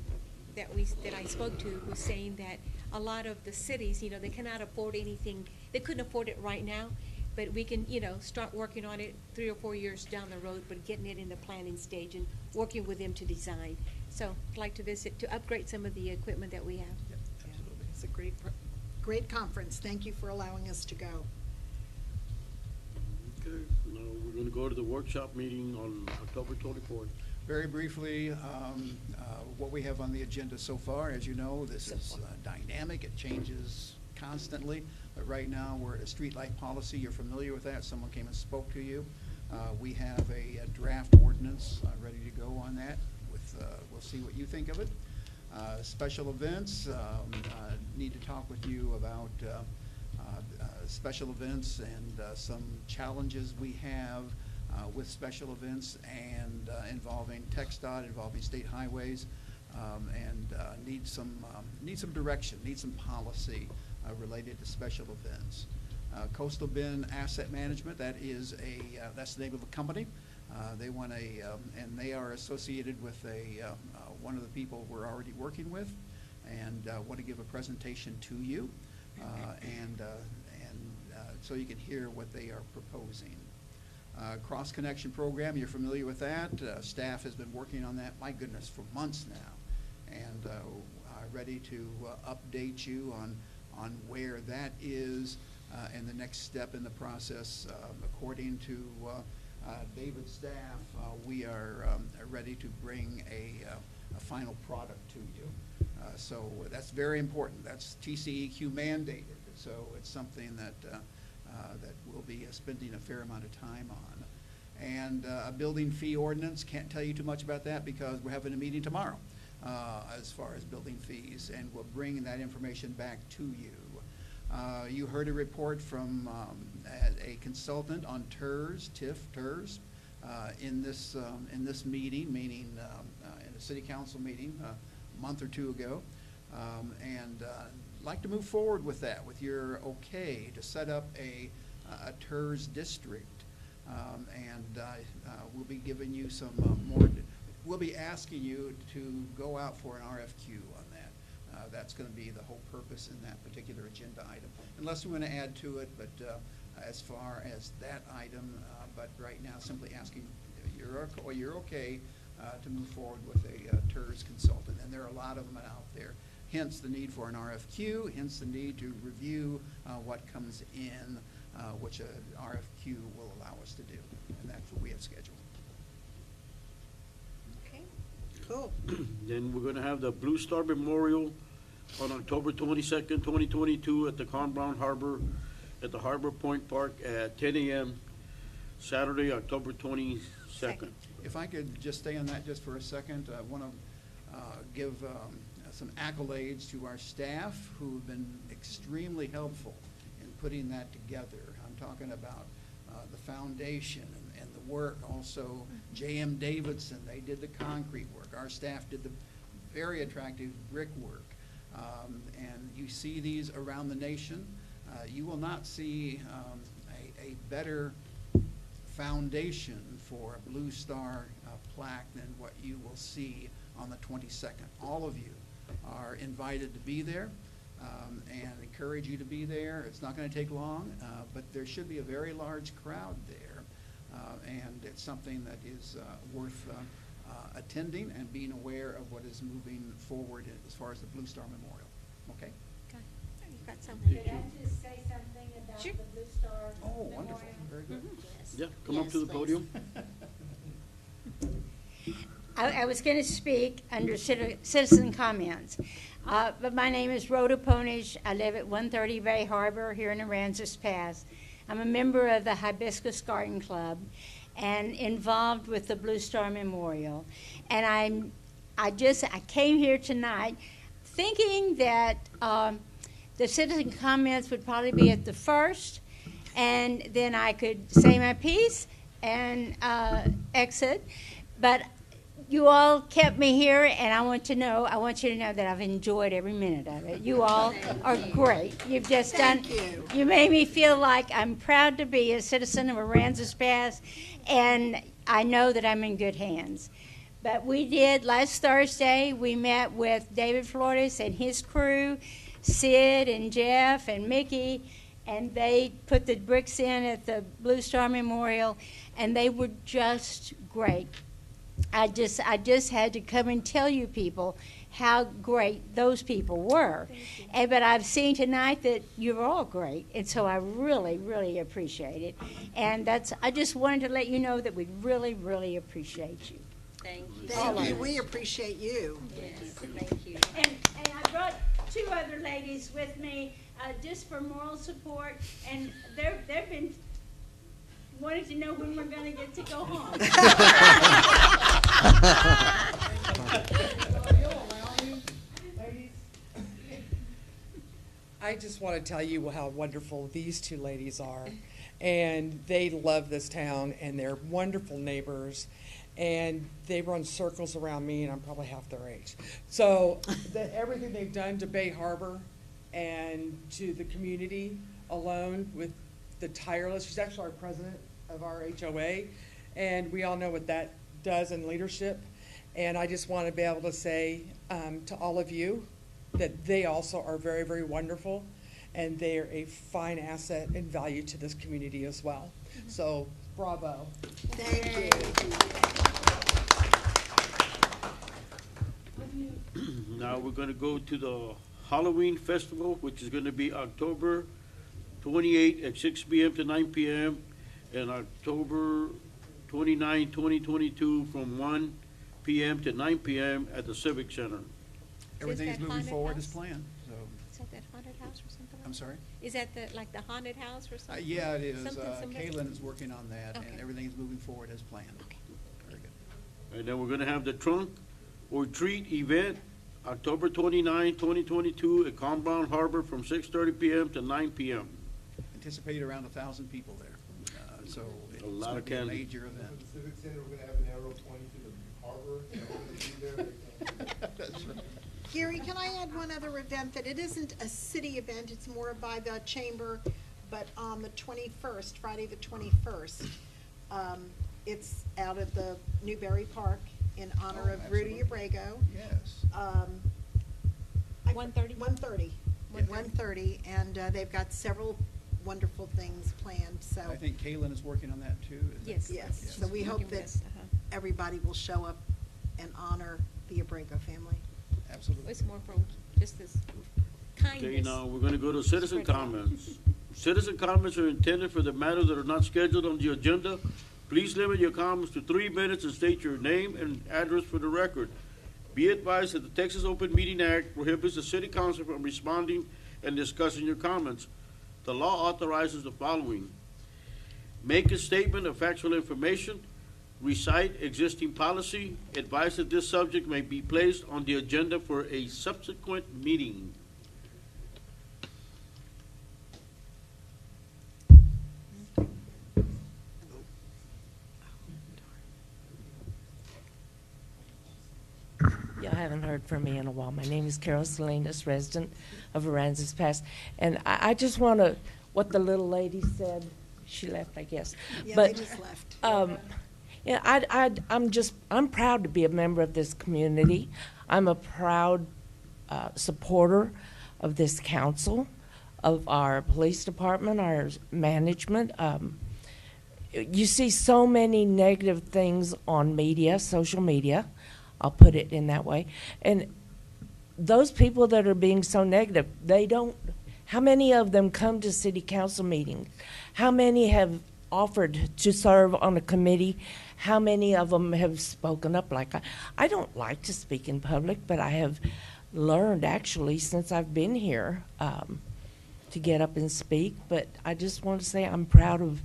that I spoke to was saying that a lot of the cities, they cannot afford anything. They couldn't afford it right now, but we can, start working on it 3 or 4 years down the road, but getting it in the planning stage and working with them to design. So I'd like to visit to upgrade some of the equipment that we have. Yep, absolutely. It's a great conference. Thank you for allowing us to go. Okay, now we're gonna go to the workshop meeting on October 24th. Very briefly, what we have on the agenda so far, as you know, this is dynamic. It changes constantly. But right now, we're at a streetlight policy. You're familiar with that. Someone came and spoke to you. We have a draft ordinance ready to go on that. We'll see what you think of it. Special events, need to talk with you about special events and some challenges we have with special events and involving TxDOT, involving state highways, and need some direction, need some policy related to special events. Coastal Bend Asset Management, that's the name of a company. They want and they are associated with one of the people we're already working with, and want to give a presentation to you, and so you can hear what they are proposing. Cross Connection Program, you're familiar with that. Staff has been working on that, my goodness, for months now, and ready to update you on where that is and the next step in the process. According to David's staff, we are ready to bring a final product to you. So that's very important. That's TCEQ mandated. So it's something that we'll be spending a fair amount of time on. And a building fee ordinance, can't tell you too much about that because we're having a meeting tomorrow as far as building fees, and we'll bring that information back to you. You heard a report from a consultant on TERS, in this meeting, meaning in a city council meeting a month or two ago, and like to move forward with that, with your okay to set up a TERS district, and we'll be giving you some more. We'll be asking you to go out for an RFQ on that. That's going to be the whole purpose in that particular agenda item, unless we want to add to it. But as far as that item, but right now, simply asking you're okay to move forward with a TERS consultant, and there are a lot of them out there. Hence the need for an RFQ. Hence the need to review what comes in, which an RFQ will allow us to do, and that's what we have scheduled. Cool. Then we're going to have the Blue Star Memorial on October 22nd, 2022 at the Con Brown Harbor, at the Harbor Point Park at 10 a.m. Saturday, October 22nd. If I could just stay on that just for a second, I want to give some accolades to our staff who have been extremely helpful in putting that together. I'm talking about the foundation and the work. Also, J.M. Davidson, they did the concrete work. Our staff did the very attractive brick work. And you see these around the nation. You will not see a better foundation for a Blue Star plaque than what you will see on the 22nd. All of you are invited to be there, and encourage you to be there. It's not going to take long, but there should be a very large crowd there, and it's something that is worth attending and being aware of what is moving forward as far as the Blue Star Memorial. Okay? Okay. You've got something. Could I just say something about the Blue Star Oh, Memorial? wonderful. Very good. Yes. Yeah, come up to the podium. I was going to speak under citizen comments, but my name is Rhoda Ponish. I live at 130 Bay Harbor here in Aransas Pass. I'm a member of the Hibiscus Garden Club and involved with the Blue Star Memorial. And I came here tonight thinking that the citizen comments would probably be at the first, and then I could say my piece and exit. But you all kept me here, and I want you to know that I've enjoyed every minute of it. You all are great. You've just you made me feel like I'm proud to be a citizen of Aransas Pass, and I know that I'm in good hands. But we did, last Thursday, we met with David Flores and his crew, Sid and Jeff and Mickey, and they put the bricks in at the Blue Star Memorial, and they were just great. I just had to come and tell you people how great those people were. But I've seen tonight that you're all great, and so I really, really appreciate it. And I just wanted to let you know that we really, really appreciate you. Thank you. Thank you. We appreciate you. Yes, thank you. And I brought two other ladies with me just for moral support, and they've been wanting to know when we're going to get to go home. I just want to tell you how wonderful these two ladies are. And they love this town, and they're wonderful neighbors. And they run circles around me, and I'm probably half their age. So everything they've done to Bay Harbor and to the community alone with the tireless, she's actually our president of our HOA, and we all know what that does in leadership. And I just want to be able to say to all of you that they also are very, very wonderful, and they are a fine asset and value to this community as well. So, bravo. Thank you. Now we're gonna go to the Halloween Festival, which is gonna be October 28 at 6 p.m. to 9 p.m. and October 29, 2022 from 1 p.m. to 9 p.m. at the Civic Center. Everything is that moving haunted forward house? as planned, so. Is that that haunted house or something? I'm sorry? Is that like the haunted house or something? Yeah, it is. Something similar? Kaylin is working on that, and Okay. everything is moving forward as planned. Very good. And then we're gonna have the Trunk or Treat event, October 29, 2022 at Calm Brown Harbor from 6:30 p.m. to 9 p.m. Anticipate around 1,000 people there, so it's lot going of to be a candy. major event. For the Civic Center, we're gonna have an arrow pointing to the harbor, and everyone will be there. That's right. Gary, can I add one other event that it isn't a city event, it's more by the chamber, but on the 21st, Friday the 21st, it's out at the Newberry Park in honor of Rudy absolutely. Abrego. Yes. 1:30? 1:30. 1:30, and they've got several wonderful things planned, so. I think Kaylin is working on that too. is that Yes. correct? Yes, so we hope that everybody will show up and honor the Abrego family. Absolutely. It's more from just this kindness. Okay, now we're gonna go to citizen Spread it out. comments. Citizen comments are intended for the matters that are not scheduled on the agenda. Please limit your comments to 3 minutes and state your name and address for the record. Be advised that the Texas Open Meeting Act prohibits the city council from responding and discussing your comments. The law authorizes the following: make a statement of factual information, recite existing policy, advise that this subject may be placed on the agenda for a subsequent meeting. Y'all haven't heard from me in a while. My name is Carol Salinas, resident of Aransas Pass. And I just want to, what the little lady said, she left, I guess. Yeah, But, they just left. Yeah, I'm proud to be a member of this community. I'm a proud supporter of this council, of our police department, our management. You see so many negative things on media, social media. I'll put it in that way. And those people that are being so negative, how many of them come to city council meetings? How many have offered to serve on a committee? How many of them have spoken up? Like, I don't like to speak in public, but I have learned actually since I've been here to get up and speak. But I just want to say I'm proud of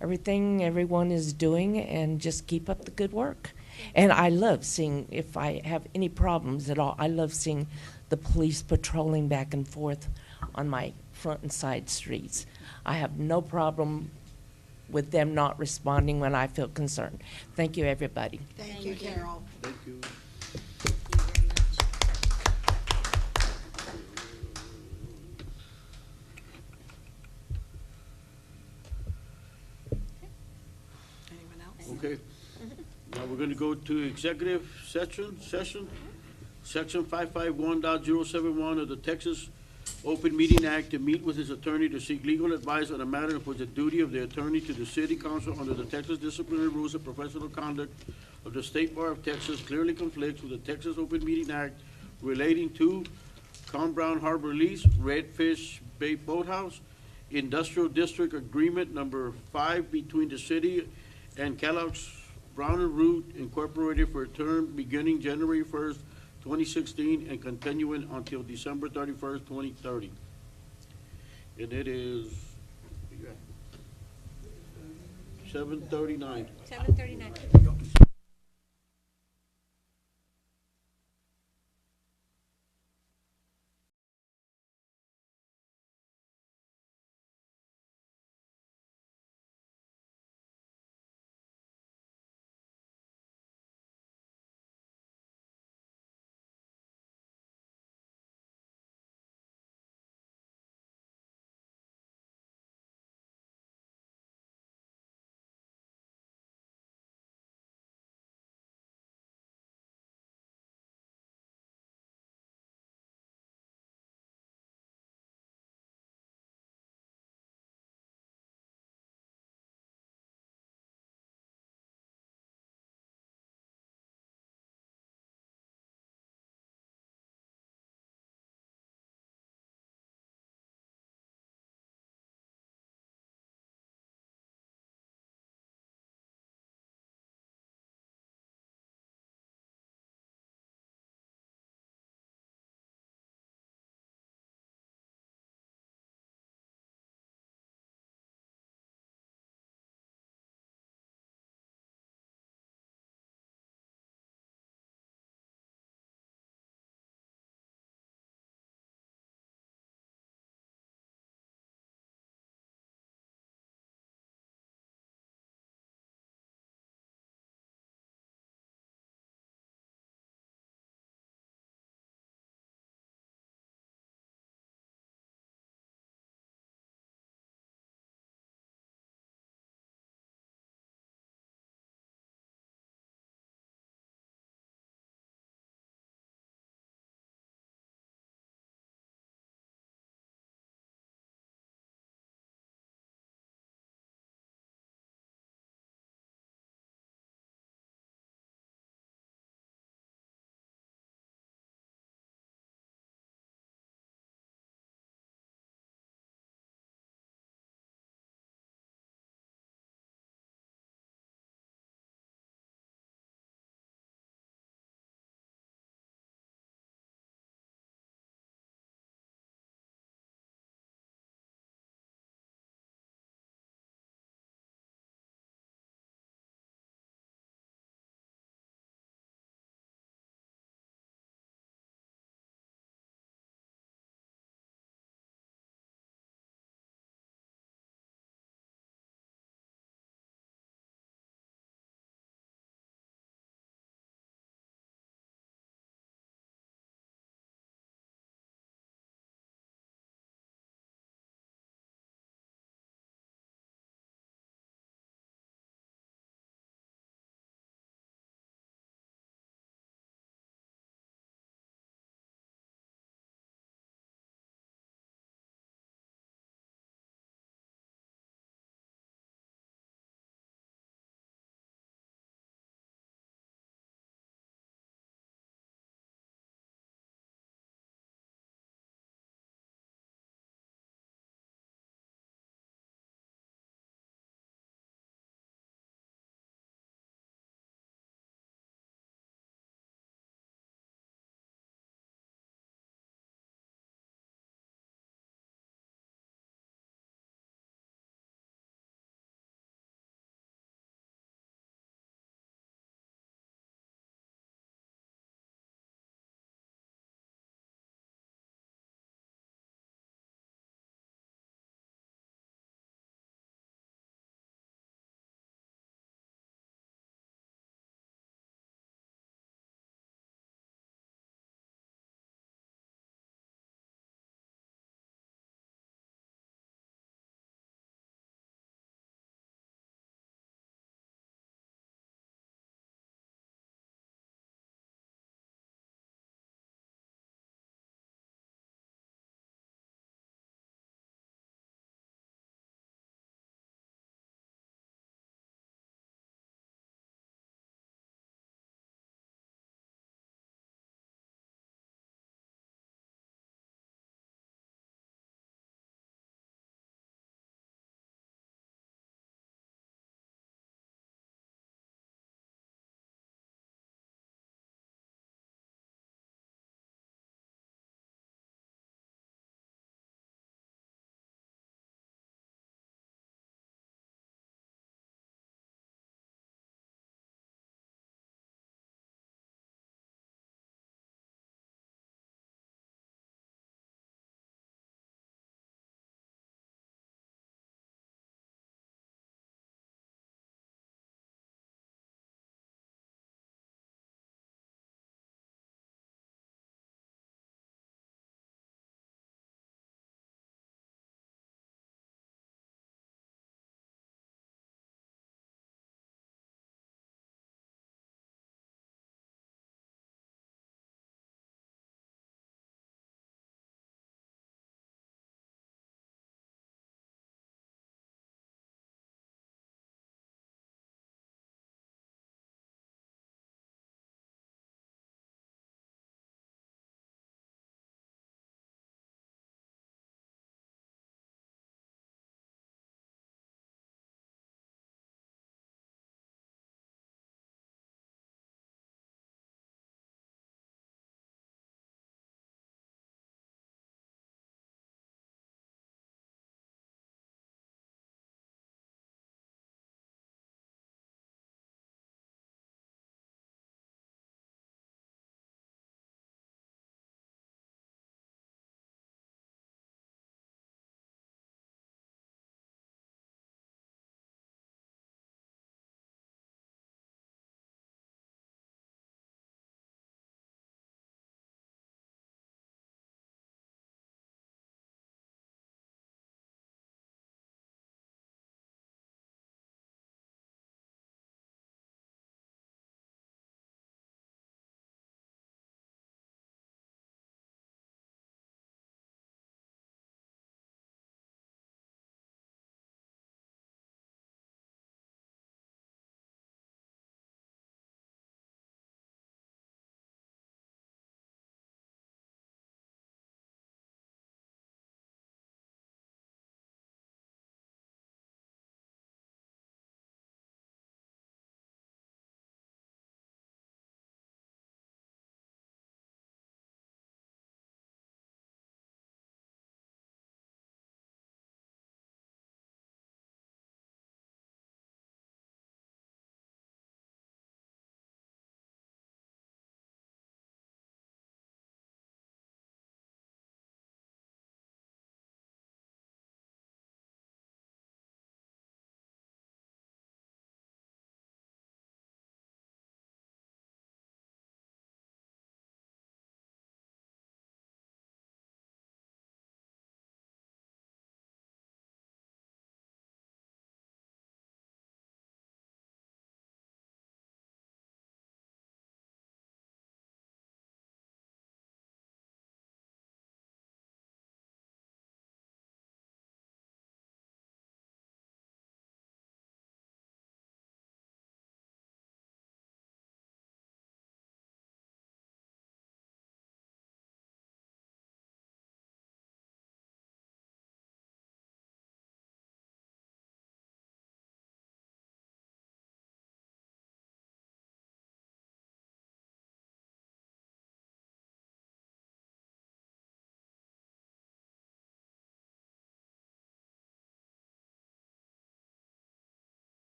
everything everyone is doing, and just keep up the good work. And I love seeing, if I have any problems at all, I love seeing the police patrolling back and forth on my front and side streets. I have no problem with them not responding when I feel concerned. Thank you, everybody. Thank you, Carol. Thank you. Anyone else? Okay. Now we're gonna go to executive session. Section 551.071 of the Texas Open Meeting Act, to meet with his attorney to seek legal advice on a matter in which the duty of the attorney to the city council under the Texas Disciplinary Rules of Professional Conduct of the State Bar of Texas clearly conflicts with the Texas Open Meeting Act relating to Calm Brown Harbor lease, Redfish Bay Boathouse, Industrial District Agreement Number 5 between the city and Kellogg's Brown and Root Incorporated for a term beginning January 1st, 2016 and continuing until December 31st, 2030. And it is 7:39. 7:39.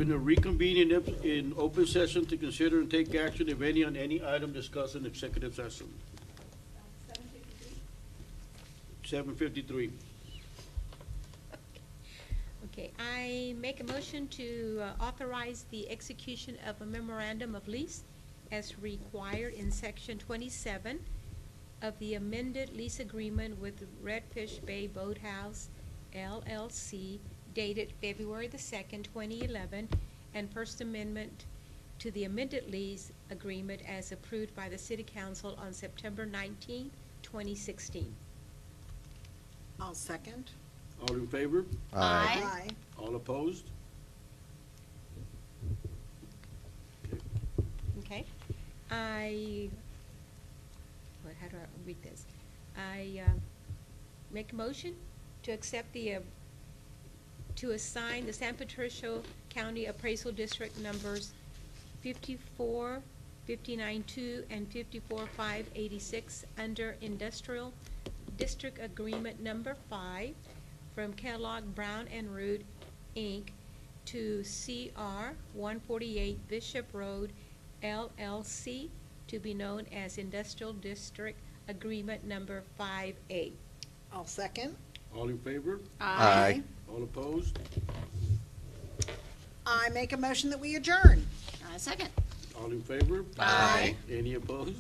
going to reconvene in open session to consider and take action, if any, on any item discussed in executive session. 7:53. Okay, I make a motion to authorize the execution of a memorandum of lease as required in section 27 of the amended lease agreement with Redfish Bay Boathouse LLC dated February the 2nd, 2011, and First Amendment to the amended lease agreement as approved by the City Council on September 19, 2016. I'll second. All in favor? Aye. All opposed? Okay. How do I read this? I make a motion to accept to assign the San Patricio County Appraisal District numbers 54, 59-2, and 54-586 under Industrial District Agreement Number 5 from Kellogg Brown and Root, Inc. to CR 148 Bishop Road, LLC, to be known as Industrial District Agreement Number 5A. I'll second. All in favor? Aye. All opposed? I make a motion that we adjourn. Second. All in favor? Aye. Any opposed?